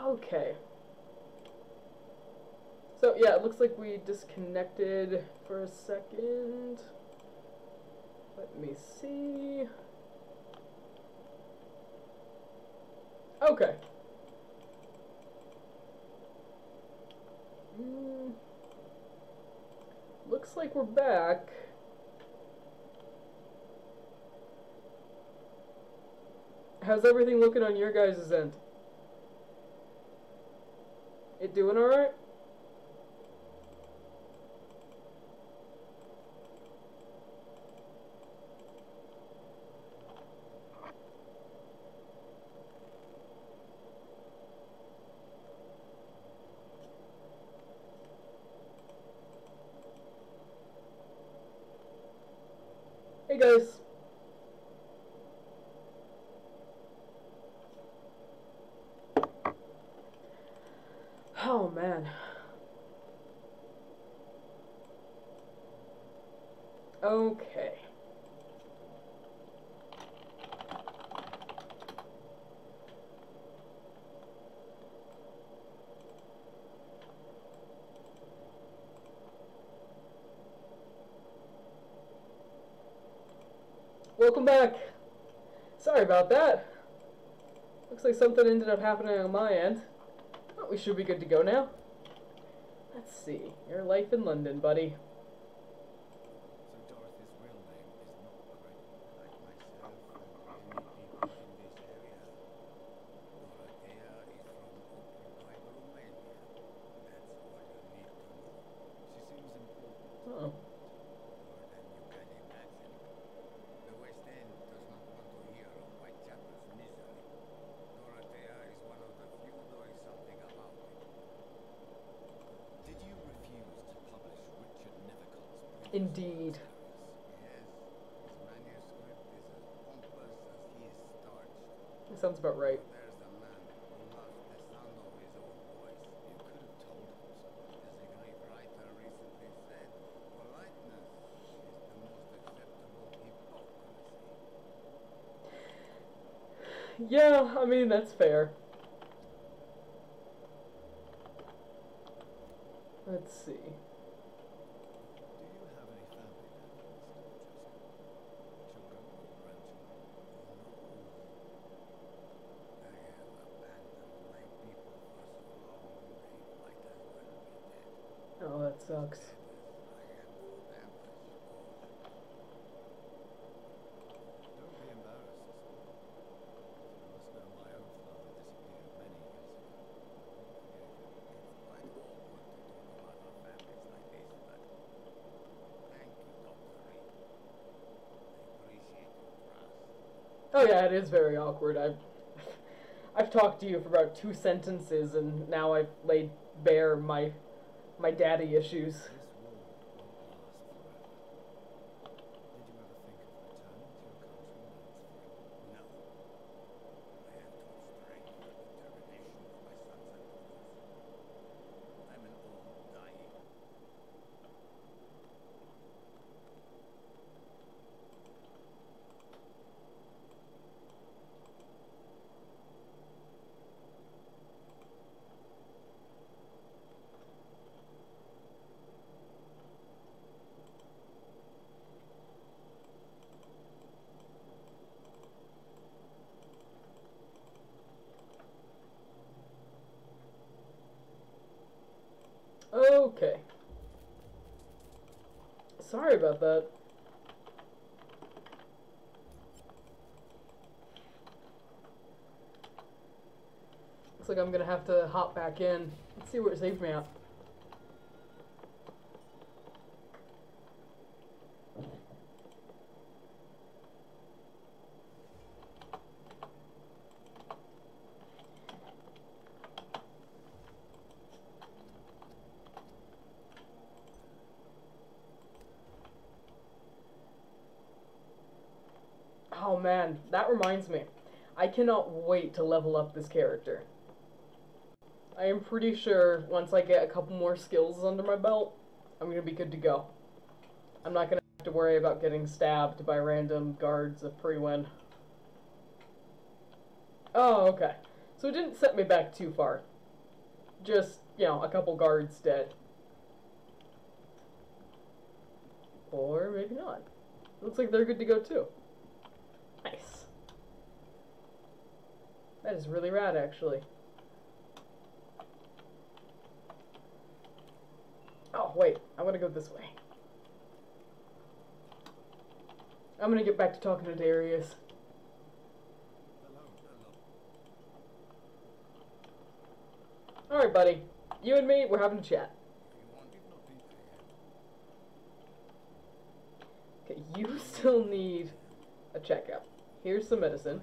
S1: Okay. So, yeah, it looks like we disconnected for a second. Let me see. Okay. Looks like we're back. How's everything looking on your guys' end? It doing alright? Hey guys. Oh man. Okay. Welcome back. Sorry about that. Looks like something ended up happening on my end. Well, we should be good to go now. Let's see. Your life in London, buddy.
S5: So Dorothy's real name is not Craig.
S4: Like myself and many people in this area, Dorothea is from occupied Romania. That's all you need to know.
S5: She seems important.
S1: Oh.
S4: More than you can imagine. The West End does not want to hear of Whitechapel's misery. Dorothea is one of the few doing something about it.
S5: Did you refuse to publish Richard Nevicott's brief?
S1: Indeed.
S4: Yes, his manuscript is as pompous as he is starched.
S1: That sounds about right.
S4: There's a man who loves the sound of his own voice.
S5: You could have told him so.
S4: As a great writer recently said, politeness is the most acceptable hypocrisy.
S1: Yeah, I mean, that's fair. Let's see.
S5: Do you have any family left, Mr. Children or grandchildren?
S4: I have abandoned my people for so long, they might as well be dead.
S1: Oh, that sucks.
S4: I am for them, I suppose.
S5: Don't be embarrassed, sir. You must know my own father disappeared many years ago. I forgave him.
S4: It's quite awkward to talk about our families like this, but thank you, Dr. Reed. I appreciate your trust.
S1: Oh yeah, it is very awkward. I've talked to you for about 2 sentences, and now I've laid bare my daddy issues.
S5: This war won't last forever. Did you ever think of returning to your country when it's free?
S4: No. I have to abstain from the termination of my sons and daughters. I'm an old dying.
S1: Okay. Sorry about that. Looks like I'm gonna have to hop back in. Let's see where it saved me at. Oh man, that reminds me. I cannot wait to level up this character. I am pretty sure once I get a couple more skills under my belt, I'm gonna be good to go. I'm not gonna have to worry about getting stabbed by random guards of pre-win. Oh, okay. So it didn't set me back too far. Just, you know, a couple guards dead. Or maybe not. Looks like they're good to go too. Nice. That is really rad, actually. Oh, wait. I want to go this way. I'm going to get back to talking to Darius. Alright, buddy. You and me, we're having a chat. Okay, you still need a checkup. Here's some medicine.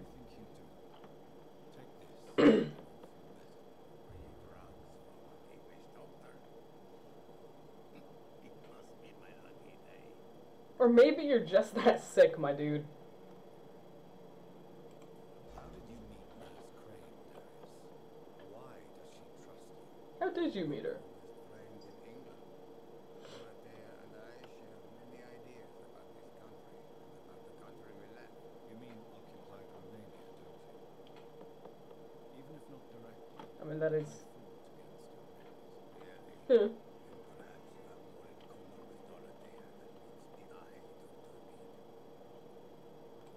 S5: I think you do. Take this.
S1: Or maybe you're just that sick, my dude.
S5: How did you meet Nurse Crane, Darius? Why does she trust you?
S1: How did you meet her?
S4: Friends in England. Dorothea and I share many ideas about this country and about the country we left.
S5: You mean occupied Romania, don't you? Even if not directly.
S1: I mean, that is...
S5: Fought against your
S4: Really?
S5: enemies.
S1: Huh.
S4: And perhaps you have more in common with Dorothea than meets the eye, Dr. Reed.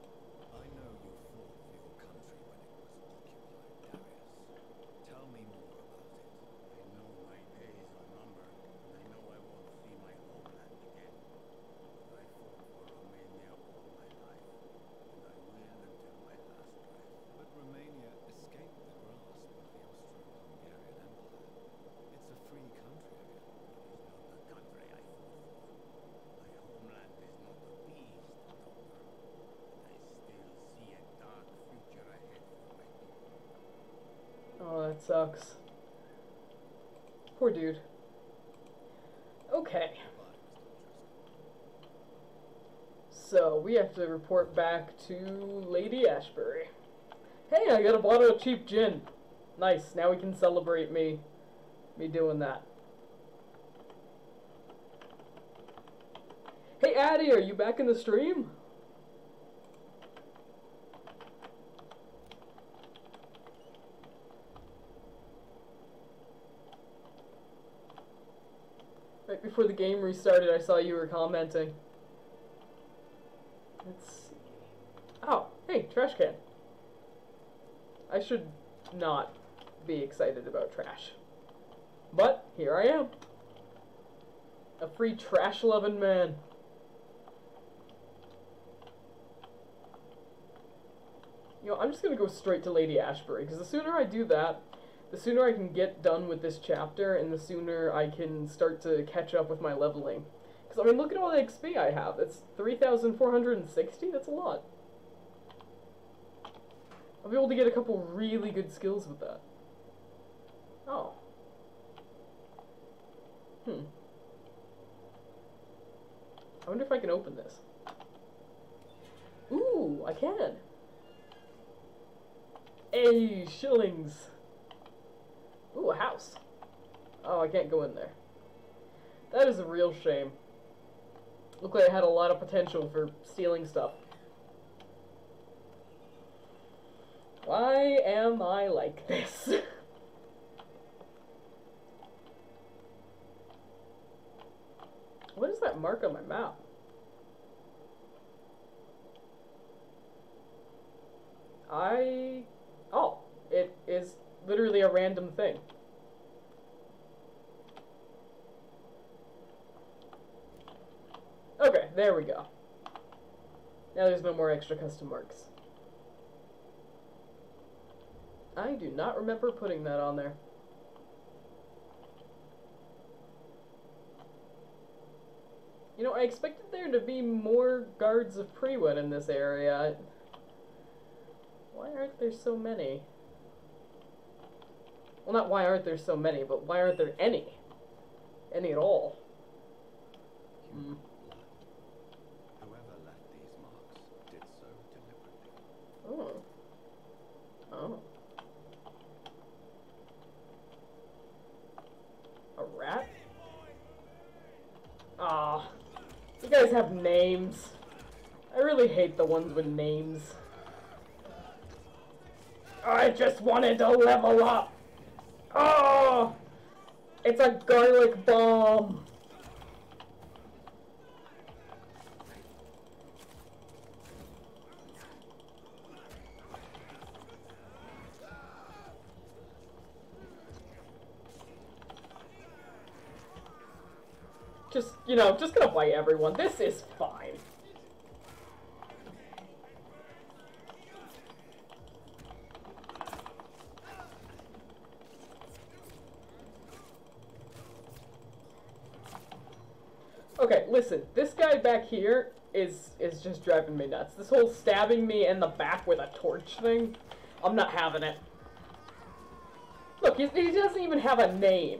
S1: that sucks. Poor dude. Okay. So, we have to report back to Lady Ashbury. Hey, I got a bottle of cheap gin. Nice, now we can celebrate me doing that. Hey Addie, are you back in the stream? Right before the game restarted, I saw you were commenting. Let's see. Oh, hey, trash can. I should not be excited about trash. But, here I am. A free trash-loving man. You know, I'm just gonna go straight to Lady Ashbury, because the sooner I do that, the sooner I can get done with this chapter, and the sooner I can start to catch up with my leveling. Because, I mean, look at all the XP I have. That's 3,460? That's a lot. I'll be able to get a couple really good skills with that. Oh. I wonder if I can open this. Ooh, I can. Hey, shillings. Ooh, a house. Oh, I can't go in there. That is a real shame. Looked like I had a lot of potential for stealing stuff. Why am I like this? What is that mark on my map? Oh, it is literally a random thing. Okay, there we go. Now there's no more extra custom marks. I do not remember putting that on there. You know, I expected there to be more guards of Prewood in this area. Why aren't there so many? Well, not why aren't there so many, but why aren't there any? Any at all?
S5: Human blood. Whoever left these marks did so deliberately.
S1: Oh. A rat? Ah, you guys have names. I really hate the ones with names. I just wanted to level up. Oh, it's a garlic bomb. Just, you know, just gonna bite everyone. This is fine. Okay, listen, this guy back here is just driving me nuts. This whole stabbing me in the back with a torch thing, I'm not having it. Look, he doesn't even have a name.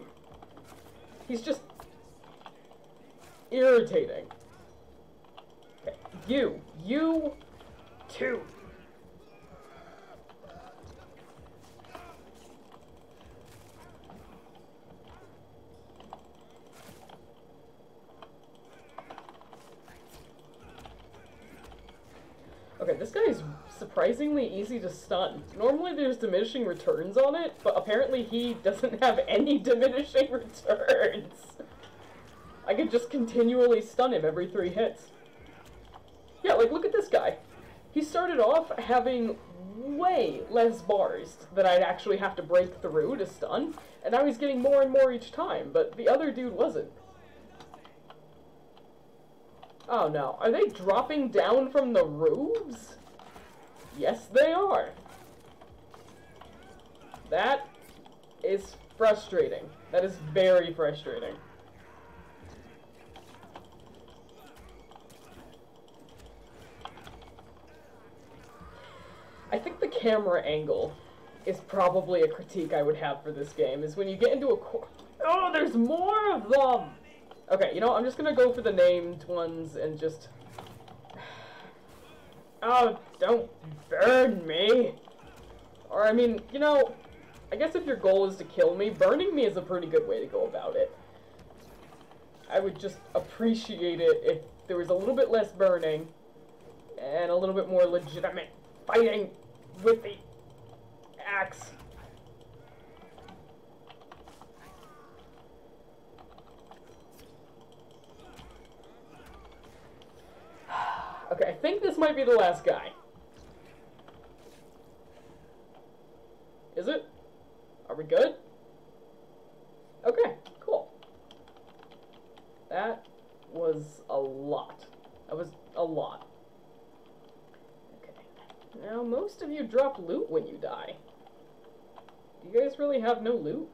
S1: He's just irritating. Okay, you too. Okay, this guy is surprisingly easy to stun. Normally there's diminishing returns on it, but apparently he doesn't have any diminishing returns. I could just continually stun him every 3 hits. Yeah, like, look at this guy. He started off having way less bars that I'd actually have to break through to stun, and now he's getting more and more each time, but the other dude wasn't. Oh no, are they dropping down from the roofs? Yes, they are. That is frustrating. That is very frustrating. I think the camera angle is probably a critique I would have for this game, is when you get into a oh, there's more of them! Okay, you know, I'm just gonna go for the named ones and just... Oh, don't burn me! Or, I mean, you know, I guess if your goal is to kill me, burning me is a pretty good way to go about it. I would just appreciate it if there was a little bit less burning and a little bit more legitimate fighting with the axe. Okay, I think this might be the last guy. Is it? Are we good? Okay, cool. That was a lot. That was a lot. Okay. Now, most of you drop loot when you die. Do you guys really have no loot?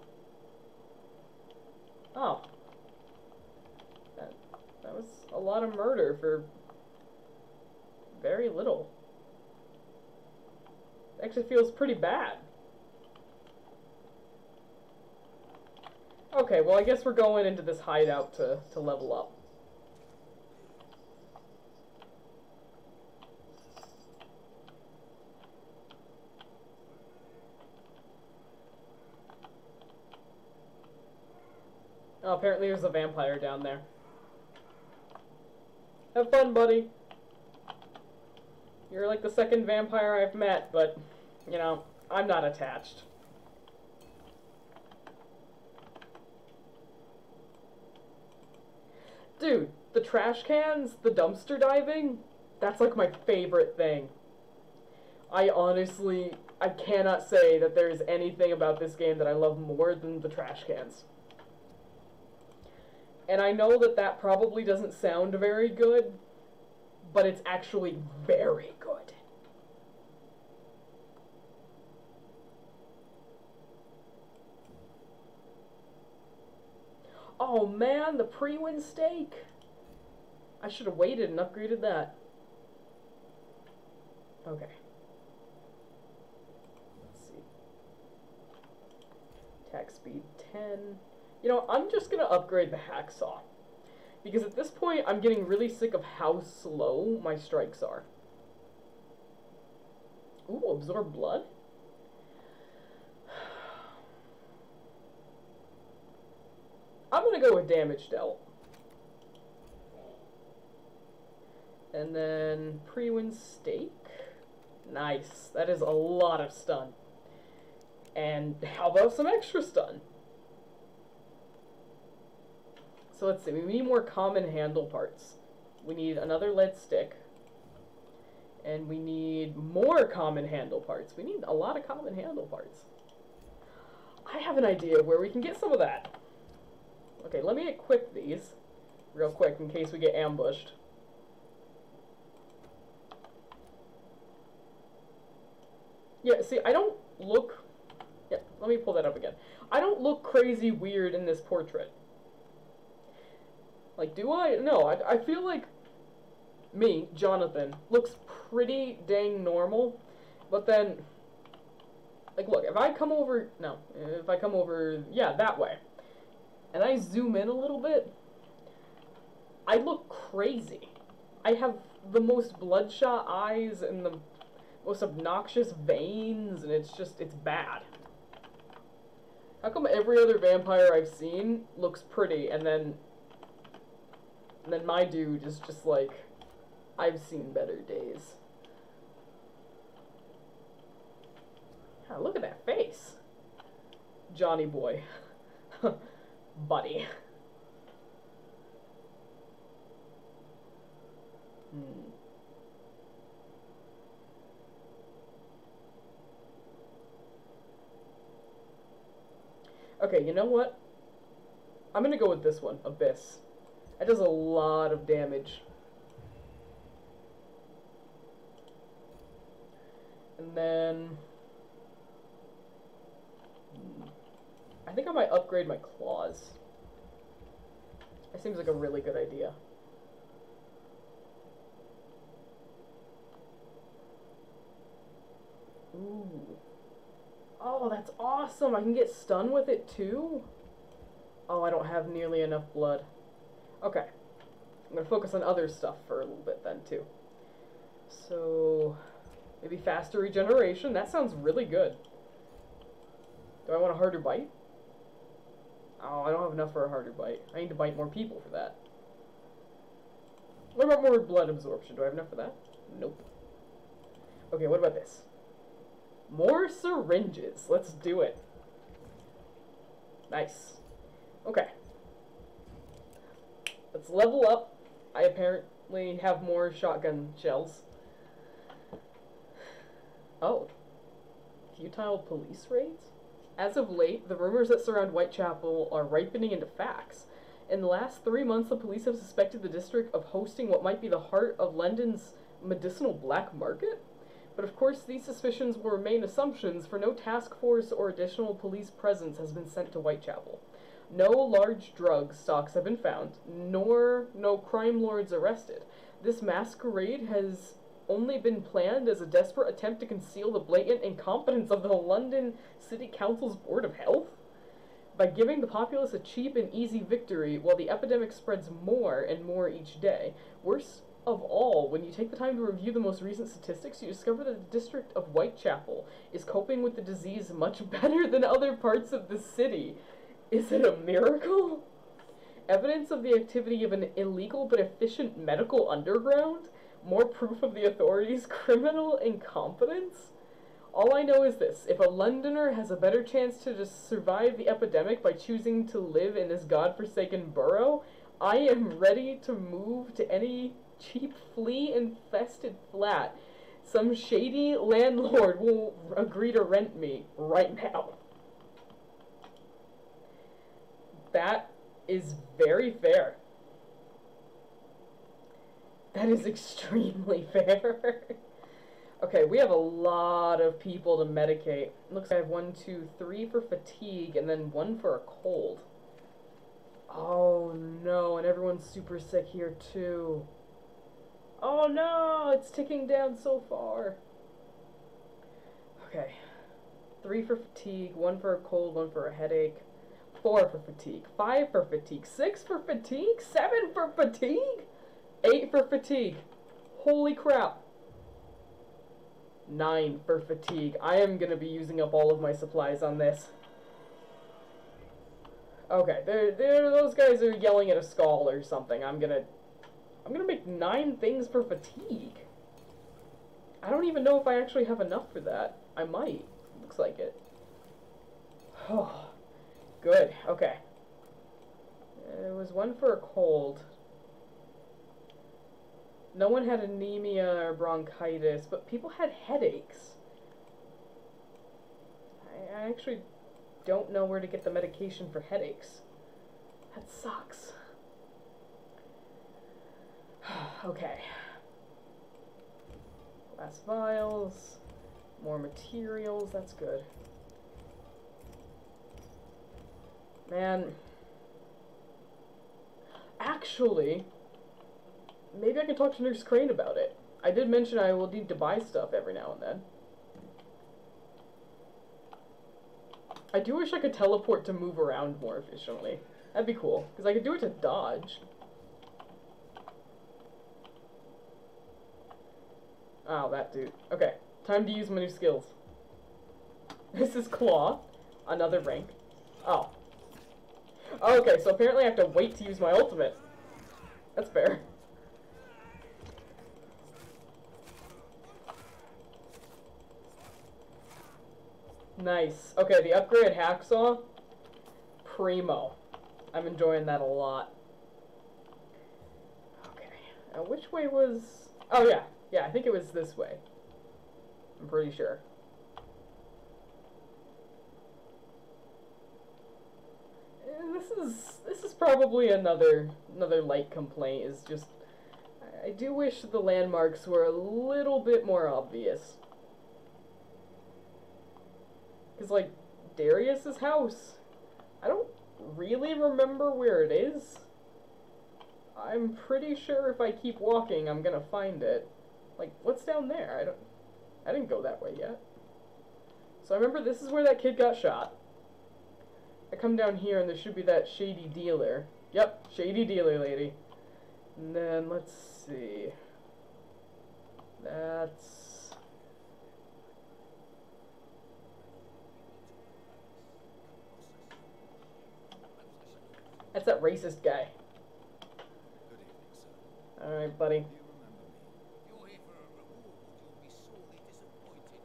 S1: Oh. That was a lot of murder for very little. It actually feels pretty bad. Okay, well I guess we're going into this hideout to level up. Oh, apparently there's a vampire down there. Have fun, buddy. You're like the second vampire I've met, but, you know, I'm not attached. Dude, the trash cans, the dumpster diving, that's like my favorite thing. I cannot say that there's anything about this game that I love more than the trash cans. And I know that that probably doesn't sound very good, but it's actually very good. Oh man, the pre-win steak! I should have waited and upgraded that. Okay. Let's see. Attack speed 10. You know, I'm just gonna upgrade the hacksaw. Because at this point, I'm getting really sick of how slow my strikes are. Ooh, absorb blood? I'm gonna go with damage dealt. And then pre-win stake. Nice. That is a lot of stun. And how about some extra stun? So let's see, we need more common handle parts. We need another lead stick. And we need more common handle parts. We need a lot of common handle parts. I have an idea of where we can get some of that. Okay, let me equip these real quick in case we get ambushed. Yeah, see, I don't look... Yeah, let me pull that up again. I don't look crazy weird in this portrait. Like, do I? No, I feel like me, Jonathan, looks pretty dang normal. But then, like, look, if I come over... No, if I come over... Yeah, that way. And I zoom in a little bit, I look crazy. I have the most bloodshot eyes and the most obnoxious veins, and it's bad. How come every other vampire I've seen looks pretty, and then my dude is just like, I've seen better days. Yeah, look at that face. Johnny boy. Buddy. Okay, you know what? I'm gonna go with this one, Abyss. That does a lot of damage. And then... I think I might upgrade my claws. That seems like a really good idea. Ooh. Oh, that's awesome. I can get stunned with it too? Oh, I don't have nearly enough blood. Okay. I'm going to focus on other stuff for a little bit then too. So, maybe faster regeneration. That sounds really good. Do I want a harder bite? Oh, I don't have enough for a harder bite. I need to bite more people for that. What about more blood absorption? Do I have enough for that? Nope. Okay, what about this? More syringes. Let's do it. Nice. Okay. Let's level up. I apparently have more shotgun shells. Oh. Futile police raids? As of late, the rumors that surround Whitechapel are ripening into facts. In the last 3 months, the police have suspected the district of hosting what might be the heart of London's medicinal black market. But of course, these suspicions will remain assumptions, for no task force or additional police presence has been sent to Whitechapel. No large drug stocks have been found, nor no crime lords arrested. This masquerade has only been planned as a desperate attempt to conceal the blatant incompetence of the London City Council's Board of Health? By giving the populace a cheap and easy victory while the epidemic spreads more and more each day. Worse of all, when you take the time to review the most recent statistics, you discover that the district of Whitechapel is coping with the disease much better than other parts of the city. Is it a miracle? Evidence of the activity of an illegal but efficient medical underground? More proof of the authorities' criminal incompetence? All I know is this: if a Londoner has a better chance to just survive the epidemic by choosing to live in this godforsaken borough, I am ready to move to any cheap flea-infested flat some shady landlord will agree to rent me right now. That is very fair. That is extremely fair. Okay, we have a lot of people to medicate. Looks like I have 1, 2, 3 for fatigue, and then 1 for a cold. Oh no, and everyone's super sick here too. Oh no, it's ticking down so far. Okay, 3 for fatigue, 1 for a cold, 1 for a headache, 4 for fatigue, 5 for fatigue, 6 for fatigue, 7 for fatigue, 8 for fatigue. Holy crap. 9 for fatigue. I am going to be using up all of my supplies on this. Okay, those guys are yelling at a skull or something. I'm gonna make 9 things for fatigue. I don't even know if I actually have enough for that. I might. Looks like it. Oh, good. Okay. There was 1 for a cold. No one had anemia or bronchitis, but people had headaches. I actually don't know where to get the medication for headaches. That sucks. Okay. Glass vials. More materials. That's good. Man. Actually, maybe I can talk to Nurse Crane about it. I did mention I will need to buy stuff every now and then. I do wish I could teleport to move around more efficiently. That'd be cool, because I could do it to dodge. Oh, that dude. Okay, time to use my new skills. This is Claw, another rank. Oh. Okay, so apparently I have to wait to use my ultimate. That's fair. Nice. Okay, the upgrade hacksaw, primo. I'm enjoying that a lot. Okay, now which way was... Oh yeah, I think it was this way. I'm pretty sure. And this is probably another light complaint, is just I do wish the landmarks were a little bit more obvious. Because, like, Darius's house, I don't really remember where it is. I'm pretty sure if I keep walking, I'm gonna find it. Like, what's down there? I didn't go that way yet. So I remember this is where that kid got shot. I come down here and there should be that shady dealer. Yep, shady dealer lady. And then, let's see. That's that racist guy.
S2: Good evening, sir.
S1: Alright, buddy.
S2: Do you remember me?
S4: If you're here for a reward, you'll be sorely disappointed.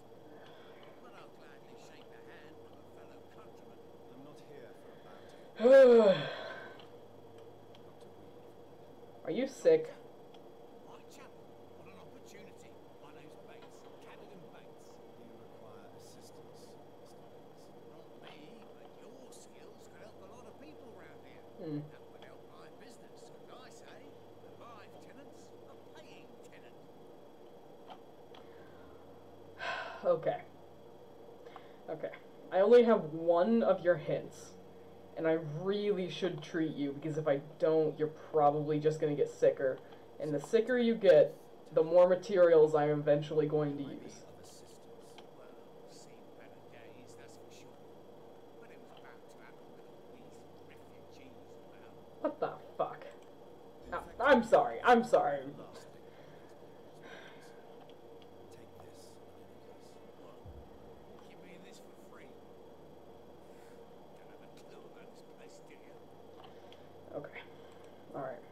S4: But I'll gladly shake the hand of a fellow countryman.
S2: I'm not here for a bounty.
S1: Are you sick?
S4: Whitechapel, what an opportunity. My name's Bates, Cadogan Bates.
S2: Do you require assistance, Mr. Bates?
S4: Not me, but your skills could help a lot of people around here.
S1: Hmm.
S4: That would help my business, could I say? The live tenants, a paying tenant.
S1: Okay. Okay. I only have one of your hints. And I really should treat you, because if I don't, you're probably just going to get sicker. And the sicker you get, the more materials I'm eventually going to use.
S2: Of assistance.
S4: Well, seen better days, that's for sure. But it was about to happen with all these refugees about.
S1: What the fuck? Oh, I'm sorry. I'm sorry.
S2: Last bit of experience. Take this in any case.
S4: What? Give me this for free? Don't have a clue about this place, do you?
S1: Okay. Alright.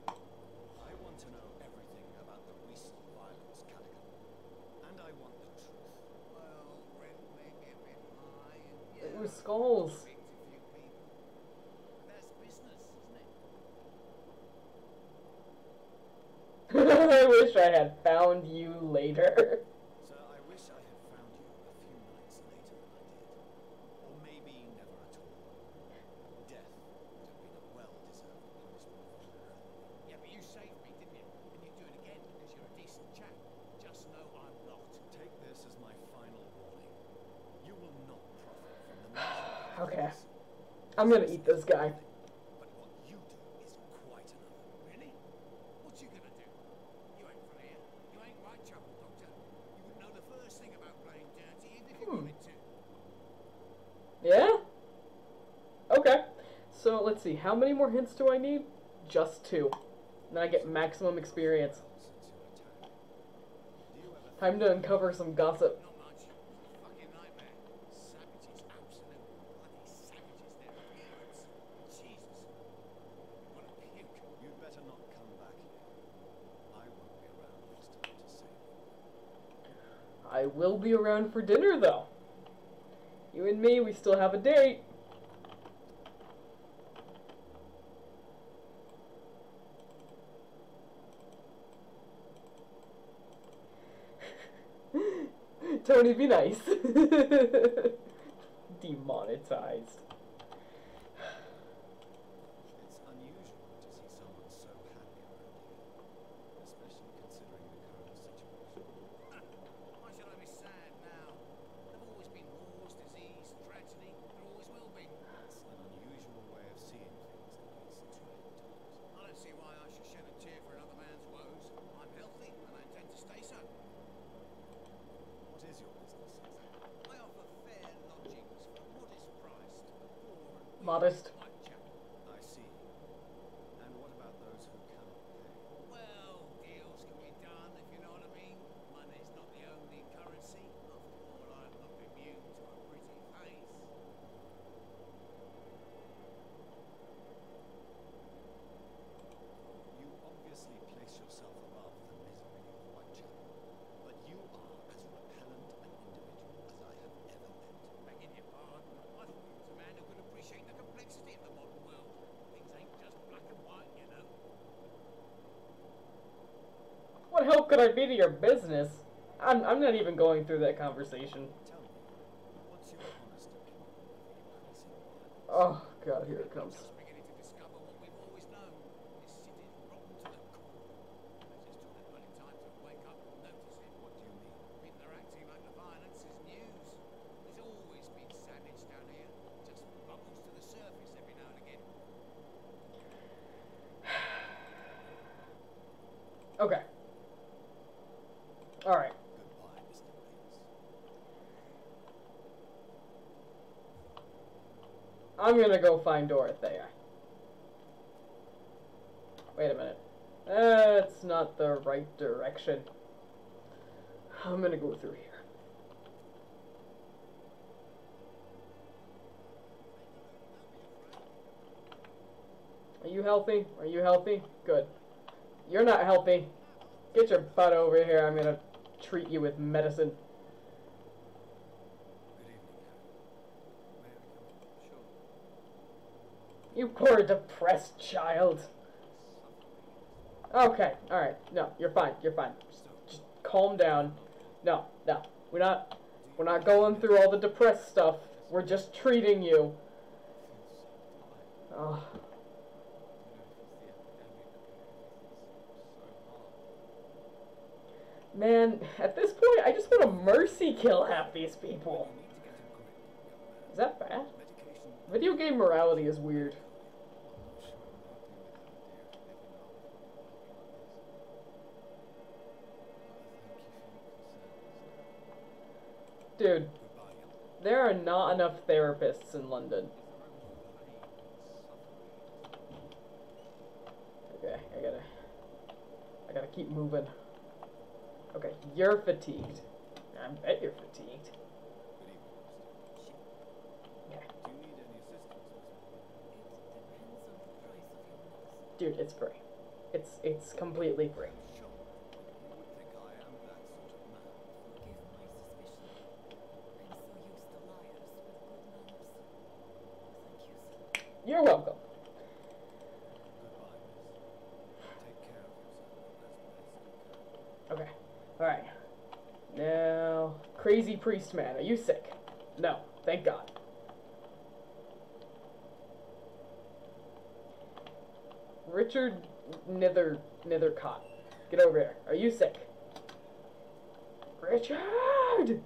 S2: I want to know everything about the recent violence, Cadogan. And I want the truth.
S4: Well, rent may be a bit high, and
S1: It
S4: yeah,
S1: was skulls.
S4: speak to a few people. But that's business, isn't it?
S1: I wish I had found you later.
S2: Sir, I wish I had found you a few nights later than I did. Or maybe never at all. Death would have been a well-deserved punishment for you.
S4: Yeah, but you saved me, didn't you? And you'd do it again because you're a decent chap. Just know I'm not.
S2: Take this as my final warning. You will not profit from the misery of
S1: Okay.
S2: this.
S1: I'm gonna eat this guy.
S2: But what you do is quite another.
S4: Really? What you gonna do? You ain't from here. You ain't Whitechapel, Doctor. You wouldn't know the first thing about playing dirty, even if you wanted to.
S1: Yeah? Okay. So, let's see. How many more hints do I need? Just 2. And then I get maximum experience.
S2: Since your attack. Do you ever
S1: Time to uncover some gossip.
S4: Not much. It's a fucking nightmare. Savages, absolute bloody savages. Their appearance. Jesus. What a puke.
S2: You'd better not come back here. I won't be around next time to save you.
S1: I will be around for dinner, though. You and me, we still have a date. Tony, be nice. Demonetized.
S2: It's unusual to see someone so happy around here, especially considering the current situation.
S4: Why should I be sad now? There've always been wars, disease, tragedy. There always will be.
S2: It's an unusual way of seeing things in these trying times.
S4: I don't see why I should shed a tear for another man's woes. I'm healthy, and I intend to stay so.
S2: What is your business exactly?
S4: I offer fair lodgings for a modest price to the poor and weak
S1: Modest.
S4: of Whitechapel.
S2: I see. And what about those who cannot pay?
S4: Well, deals can be done, if you know what I mean. Money's not the only currency. After all, I'm not immune to a pretty face.
S2: You obviously place yourself above the misery of Whitechapel, but you are as repellent an individual as I have ever met.
S4: Begging your pardon, I thought you was a man who could appreciate the complexity of the modern world. Things ain't just black and white, you know.
S1: What help could I be to your business? I'm not even going through that conversation.
S2: Tell me, what's your honest opinion of the increasing violence?
S1: Oh, God, here it comes.
S4: Just beginning to discover what we've always known. This city's rotten to the core. They just took the bloody time to wake up and notice it.
S2: What do you mean?
S4: People are acting like the violence is news. There's always been savage down here. Just bubbles to the surface every now and again.
S1: Okay. Alright.
S2: Goodbye, Mr. Bates.
S1: I'm gonna go find Dorothea. Wait a minute. That's not the right direction. I'm gonna go through here. Are you healthy? Are you healthy? Good. You're not healthy. Get your butt over here. I'm gonna treat you with medicine.
S4: Good evening, Harry. May I come? Sure.
S1: You poor depressed child. Okay, alright. No, you're fine. You're fine. Just calm down. No. We're not going through all the depressed stuff. We're just treating you. Oh. Man, at this point, I just want to mercy kill half these people. Is that bad? Video game morality is weird. Dude, there are not enough therapists in London. Okay, I gotta keep moving. Okay, you're fatigued. I bet you're fatigued. Okay.
S4: Do you need any assistance, Miss Martin?
S3: It depends on the price of your medicine.
S1: Dude, it's free. It's completely free.
S4: Sure. You would think I am that sort of man.
S3: Forgive my suspicion. I'm so used to liars with good manners. Thank you, sir.
S1: You're welcome.
S4: Goodbye, miss. Take care of yourself as best you can.
S1: Okay. Alright. Now, crazy priest man, are you sick? No, thank God. Richard Nithercott, get over here. Are you sick? Richard!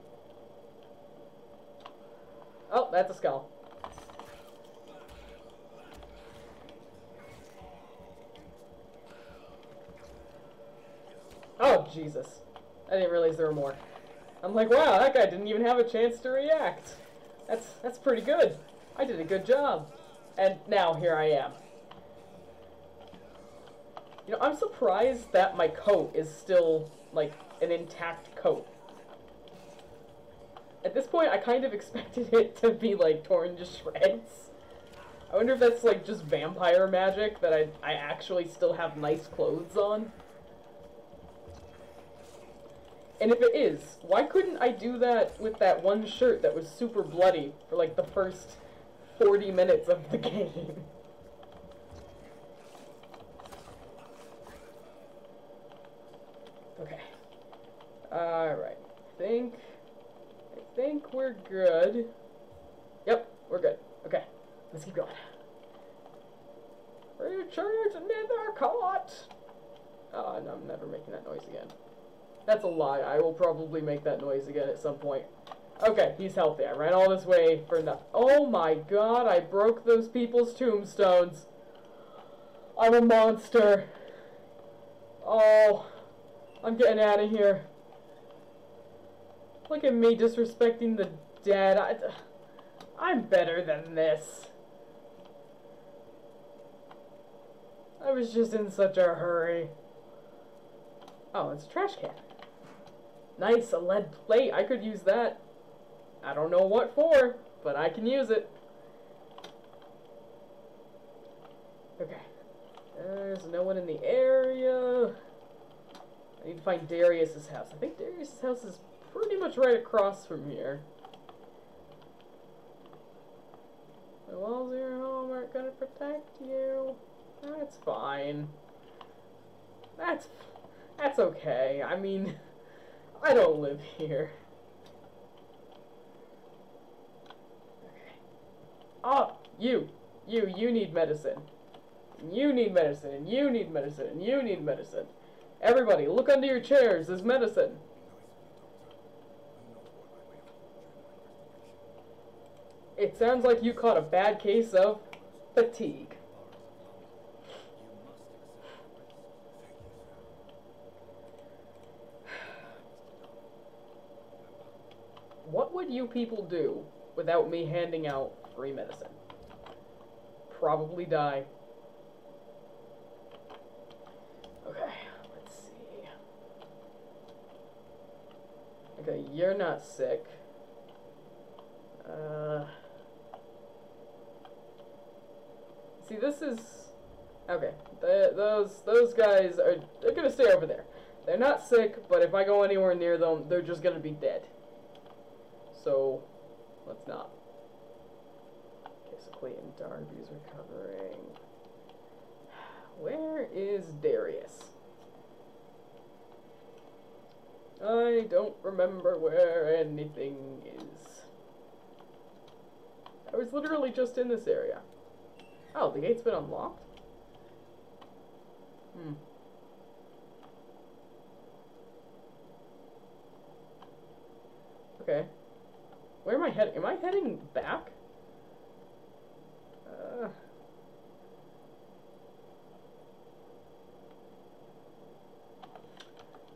S1: Oh, that's a skull. Oh, Jesus. I didn't realize there were more. I'm like, wow, that guy didn't even have a chance to react. That's pretty good. I did a good job. And now here I am. You know, I'm surprised that my coat is still, like, an intact coat. At this point, I kind of expected it to be, like, torn to shreds. I wonder if that's, like, just vampire magic, that I actually still have nice clothes on. And if it is, why couldn't I do that with that one shirt that was super bloody for, like, the first 40 minutes of the game? Okay. Alright. I think we're good. Yep, we're good. Okay, let's keep going. Richard Nithercott! Oh, no, I'm never making that noise again. That's a lie. I will probably make that noise again at some point. Okay, he's healthy. I ran all this way for nothing. Oh my god, I broke those people's tombstones. I'm a monster. Oh, I'm getting out of here. Look at me disrespecting the dead. I'm better than this. I was just in such a hurry. Oh, it's a trash can. Nice, a lead plate. I could use that. I don't know what for, but I can use it. Okay. There's no one in the area. I need to find Darius's house. I think Darius's house is pretty much right across from here. The walls of your home aren't gonna protect you. That's fine. That's okay. I mean, I don't live here. Okay. Oh, you need medicine. You need medicine, and you need medicine, and you need medicine. Everybody, look under your chairs. There's medicine. It sounds like you caught a bad case of fatigue. What would you people do without me handing out free medicine? probably die. Okay, let's see. Okay, you're not sick. See, this is... Okay, those guys they're gonna stay over there. They're not sick, but if I go anywhere near them, they're just gonna be dead. So, let's not. Okay, so Clayton Darby's recovering. Where is Darius? I don't remember where anything is. I was literally just in this area. Oh, the gate's been unlocked? Hmm. Okay. Where am I heading? Am I heading back?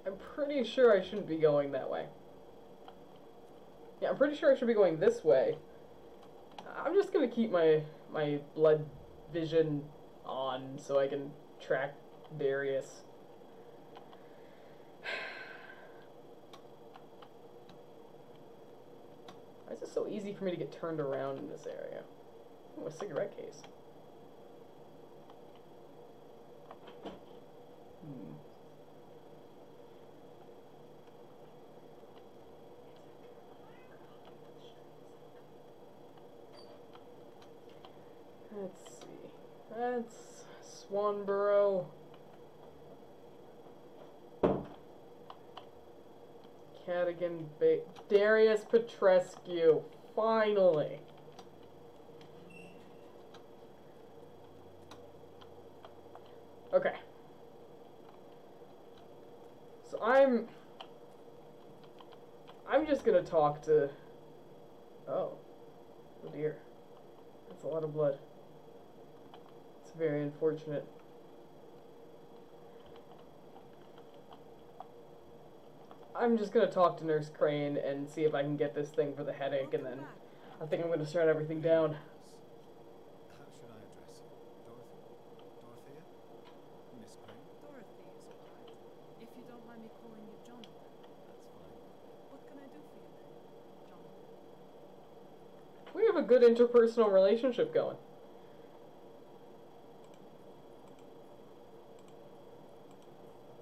S1: I'm pretty sure I shouldn't be going that way. Yeah, I'm pretty sure I should be going this way. I'm just gonna keep my blood vision on so I can track Darius. Why is it so easy for me to get turned around in this area? Oh, a cigarette case. Let's see. That's Swanborough. Cadigan Darius Petrescu. Finally. Okay. So I'm just gonna talk to... Oh. Oh dear. That's a lot of blood. It's very unfortunate. I'm just gonna talk to Nurse Crane and see if I can get this thing for the headache, and then I think I'm gonna start everything down.
S2: How should I address you? Dorothy? Dorothea? Miss Crane?
S3: Dorothy is alright. If you don't mind me calling you Jonathan.
S2: That's fine.
S3: What can I do for you then, Jonathan?
S1: We have a good interpersonal relationship going.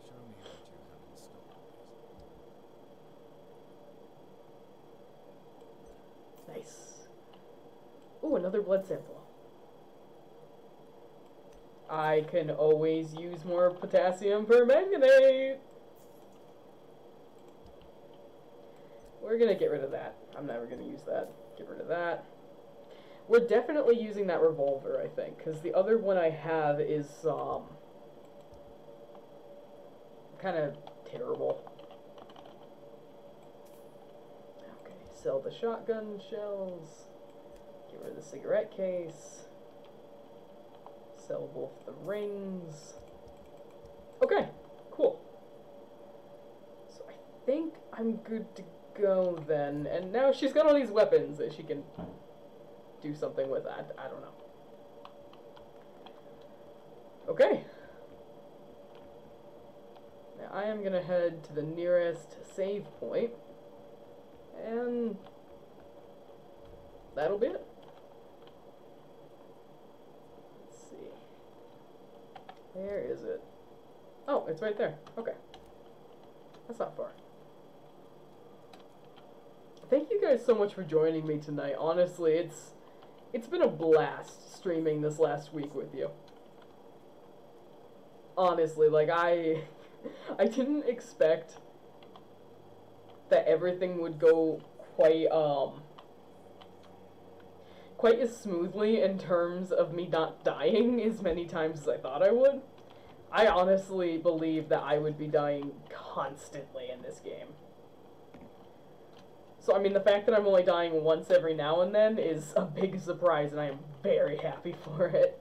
S2: Show me what you have in store, please.
S1: Nice. Ooh, another blood sample. I can always use more potassium permanganate. We're gonna get rid of that. I'm never gonna use that. Get rid of that. We're definitely using that revolver, I think, because the other one I have is kind of terrible. Okay, sell the shotgun shells. Get rid of the cigarette case. Sell both the rings. Okay, cool. So I think I'm good to go then. And now she's got all these weapons that she can do something with. I don't know. Okay. Now I am gonna head to the nearest save point, and that'll be it. Let's see. Where is it? Oh, it's right there. Okay. That's not far. Thank you guys so much for joining me tonight. Honestly, it's been a blast streaming this last week with you. Honestly, like I didn't expect that everything would go quite as smoothly in terms of me not dying as many times as I thought I would. I honestly believe that I would be dying constantly in this game. So, I mean, the fact that I'm only dying once every now and then is a big surprise, and I am very happy for it.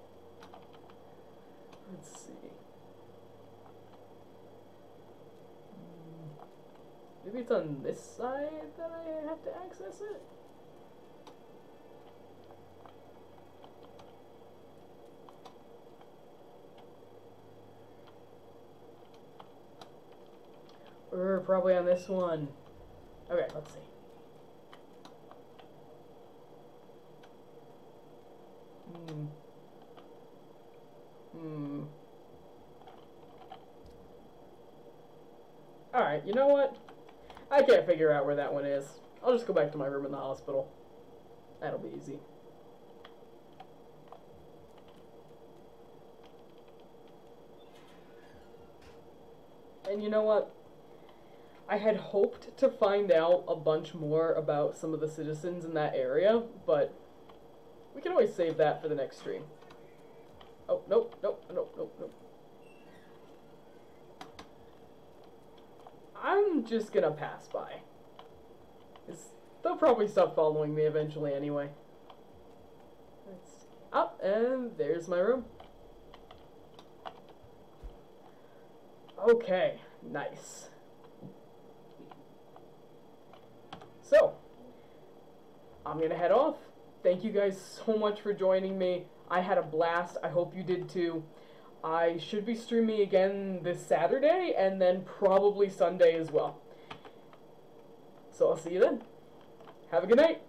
S1: Let's see. Maybe it's on this side that I have to access it? Probably on this one. Okay, let's see. Alright, you know what? I can't figure out where that one is. I'll just go back to my room in the hospital. That'll be easy. And you know what? I had hoped to find out a bunch more about some of the citizens in that area, but we can always save that for the next stream. Oh, nope, nope, nope, nope, nope. I'm just gonna pass by. They'll probably stop following me eventually anyway. Up, and there's my room. Okay, nice. So, I'm gonna head off. Thank you guys so much for joining me. I had a blast. I hope you did too. I should be streaming again this Saturday and then probably Sunday as well. So I'll see you then. Have a good night.